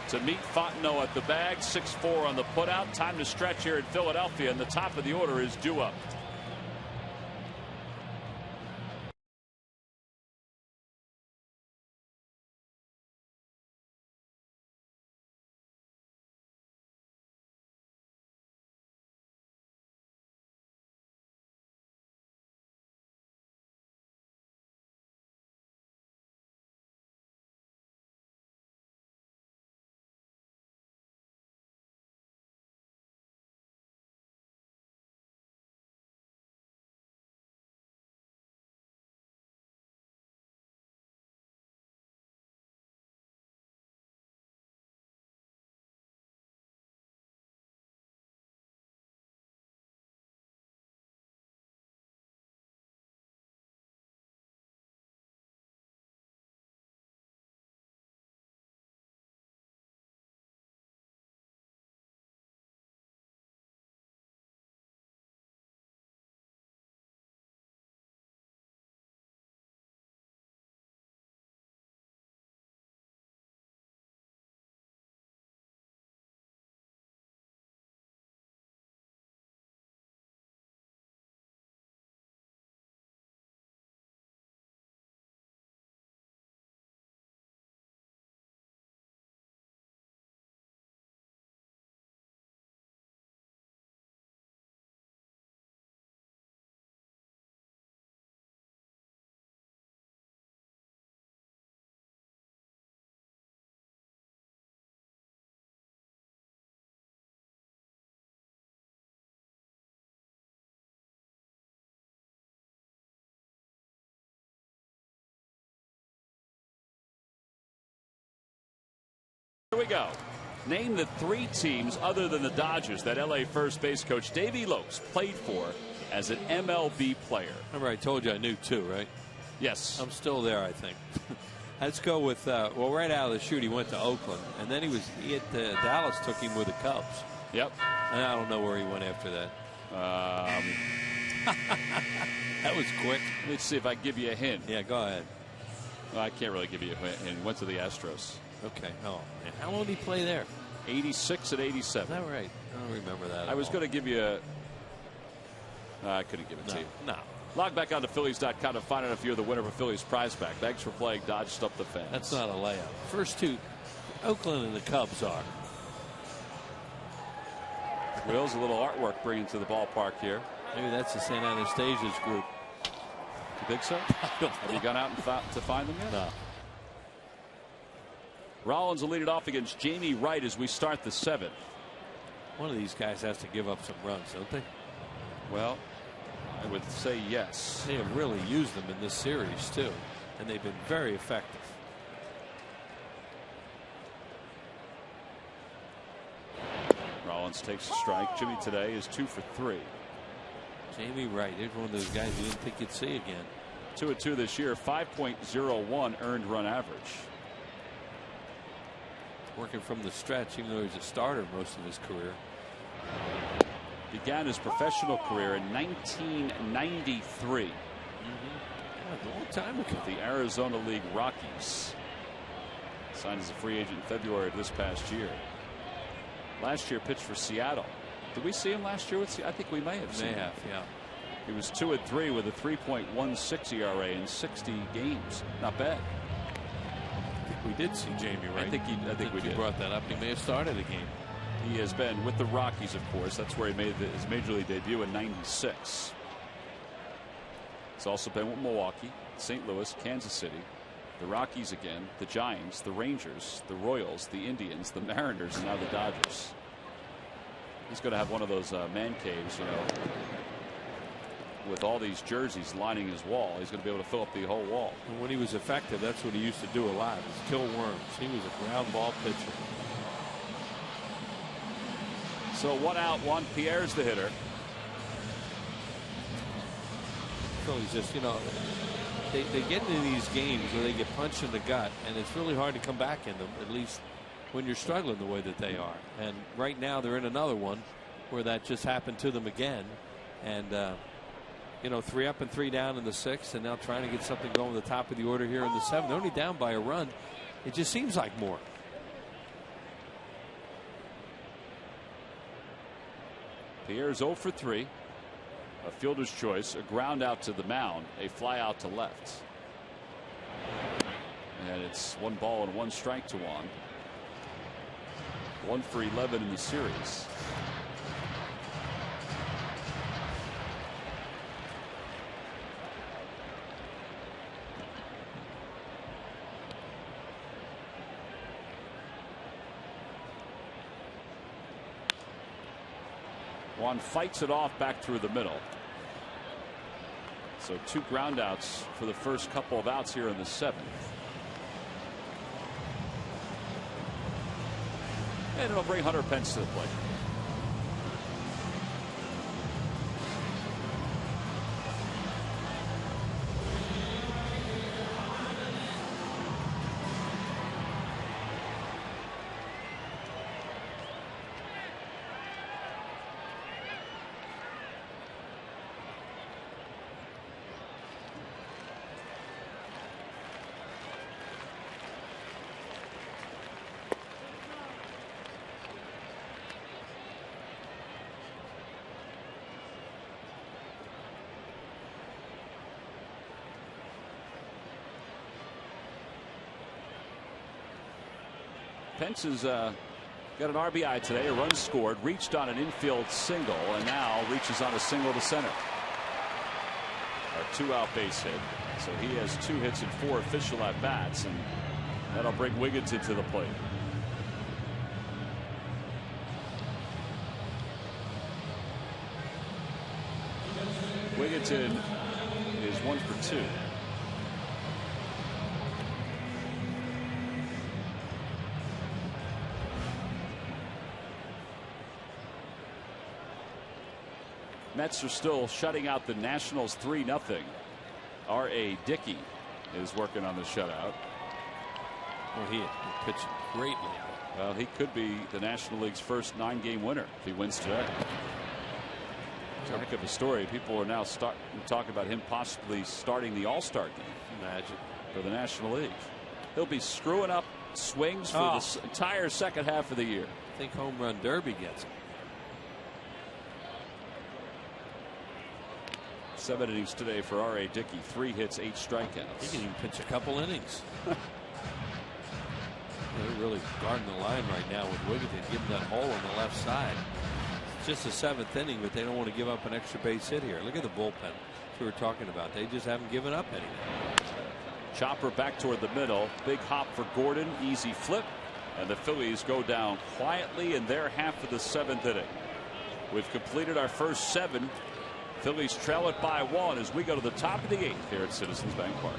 to meet Fontenot at the bag. 6-4 on the putout. Time to stretch here in Philadelphia, and the top of the order is due up. Here we go. Name the 3 teams other than the Dodgers that LA first base coach Davey Lopes played for as an MLB player. Remember, I told you I knew 2, right? Yes. I'm still there, I think. Let's go with, well, right out of the chute, he went to Oakland, and then Dallas took him with the Cubs. Yep. And I don't know where he went after that. That was quick. Let's see if I can give you a hint. Yeah, go ahead. Well, I can't really give you a hint. Went to the Astros. Okay. Oh, man. How long did he play there? 86 and 87. Is that right? I don't remember that. I was going to give you a. I couldn't give it to you. No. Log back on to Phillies.com to find out if you're the winner of a Phillies prize pack. Thanks for playing Dodge Stump the Fans. That's not a layup. First 2, Oakland and the Cubs are. Will's a little artwork bringing to the ballpark here. Maybe that's the St. Anastasia's group. You think so? Have you gone out to find them yet? No. Rollins will lead it off against Jamie Wright as we start the 7th. One of these guys has to give up some runs, don't they? Well, I would say yes. They have really used them in this series, too, and they've been very effective. Rollins takes a strike. Jimmy today is 2 for 3. Jamie Wright. Here's one of those guys you didn't think you'd see again. 2-2 this year, 5.01 earned run average. Working from the stretch, even though he's a starter most of his career. Began his professional career in 1993. Yeah, a long time ago. The Arizona League Rockies. Signed as a free agent in February of this past year. Last year pitched for Seattle. Did we see him last year with Seattle? I think we may have seen him. Yeah. He was 2-3 with a 3.16 ERA in 60 games. Not bad. I think we did see Jamie Wright. I think we did. Brought that up. He may have started a game. He has been with the Rockies, of course. That's where he made his major league debut in '96. He's also been with Milwaukee, St. Louis, Kansas City, the Rockies again, the Giants, the Rangers, the Royals, the Indians, the Mariners, and now the Dodgers. He's going to have one of those man caves, you know, with all these jerseys lining his wall. He's going to be able to fill up the whole wall. And when he was effective, that's what he used to do a lot, is kill worms. He was a ground ball pitcher. So 1 out, Juan Pierre's the hitter. So he's just, you know, they get into these games where they get punched in the gut, and it's really hard to come back in them, at least when you're struggling the way that they are. And right now they're in another one where that just happened to them again. And, you know, 3 up and 3 down in the 6th, and now trying to get something going at the top of the order here in the 7th. They're only down by a run. It just seems like more. Pierre's 0 for 3. A fielder's choice, a ground out to the mound, a fly out to left. And it's 1 ball and 1 strike to Juan. 1 for 11 in the series. Juan fights it off back through the middle. So 2 ground outs for the first couple of outs here in the 7th. And it'll bring Hunter Pence to the plate. Pence has got an RBI today, a run scored, reached on an infield single, and now reaches on a single to center. A 2-out base hit. So he has 2 hits and 4 official at bats, and that'll bring Wigginton to the plate. Wigginton is 1 for 2. Mets are still shutting out the Nationals 3-0. R.A. Dickey is working on the shutout. Well, he pitched greatly. Well, he could be the National League's first 9-game winner if he wins today. It's a heck of a story. People are now starting to talk about him possibly starting the All-Star game. Imagine. For the National League. He'll be screwing up swings for the entire second half of the year. I think home run derby gets him. 7 innings today for R.A. Dickey. 3 hits, 8 strikeouts. He can even pitch a couple innings. They're really guarding the line right now with Wigginton, giving that hole on the left side. It's just the 7th inning, but they don't want to give up an extra base hit here. Look at the bullpen. That's what we're talking about. They just haven't given up anything. Chopper back toward the middle. Big hop for Gordon. Easy flip. And the Phillies go down quietly in their half of the 7th inning. We've completed our first 7. Phillies trail it by 1 as we go to the top of the 8th here at Citizens Bank Park.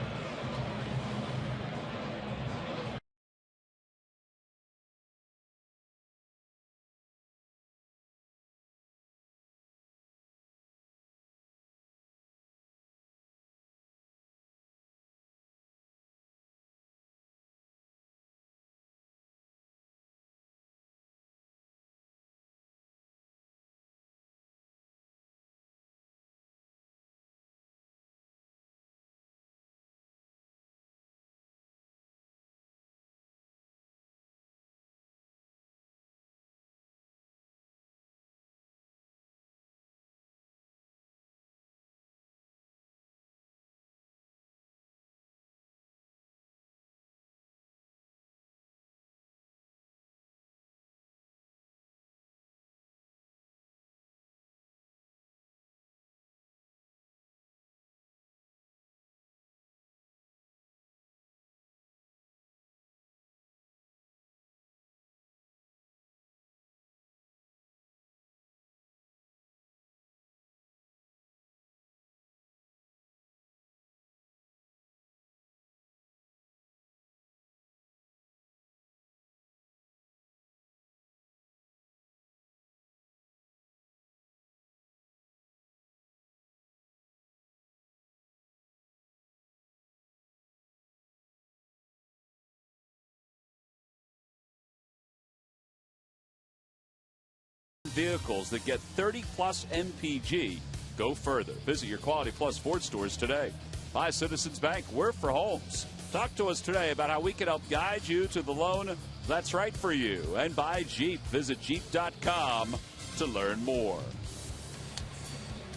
vehicles that get 30+ MPG go further. Visit your Quality Plus Ford stores today. By Citizens Bank, we're for homes. Talk to us today about how we can help guide you to the loan that's right for you. And by Jeep, visit Jeep.com to learn more.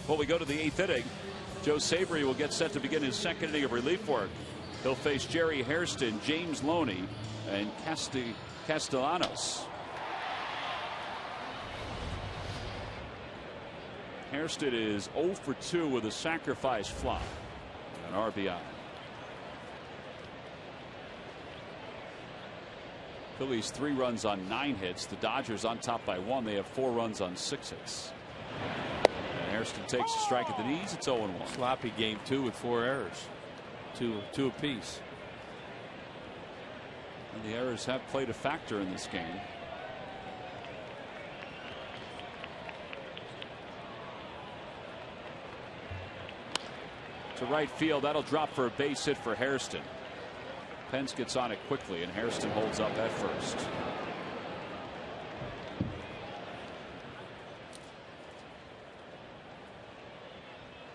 Well, we go to the 8th inning. Joe Savory will get set to begin his second inning of relief work. He'll face Jerry Hairston, James Loney, and Castellanos. Hairston is 0 for 2 with a sacrifice fly, an RBI. Phillies 3 runs on 9 hits. The Dodgers on top by 1. They have 4 runs on 6 hits. And Hairston takes a strike at the knees. It's 0-1. Sloppy game 2 with 4 errors. Two apiece. And the errors have played a factor in this game. To right field, that'll drop for a base hit for Hairston. Pence gets on it quickly, and Hairston holds up at first.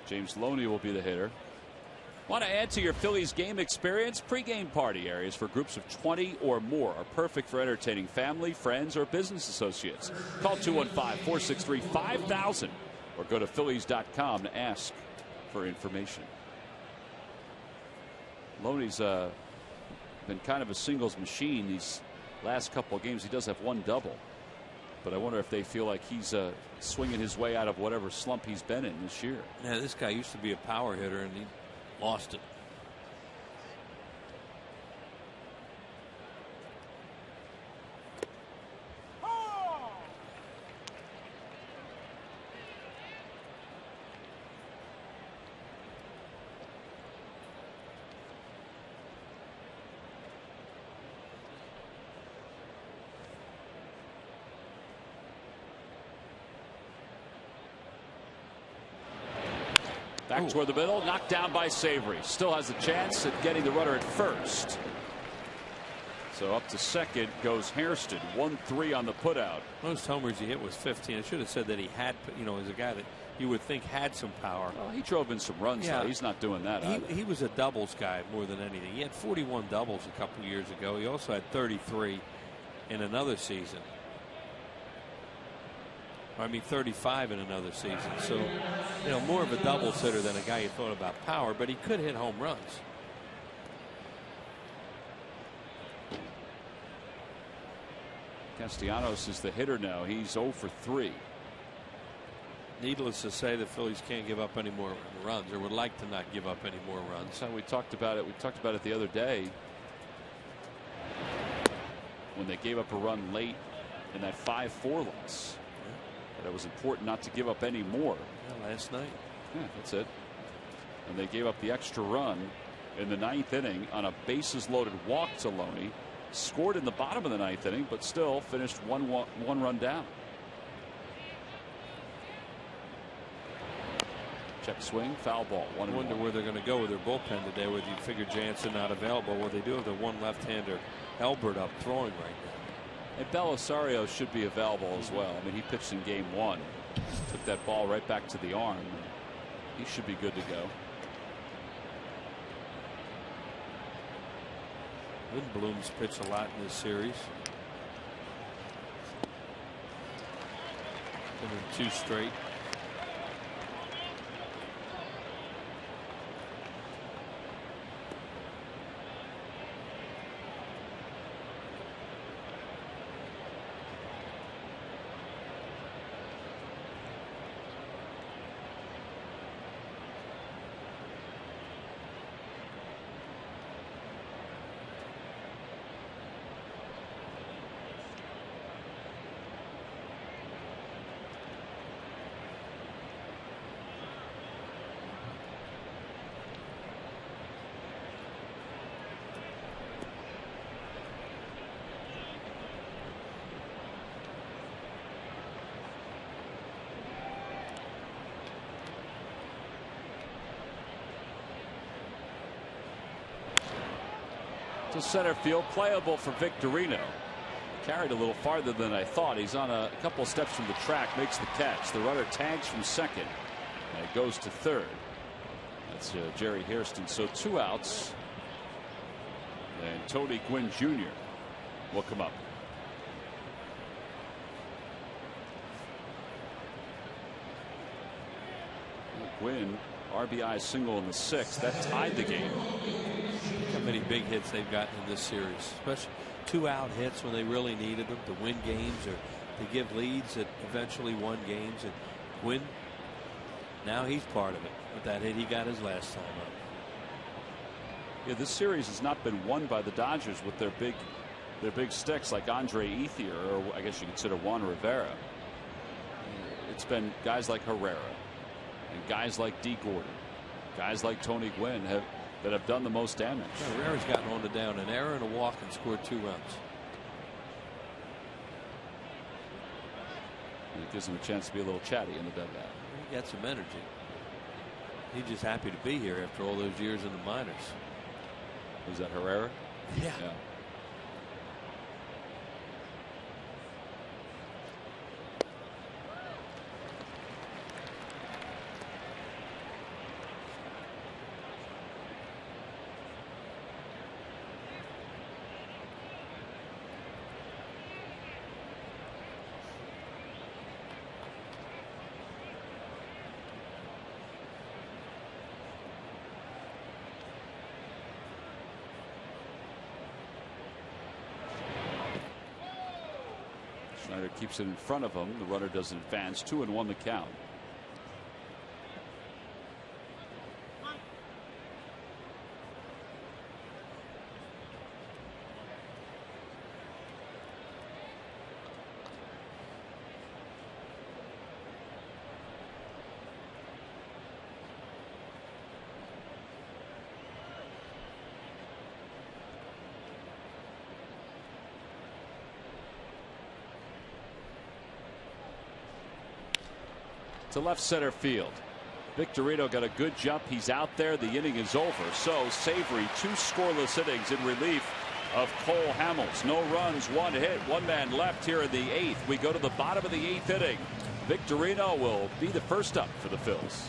James Loney will be the hitter. Want to add to your Phillies game experience? Pre-game party areas for groups of 20 or more are perfect for entertaining family, friends, or business associates. Call 215-463-5000 or go to Phillies.com to ask for information. Loney's been kind of a singles machine these last couple of games. He does have 1 double. But I wonder if they feel like he's swinging his way out of whatever slump he's been in this year. Yeah, this guy used to be a power hitter, and he lost it. Back toward the middle, knocked down by Savory. Still has a chance at getting the runner at first. So up to second goes Hairston. 1-3 on the putout. Most homers he hit was 15. I should have said that he had, as a guy that you would think had some power. Well, he drove in some runs. Yeah. Though. He's not doing that. He was a doubles guy more than anything. He had 41 doubles a couple of years ago. He also had 33 in another season. I mean 35 in another season. So, more of a doubles hitter than a guy you thought about power, but he could hit home runs. Castellanos is the hitter now. He's 0 for 3. Needless to say, the Phillies can't give up any more runs, or would like to not give up any more runs. So we talked about it. We talked about it the other day when they gave up a run late in that 5-4 loss. But it was important not to give up any more. Yeah, last night. Yeah, that's it. And they gave up the extra run in the 9th inning on a bases loaded walk to Loney. Scored in the bottom of the 9th inning, but still finished one run down. Check swing, foul ball. I wonder where they're going to go with their bullpen today. Whether you figure Jansen not available, well, they do have the one left-hander, Elbert, up throwing right now. And Belisario should be available as well. I mean, he pitched in game 1. Took that ball right back to the arm. He should be good to go. Lindblom's pitched a lot in this series. Been in 2 straight. To center field, playable for Victorino. carried a little farther than I thought. He's on a couple steps from the track, makes the catch. The runner tags from second, and it goes to third. That's Jerry Hairston. So 2 outs, and Tony Gwynn Jr. will come up. Gwynn, RBI single in the 6th. That tied the game. Look how many big hits they've gotten in this series, especially 2-out hits when they really needed them to win games or to give leads that eventually won games. And Gwynn, now he's part of it with that hit he got his last time up. Yeah, this series has not been won by the Dodgers with their big sticks like Andre Ethier, or I guess you consider Juan Rivera. It's been guys like Herrera and guys like D. Gordon, guys like Tony Gwynn that have done the most damage. Yeah, Herrera's gotten on to down an error and a walk and scored 2 runs. And it gives him a chance to be a little chatty in the dugout. He got some energy. He's just happy to be here after all those years in the minors. Was that Herrera? Yeah. Schneider keeps it in front of him. The runner doesn't advance. 2-1 the count. To left center field. Victorino got a good jump. He's out there. The inning is over. So Savory, 2 scoreless innings in relief of Cole Hamels. No runs, 1 hit, 1 man left here in the 8th. We go to the bottom of the 8th inning. Victorino will be the first up for the Phils.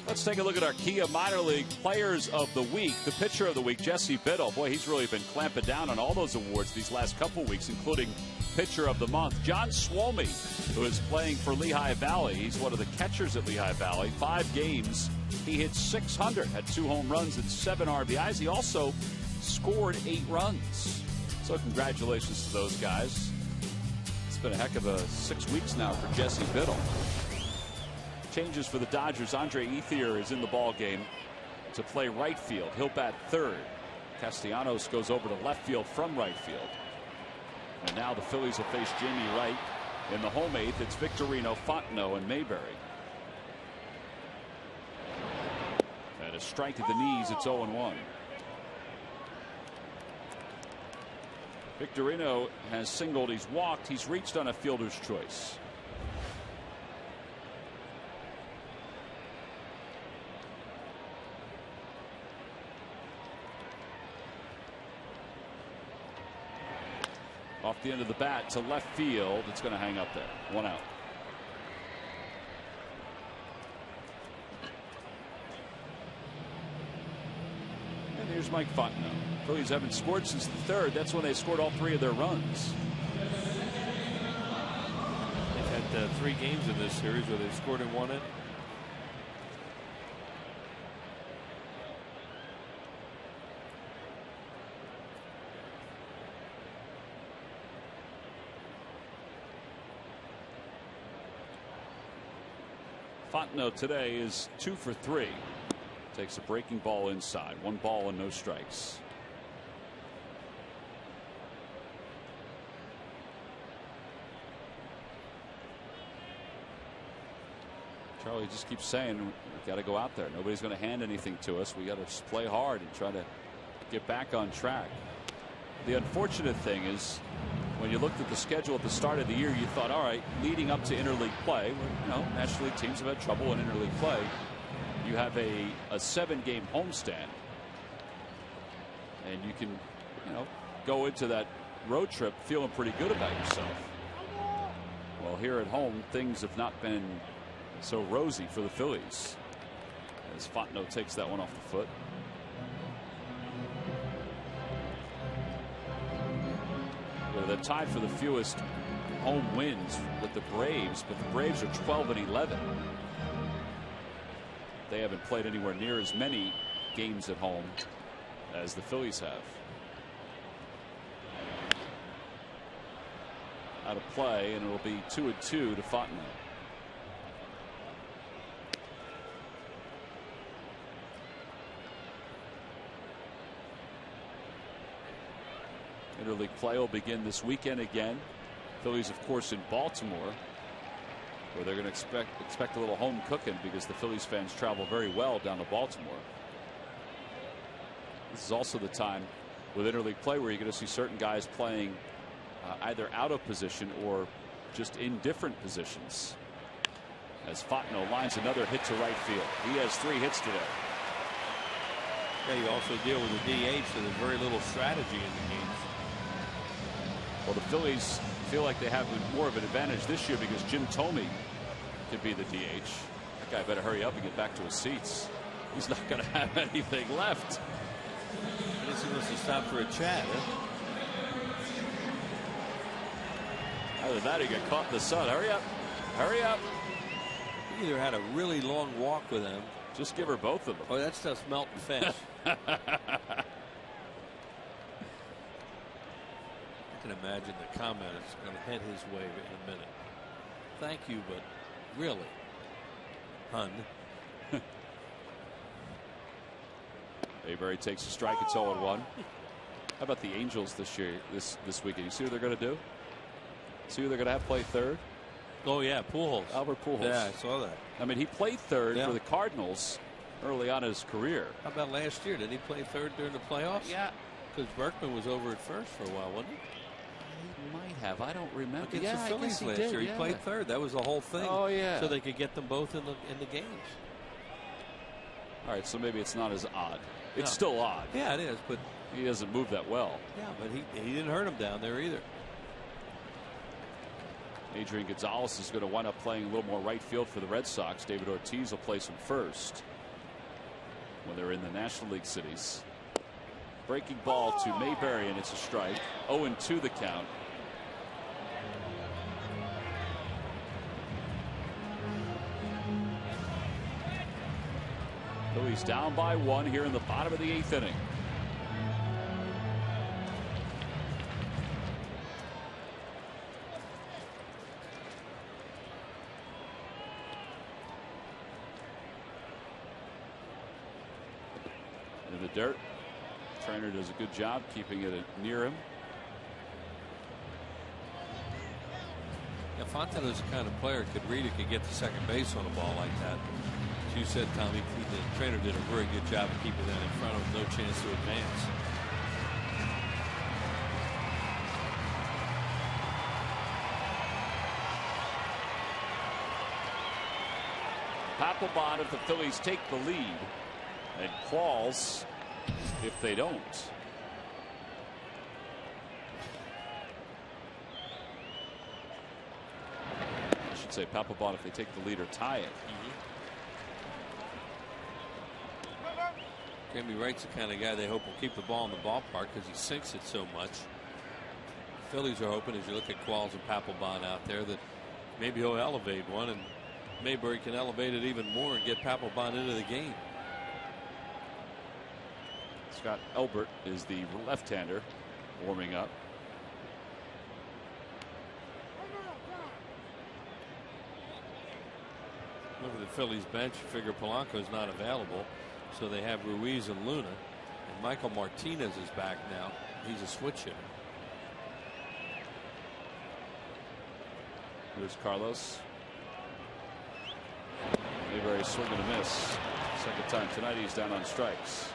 Let's take a look at our Kia Minor League Players of the Week. The Pitcher of the Week, Jesse Biddle. Boy, he's really been clamping down on all those awards these last couple weeks, including Pitcher of the Month. John Swomey, who is playing for Lehigh Valley. He's one of the catchers at Lehigh Valley. 5 games. He hit .600, had 2 home runs and 7 RBIs. He also scored 8 runs. So congratulations to those guys. It's been a heck of a 6 weeks now for Jesse Biddle. Changes for the Dodgers. Andre Ethier is in the ball game to play right field. He'll bat third. Castellanos goes over to left field from right field. And now the Phillies will face Jamie Wright in the home eighth. It's Victorino, Fontenot, and Mayberry. And a strike at the knees. It's 0-1. Victorino has singled. He's walked. He's reached on a fielder's choice. Off the end of the bat to left field. It's going to hang up there. 1 out. And here's Mike Fontenot. Phillies haven't scored since the third. That's when they scored all 3 of their runs. They've had 3 games in this series where they've scored in 1 inning. Fontenot today is 2 for 3. Takes a breaking ball inside. 1 ball and no strikes. Charlie just keeps saying we got to go out there. Nobody's going to hand anything to us. We got to just play hard and try to get back on track. The unfortunate thing is, when you looked at the schedule at the start of the year, you thought, all right, leading up to interleague play, where, National League teams have had trouble in interleague play. You have a 7-game homestand, and you can, go into that road trip feeling pretty good about yourself. Well, here at home, things have not been so rosy for the Phillies, as Fontenot takes that one off the foot. They're tied for the fewest home wins with the Braves, but the Braves are 12-11. They haven't played anywhere near as many games at home as the Phillies have. Out of play, and it'll be 2-2 to Fontenot. Interleague play will begin this weekend again. Phillies, of course, in Baltimore, where they're going to expect a little home cooking because the Phillies fans travel very well down to Baltimore. This is also the time with interleague play where you're going to see certain guys playing either out of position or just in different positions. As Fontenot lines another hit to right field. He has 3 hits today. Yeah, you also deal with the DH, so there's very little strategy in the games. Well, the Phillies feel like they have more of an advantage this year because Jim Thome could be the DH. That guy better hurry up and get back to his seats. He's not going to have anything left. I guess he wants to stop for a chat. Huh? Either that or he got caught in the sun. Hurry up. Hurry up. He either had a really long walk with him. Just give her both of them. Oh, that stuff's melting fast. I can imagine the comment is going to head his way in a minute. Thank you, but really, hun. Mayberry takes a strike. It's 0-1. How about the Angels this year, this weekend? You see what they're going to do? See who they're going to have play third? Oh, yeah, Pujols. Albert Pujols. Yeah, I saw that. I mean, he played third for the Cardinals early on in his career. How about last year? Did he play third during the playoffs? Yeah. Because Berkman was over at first for a while, wasn't he? He might have. I don't remember. Against the Phillies last year. He played third. That was the whole thing. Oh, yeah. So they could get them both in the games. All right, so maybe it's not as odd. It's still odd. Yeah, it is, but he doesn't move that well. Yeah, but he didn't hurt him down there either. Adrian Gonzalez is going to wind up playing a little more right field for the Red Sox. David Ortiz will place him first when they're in the National League cities. Breaking ball to Mayberry, and it's a strike. 0-2 the count. Phillies down by 1 here in the bottom of the 8th inning. In the dirt. Trainer does a good job keeping it near him. Yeah, Fontenot's the kind of player could read it, could get to second base on a ball like that. As you said, Tommy, the trainer did a very good job of keeping that in front of him. No chance to advance. Papelbon if the Phillies take the lead, and Qualls if they don't. I should say Papelbon if they take the lead or tie it. Jamie Wright's the kind of guy they hope will keep the ball in the ballpark because he sinks it so much. The Phillies are hoping, as you look at Qualls and Papelbon out there, that maybe he'll elevate one, and Mayberry can elevate it even more and get Papelbon into the game. Scott Elbert is the left-hander warming up. Look at the Phillies bench. You figure Polanco's not available, so they have Ruiz and Luna, and Michael Martinez is back now. He's a switch hitter. Here's Carlos. Mayberry swing and a miss. Second time tonight he's down on strikes.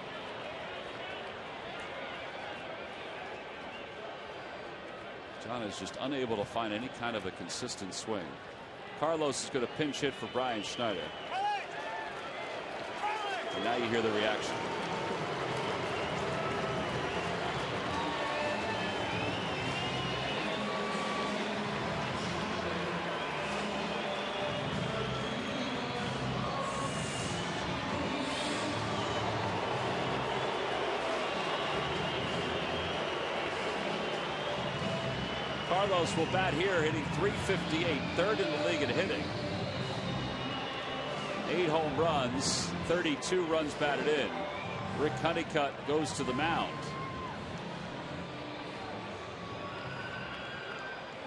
John is just unable to find any kind of a consistent swing. Carlos is going to pinch hit for Brian Schneider. And now you hear the reaction. Carlos will bat here, hitting .358, third in the league in hitting. 8 home runs, 32 runs batted in. Rick Honeycutt goes to the mound.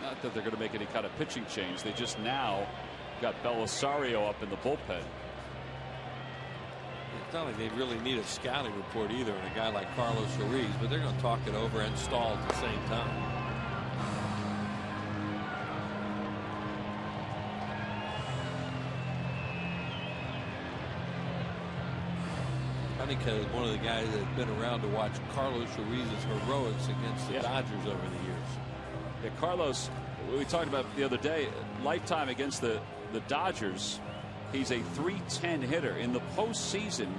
Not that they're going to make any kind of pitching change. They just now got Belisario up in the bullpen. It's not like they really need a scouting report either on a guy like Carlos Ruiz, but they're going to talk it over and stall at the same time. Honeycutt is one of the guys that's been around to watch Carlos Ruiz's heroics against the Dodgers over the years. Yeah, Carlos, we talked about the other day, lifetime against the Dodgers. He's a .310 hitter. In the postseason,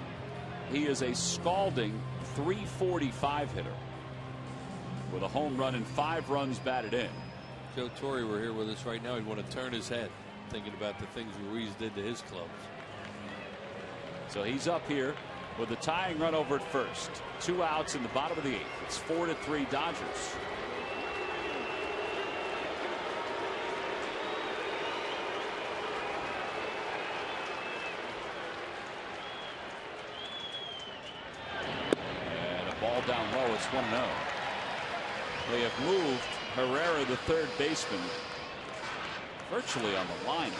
he is a scalding .345 hitter with a home run and 5 runs batted in. Joe Torre were here with us right now. He'd want to turn his head thinking about the things Ruiz did to his clubs. So he's up here with a tying run over at first. 2 outs in the bottom of the 8th. It's 4-3 Dodgers. And a ball down low. It's 1-0. They have moved Herrera, the third baseman, virtually on the line.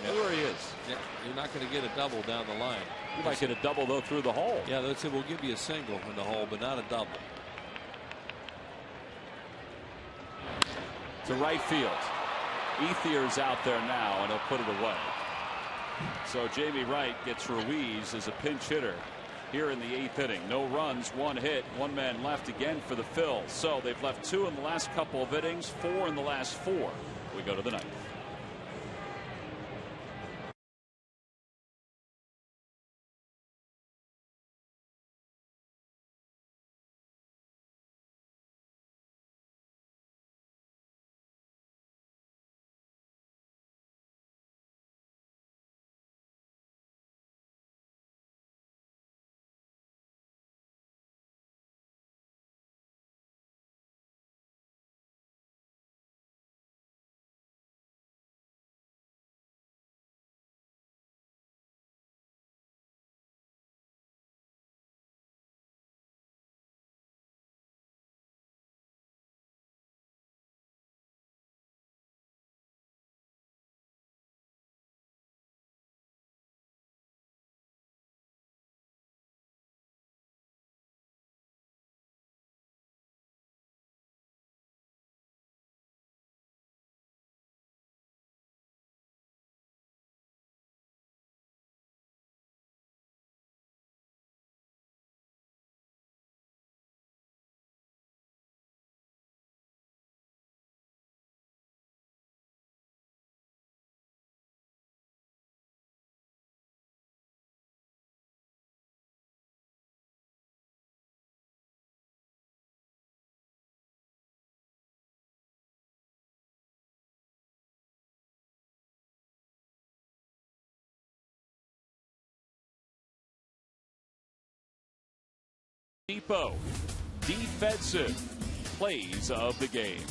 Look where he is. Yeah, you're not going to get a double down the line. You might get a double, though, through the hole. Yeah, that's it. We'll give you a single in the hole, but not a double. To right field. Ethier's out there now, and he'll put it away. So Jamie Wright gets Ruiz as a pinch hitter here in the 8th inning. No runs, 1 hit, 1 man left again for the Phils. So they've left 2 in the last couple of innings, 4 in the last 4. We go to the 9th. Depot. Defensive plays of the game.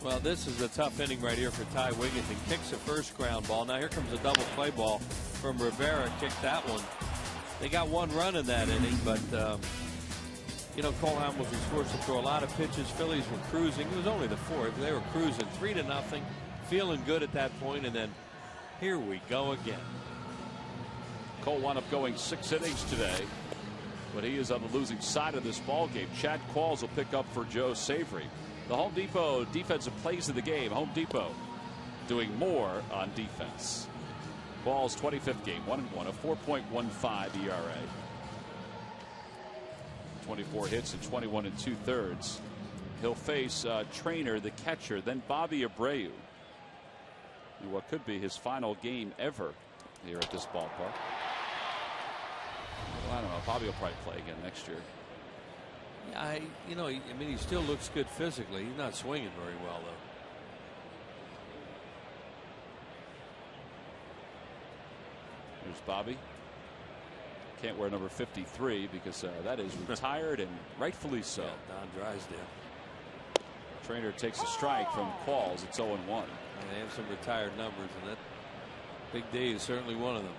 Well, this is a tough inning right here for Ty Wigginton. Kicks the first ground ball. Now here comes a double play ball from Rivera. Kicked that one. They got one run in that inning, but you know, Cole Hamilton was forced to throw a lot of pitches. Phillies were cruising. It was only the fourth. They were cruising 3-0, feeling good at that point, and then here we go again. Cole wound up going 6 innings today, but he is on the losing side of this ball game. Chad Qualls will pick up for Joe Savory. The Home Depot defensive plays of the game. Home Depot doing more on defense. Qualls' 25th game, 1-1, a 4.15 ERA. 24 hits and 21 2/3. He'll face Trainer, the catcher, then Bobby Abreu. In what could be his final game ever here at this ballpark. Well, I don't know. Bobby will probably play again next year. Yeah, you know, I mean, he still looks good physically. He's not swinging very well, though. Here's Bobby. Can't wear number 53 because that is retired, and rightfully so. Yeah, Don Drysdale. Trainer takes a strike from Qualls. It's 0-1. And they have some retired numbers, and that Big D is certainly one of them.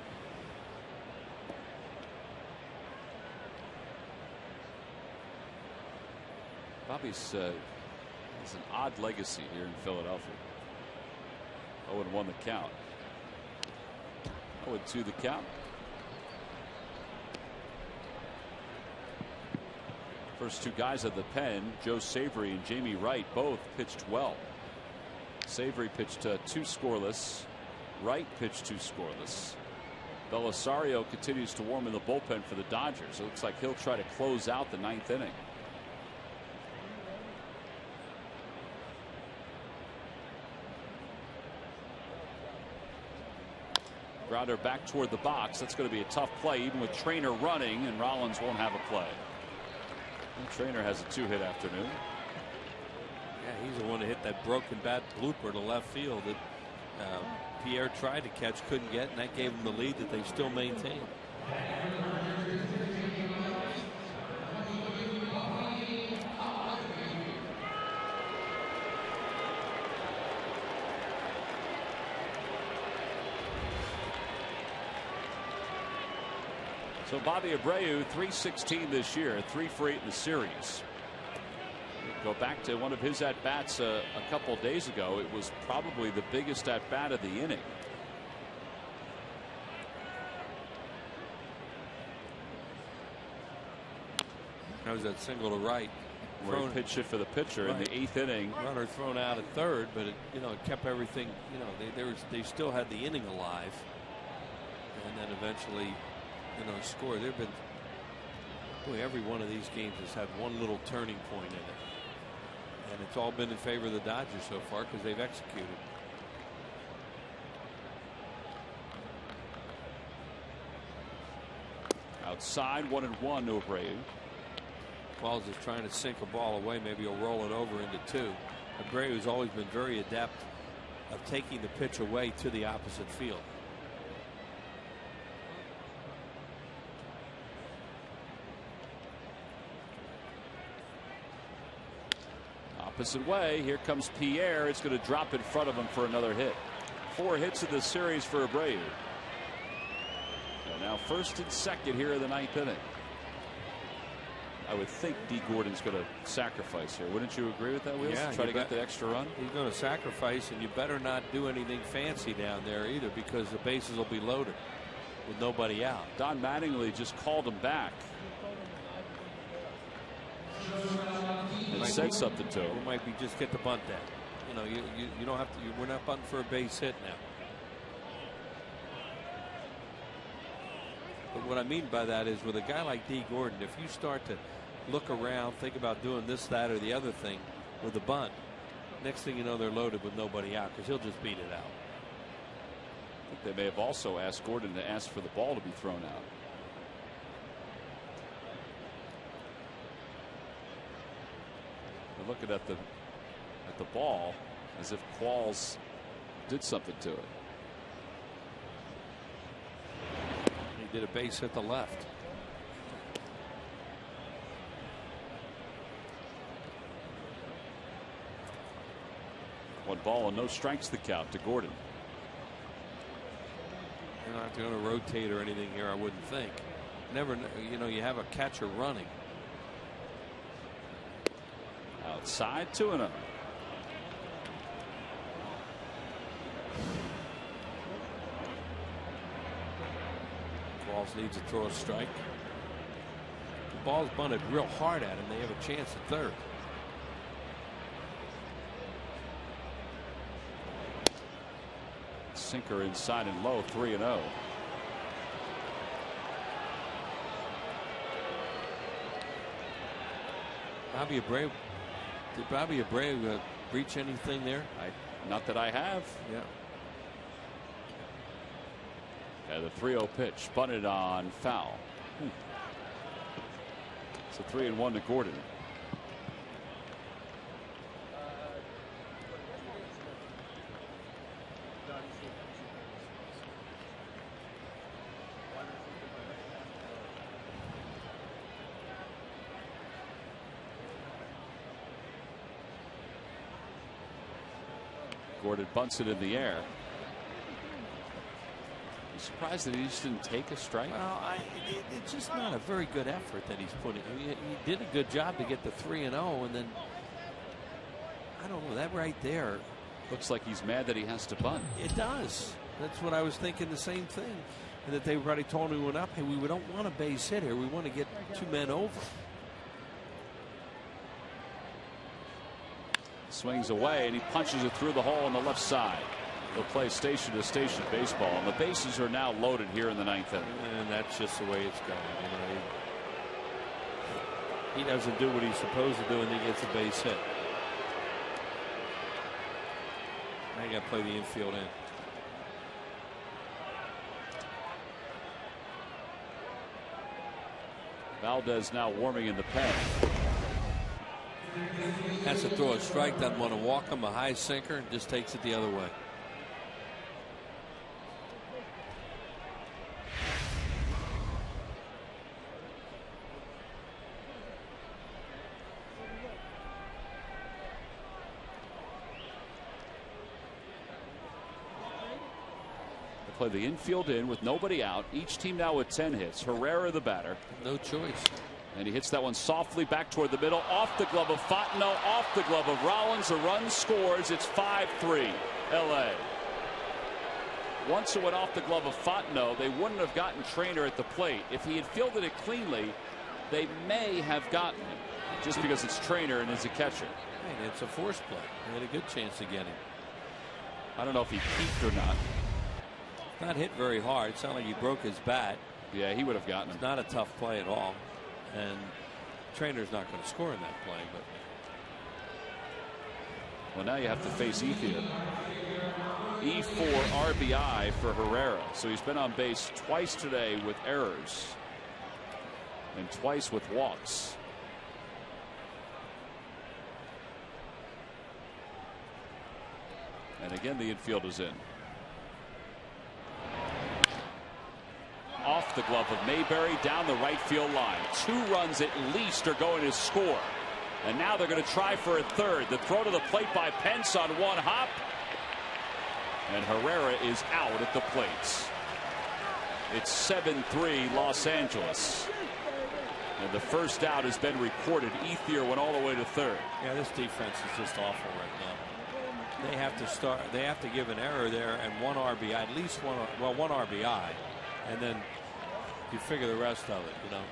Bobby's has an odd legacy here in Philadelphia. 0-1 the count. 0-2 the count. First two guys at the pen, Joe Savory and Jamie Wright, both pitched well. Savory pitched 2 scoreless. Wright pitched 2 scoreless. Belisario continues to warm in the bullpen for the Dodgers. It looks like he'll try to close out the 9th inning. Grounder back toward the box. That's going to be a tough play, even with Trainer running, and Rollins won't have a play. And Trainer has a 2-hit afternoon. Yeah, he's the one that hit that broken bat blooper to left field that Pierre tried to catch, couldn't get, and that gave him the lead that they still maintain. So Bobby Abreu, 316 this year, 3 for 8 in the series. Go back to one of his at bats a couple days ago. It was probably the biggest at bat of the inning. That was that single to right. Where he pitched it for the pitcher in the 8th inning. Runner thrown out at third, but it, you know, it kept everything. You know, they still had the inning alive, and then eventually, you know, score. There've been, boy, every one of these games has had one little turning point in it, and it's all been in favor of the Dodgers so far because they've executed. Outside, 1-1 to Abreu. Qualls is trying to sink a ball away. Maybe he'll roll it over into 2. Abreu has always been very adept of taking the pitch away to the opposite field. Opposite way. Here comes Pierre. It's going to drop in front of him for another hit. 4 hits in the series for Abreu. So now first and second here in the 9th inning. I would think D. Gordon's going to sacrifice here. Wouldn't you agree with that, Wheels? Yeah, try to get the extra run. He's going to sacrifice, and you better not do anything fancy down there either, because the bases will be loaded with nobody out. Don Mattingly just called him back and said something to him. It might be just get the bunt down. You know, you don't have to. We're not bunting for a base hit now. But what I mean by that is, with a guy like D. Gordon, if you start to look around, think about doing this, that, or the other thing with the bunt, next thing you know, they're loaded with nobody out because he'll just beat it out. I think they may have also asked Gordon to ask for the ball to be thrown out. They're looking at the ball as if Qualls did something to it. He did a base hit the left. ball and no strikes the count to Gordon. You're not going to rotate or anything here, I wouldn't think. Never, you know, you have a catcher running. Outside 2-0. Balls needs to throw a strike. The ball's bunted real hard at him. They have a chance at third. Sinker inside and low, 3-0. Bobby Abreu, did Bobby Abreu reach anything there? Not that I have. Yeah. The 3-0 pitch bunted on foul. So 3-1 to Gordon. Gordon bunts it in the air. I'm surprised that he just didn't take a strike. Well, it's just not a very good effort that he's putting. He did a good job to get the 3-0, and then I don't know, that right there looks like he's mad that he has to bunt. It does. That's what I was thinking, the same thing. And that they already told him, up, hey, we don't want a base hit here. We want to get 2 men over. Swings away and he punches it through the hole on the left side. They'll play station to station baseball, and the bases are now loaded here in the 9th inning. And that's just the way it's going. You know, he doesn't do what he's supposed to do, and he gets a base hit. Now you got to play the infield in. Valdez now warming in the pen. Has to throw a strike, doesn't want to walk him, a high sinker, and just takes it the other way. They play the infield in with nobody out. Each team now with 10 hits. Herrera the batter. No choice. And he hits that one softly back toward the middle, off the glove of Fontenot, off the glove of Rollins. A run scores. It's 5-3 LA. Once it went off the glove of Fontenot, they wouldn't have gotten Trainer at the plate. If he had fielded it cleanly, they may have gotten him, just because it's Trainer and is a catcher. Hey, it's a force play. They had a good chance to get him. I don't know if he peaked or not. Not hit very hard. It sounded like he broke his bat. Yeah, he would have gotten him. It's not a tough play at all. And Trainer's not going to score in that play, but well, now you have to face Ethier. E4 RBI for Herrera. So he's been on base twice today with errors and twice with walks. And again, the infield is in. Off the glove of Mayberry down the right field line. 2 runs at least are going to score. And now they're going to try for a third. The throw to the plate by Pence on one hop. And Herrera is out at the plates. It's 7-3 Los Angeles. And the first out has been recorded. Ethier went all the way to third. Yeah, this defense is just awful right now. They have to start. They have to give an error there and 1 RBI, at least one. Well, 1 RBI. And then you figure the rest of it, you know.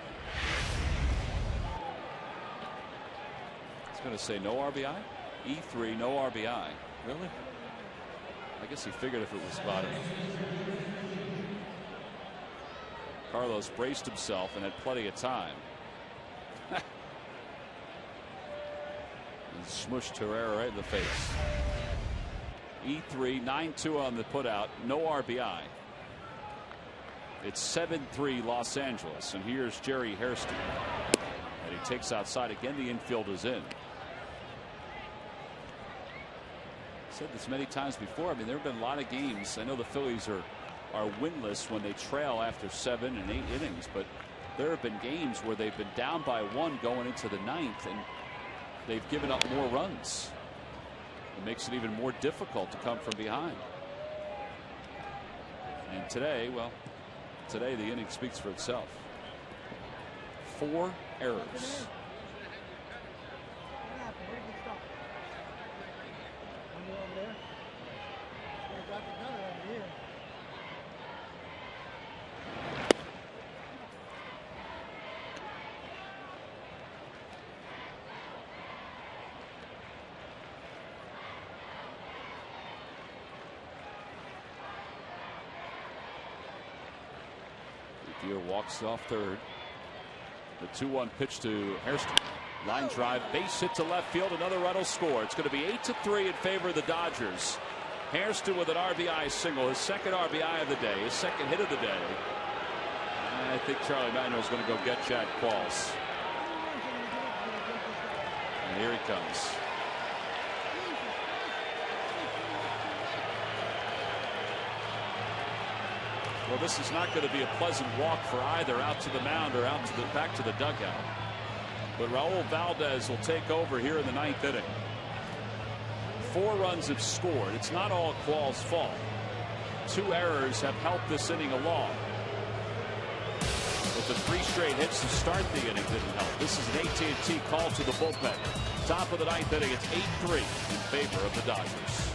It's going to say no RBI. E3, no RBI. Really? I guess he figured if it was spotted. Carlos braced himself and had plenty of time. And smushed Herrera right in the face. E3, 9-2 on the putout, no RBI. It's 7-3 Los Angeles, and here's Jerry Hairston. And he takes outside again. The infield is in. Said this many times before. I mean, there have been a lot of games. I know the Phillies are winless when they trail after 7 and 8 innings, but there have been games where they've been down by 1 going into the 9th, and they've given up more runs. It makes it even more difficult to come from behind. And today, well, today the inning speaks for itself. 4 errors. Walks off third. The 2-1 pitch to Hairston. Line drive, base hit to left field. Another run will score. It's going to be 8-3 in favor of the Dodgers. Hairston with an RBI single, his second RBI of the day, his second hit of the day. I think Charlie Manuel's going to go get Chad Qualls. And here he comes. Well, this is not going to be a pleasant walk for either out to the mound or out to the back to the dugout. But Raul Valdez will take over here in the 9th inning. 4 runs have scored. It's not all Qualls' fault. 2 errors have helped this inning along. But the 3 straight hits to start the inning didn't help. This is an AT&T call to the bullpen. Top of the 9th inning, it's 8-3 in favor of the Dodgers.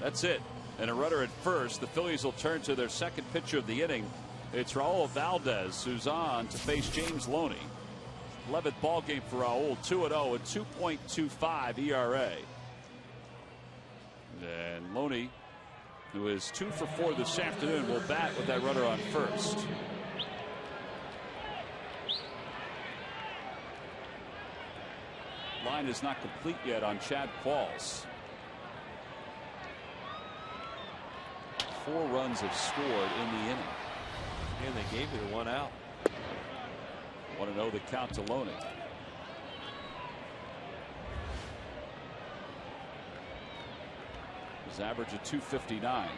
That's it. And a runner at first. The Phillies will turn to their second pitcher of the inning. It's Raul Valdez who's on to face James Loney. 11th ball game for Raul. 2-0, a 2.25 ERA. And Loney, who is 2 for 4 this afternoon, will bat with that runner on first. Line is not complete yet on Chad Qualls. 4 runs have scored in the inning. And they gave it 1 out. 1-0 the count to Loney. His average of 259.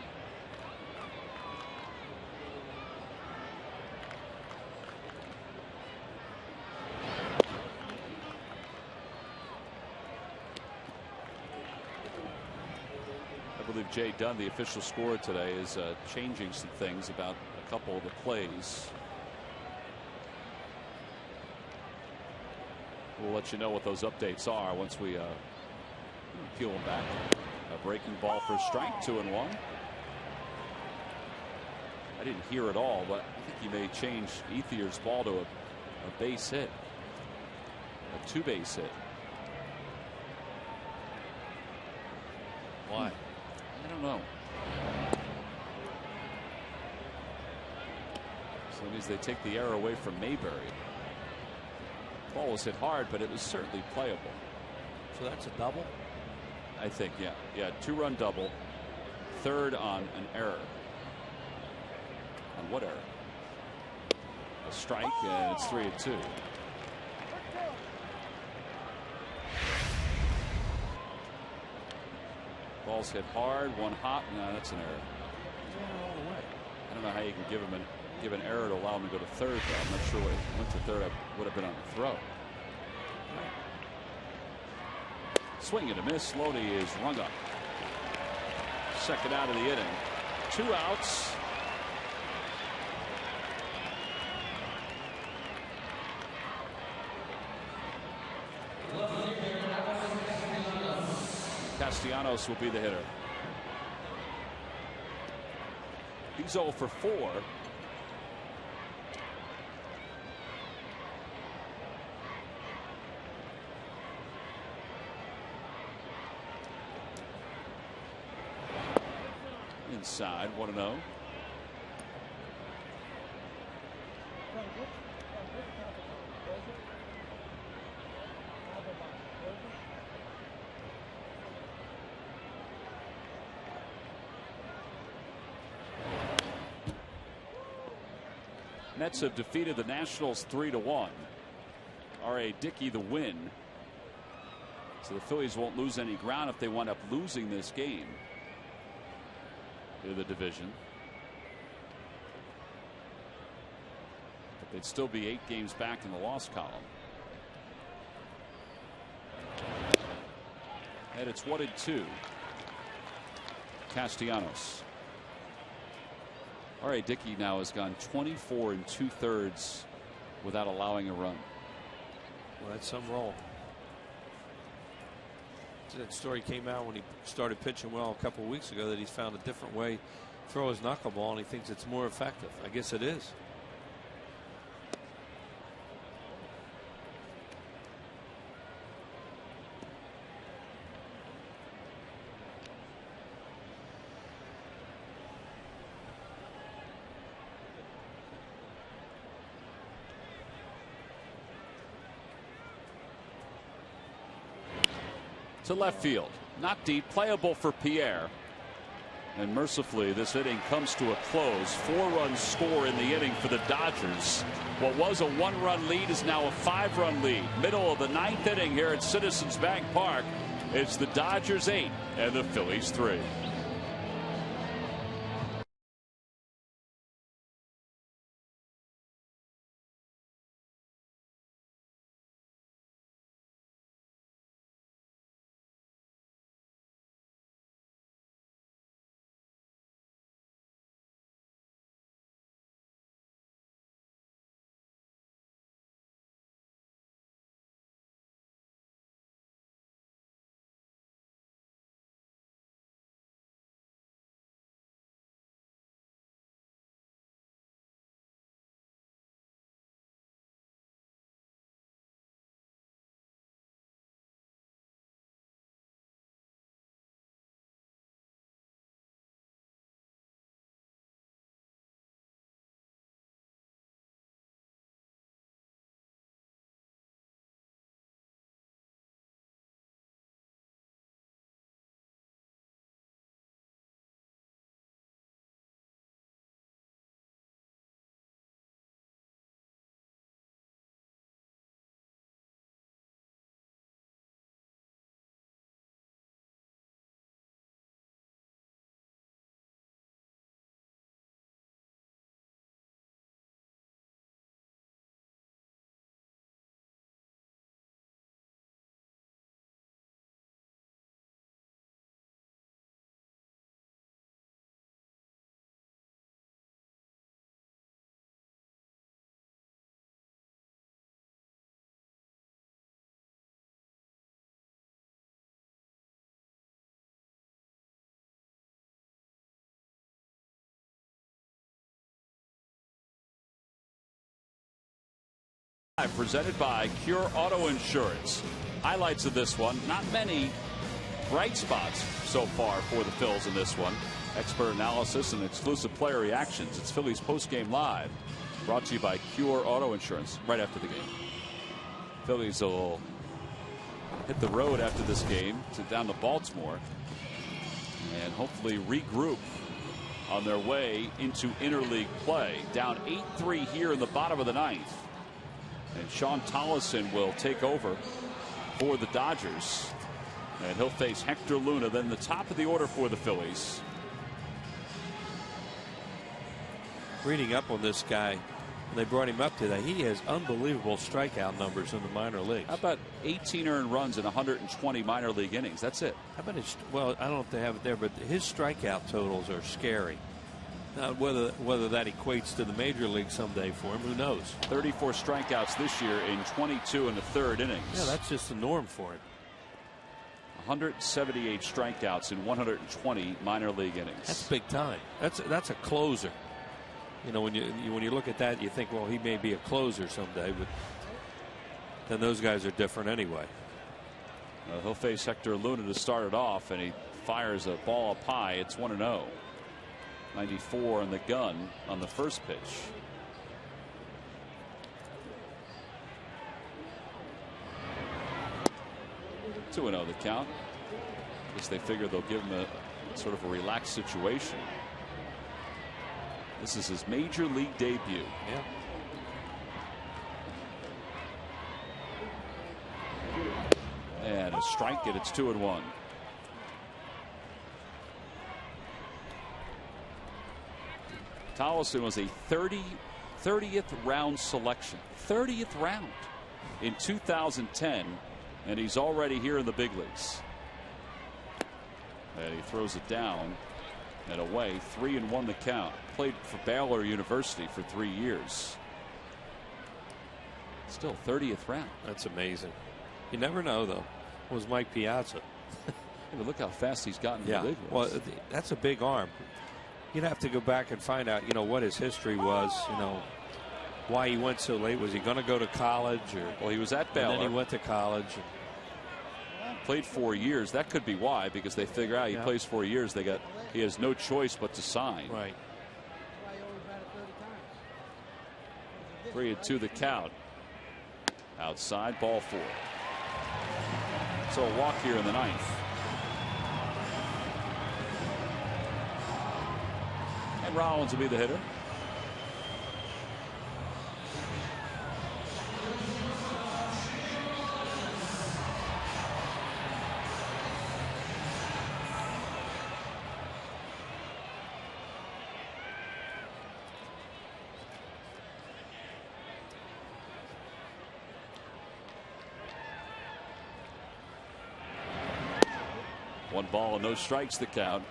I believe Jay Dunn, the official scorer today, is changing some things about a couple of the plays. We'll let you know what those updates are once we peel them back. A breaking ball for a strike, 2-1. I didn't hear it all, but I think he may change Ethier's ball to a base hit, a 2-base hit. Why? I don't know. So that means they take the error away from Mayberry. Ball was hit hard, but it was certainly playable. So that's a double? I think, yeah. Yeah, 2-run double. Third on an error. On what error? A strike, and it's 3-2. Ball's hit hard, one hop. No, that's an error. I don't know how you can give an error to allow him to go to third, though. I'm not sure what it went to third. I would have been on the throw. Swing and a miss. Loney is rung up. Second out of the inning. 2 outs. Castellanos will be the hitter. He's 0 for 4. Inside, 1-0. Mets have defeated the Nationals 3-1. R.A. Dickey the win. So the Phillies won't lose any ground if they wind up losing this game in the division. But they'd still be 8 games back in the loss column. And it's 1-2. Castellanos. R.A. Dickey now has gone 24 2/3 without allowing a run. Well, that's some roll. That story came out when he started pitching well a couple of weeks ago that he's found a different way to throw his knuckleball and he thinks it's more effective. I guess it is. To left field, not deep, playable for Pierre. And mercifully, this inning comes to a close. 4-run score in the inning for the Dodgers. What was a 1-run lead is now a 5-run lead. Middle of the 9th inning here at Citizens Bank Park. It's the Dodgers 8 and the Phillies 3. Presented by Cure Auto Insurance. Highlights of this one, not many bright spots so far for the Phils in this one. Expert analysis and exclusive player reactions. It's Phillies Postgame Live, brought to you by Cure Auto Insurance right after the game. Phillies will hit the road after this game down to Baltimore and hopefully regroup on their way into interleague play. Down 8-3 here in the bottom of the ninth. And Sean Tollison will take over for the Dodgers. And he'll face Hector Luna, then the top of the order for the Phillies. Reading up on this guy, they brought him up today. He has unbelievable strikeout numbers in the minor leagues. How about 18 earned runs in 120 minor league innings? That's it. How about his, well, I don't know if they have it there, but his strikeout totals are scary. Now, whether that equates to the major league someday for him, who knows? 34 strikeouts this year in 22 in the third innings. Yeah, that's just the norm for him. 178 strikeouts in 120 minor league innings. That's big time. That's a closer. You know, when you look at that, you think, well, he may be a closer someday, but then those guys are different anyway. He'll face Hector Luna to start it off, and he fires a ball up high. It's 1-0. 94 in the gun on the first pitch. Two 2-0 the count. I guess they figure they'll give him a sort of a relaxed situation. This is his major league debut. Yeah. And a strike, and it's 2-1. Tollison was a 30th round selection. 30th round in 2010, and he's already here in the big leagues. And he throws it down and away. 3-1 the count. Played for Baylor University for 3 years. Still 30th round. That's amazing. You never know, though. It was Mike Piazza. But look how fast he's gotten. Yeah. The big Well, ones. that's a big arm. You'd have to go back and find out, what his history was, why he went so late. Was he going to go to college? Well, he was at Baylor. And then he went to college. Played 4 years. That could be why, because they figure out he plays 4 years. He has no choice but to sign. Right. 3-2 the count. Outside, ball 4. So a walk here in the ninth. And Rollins will be the hitter. One ball and no strikes the count.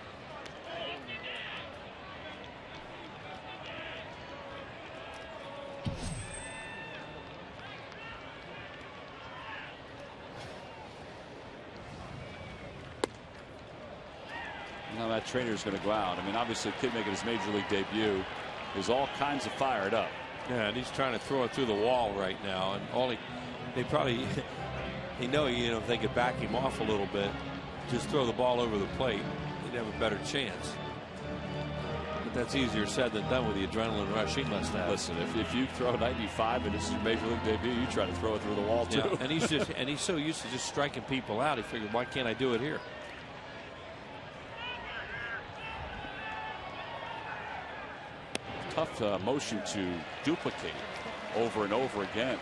Now that trainer is going to go out. I mean, obviously, the kid making his major league debut is all kinds of fired up. Yeah, and he's trying to throw it through the wall right now. And they probably, if they could back him off a little bit, just throw the ball over the plate, he'd have a better chance. But that's easier said than done with the adrenaline rush he must have. Listen, if you throw 95 and this is your major league debut, you try to throw it through the wall too. Yeah, and he's so used to just striking people out. He figured, why can't I do it here? Tough motion to duplicate over and over again.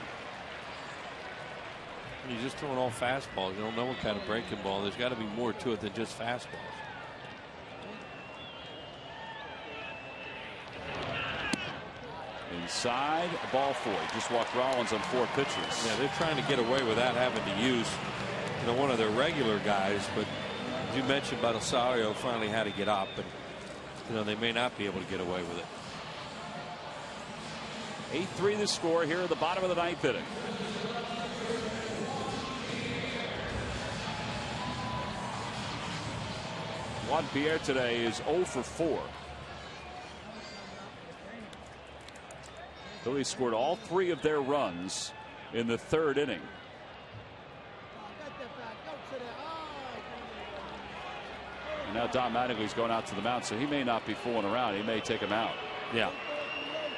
He's just throwing all fastballs. You don't know what kind of breaking ball. There's got to be more to it than just fastballs. Inside, ball 4. He just walked Rollins on 4 pitches. Yeah, they're trying to get away without having to use, one of their regular guys. But as you mentioned, Belisario finally had to get up, and they may not be able to get away with it. 8-3 the score here at the bottom of the ninth inning. Juan Pierre today is 0 for 4. Phillies scored all 3 of their runs in the third inning. And now Don Mattingly's going out to the mound, so he may not be fooling around. He may take him out. Yeah.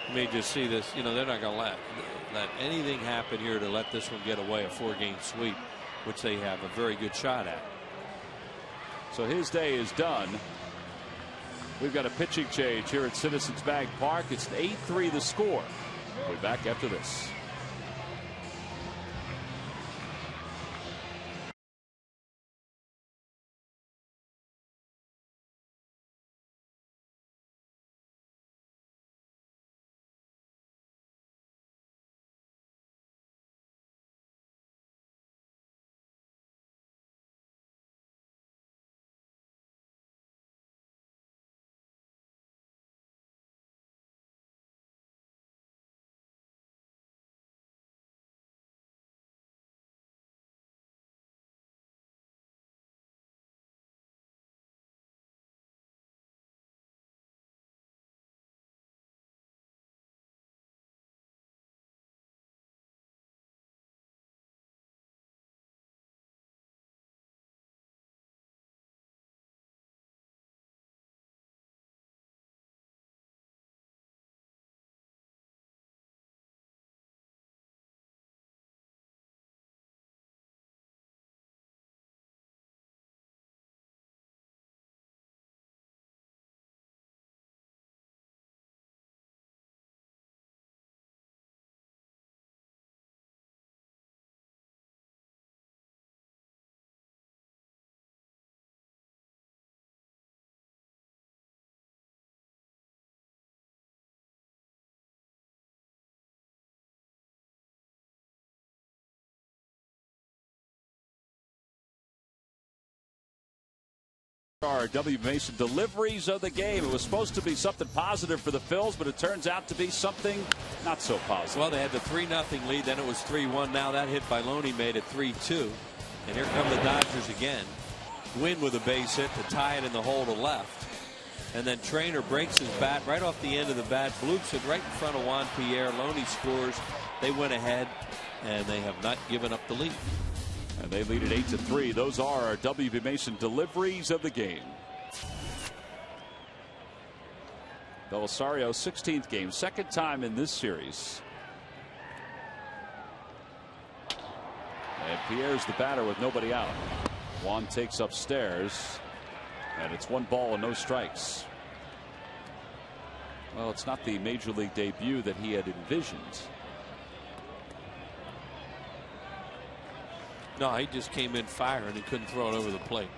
You may just see this. They're not going to let anything happen here to let this one get away, a 4-game sweep, which they have a very good shot at. So his day is done. We've got a pitching change here at Citizens Bank Park. It's 8-3 the score. We'll be back after this. Our W. Mason deliveries of the game. It was supposed to be something positive for the Phils, but it turns out to be something not so positive. Well, they had the 3-0 lead, then it was 3-1. Now that hit by Loney made it 3-2. And here come the Dodgers again. Win with a base hit to tie it in the hole to left. And then Trainer breaks his bat right off the end of the bat, bloops it right in front of Juan Pierre. Loney scores. They went ahead, and they have not given up the lead. And they lead it 8-3. Those are our W.B. Mason deliveries of the game. Belisario, 16th game, second time in this series. And Pierre's the batter with nobody out. Juan takes upstairs, and it's 1 ball and no strikes. Well, it's not the major league debut that he had envisioned. No, he just came in firing. He couldn't throw it over the plate.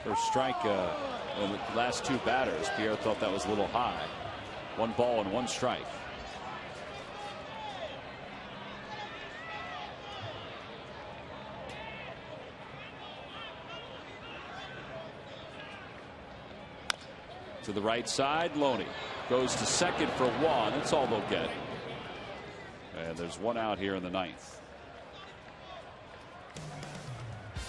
First strike in the last 2 batters. Pierre thought that was a little high. 1 ball and 1 strike. To the right side, Loney goes to second for 1. That's all they'll get. And there's 1 out here in the 9th.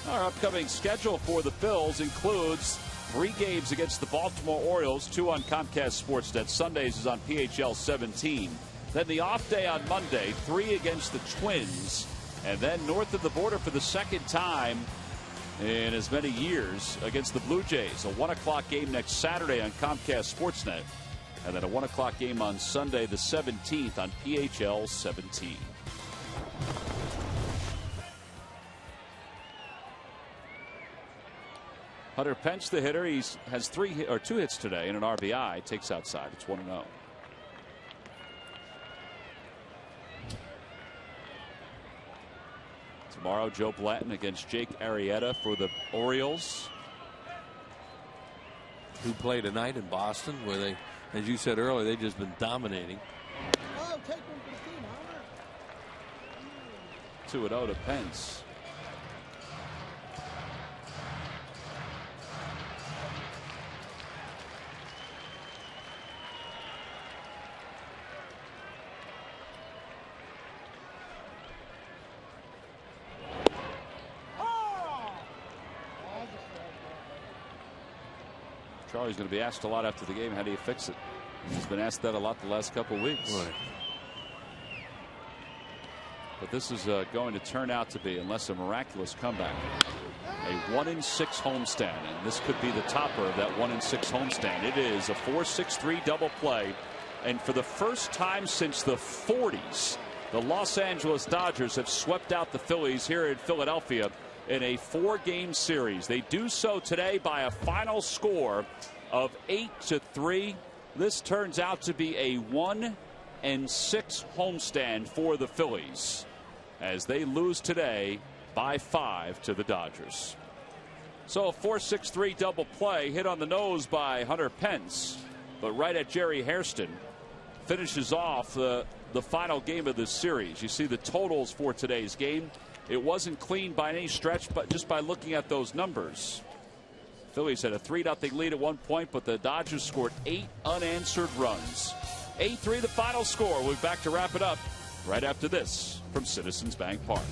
Our upcoming schedule for the Phils includes 3 games against the Baltimore Orioles, 2 on Comcast Sportsnet. Sundays is on PHL 17. Then the off day on Monday, 3 against the Twins. And then north of the border for the second time in as many years against the Blue Jays. A 1 o'clock game next Saturday on Comcast Sportsnet. And then a 1 o'clock game on Sunday the 17th on PHL 17. Hunter Pence, the hitter, he has 2 hits today and an RBI. Takes outside. It's 1-0. Tomorrow, Joe Blanton against Jake Arrieta for the Orioles, who play tonight in Boston, where they, as you said earlier, they've just been dominating. 2-0 to Pence. Charlie's going to be asked a lot after the game, how do you fix it? He's been asked that a lot the last couple of weeks. Right. But this is going to turn out to be, unless a miraculous comeback, a 1-in-6 homestand. And this could be the topper of that 1-in-6 homestand. It is a 4-6-3 double play. And for the first time since the 40s, The Los Angeles Dodgers have swept out the Phillies here in Philadelphia in a 4-game series. They do so today by a final score of 8-3. This turns out to be a 1-6 homestand for the Phillies as they lose today by 5 to the Dodgers. So a 4-6-3 double play hit on the nose by Hunter Pence, but right at Jerry Hairston finishes off the final game of this series. You see the totals for today's game. It wasn't clean by any stretch, but just by looking at those numbers. Phillies had a 3-0 lead at one point, but the Dodgers scored 8 unanswered runs. 8-3 the final score. We'll be back to wrap it up right after this from Citizens Bank Park.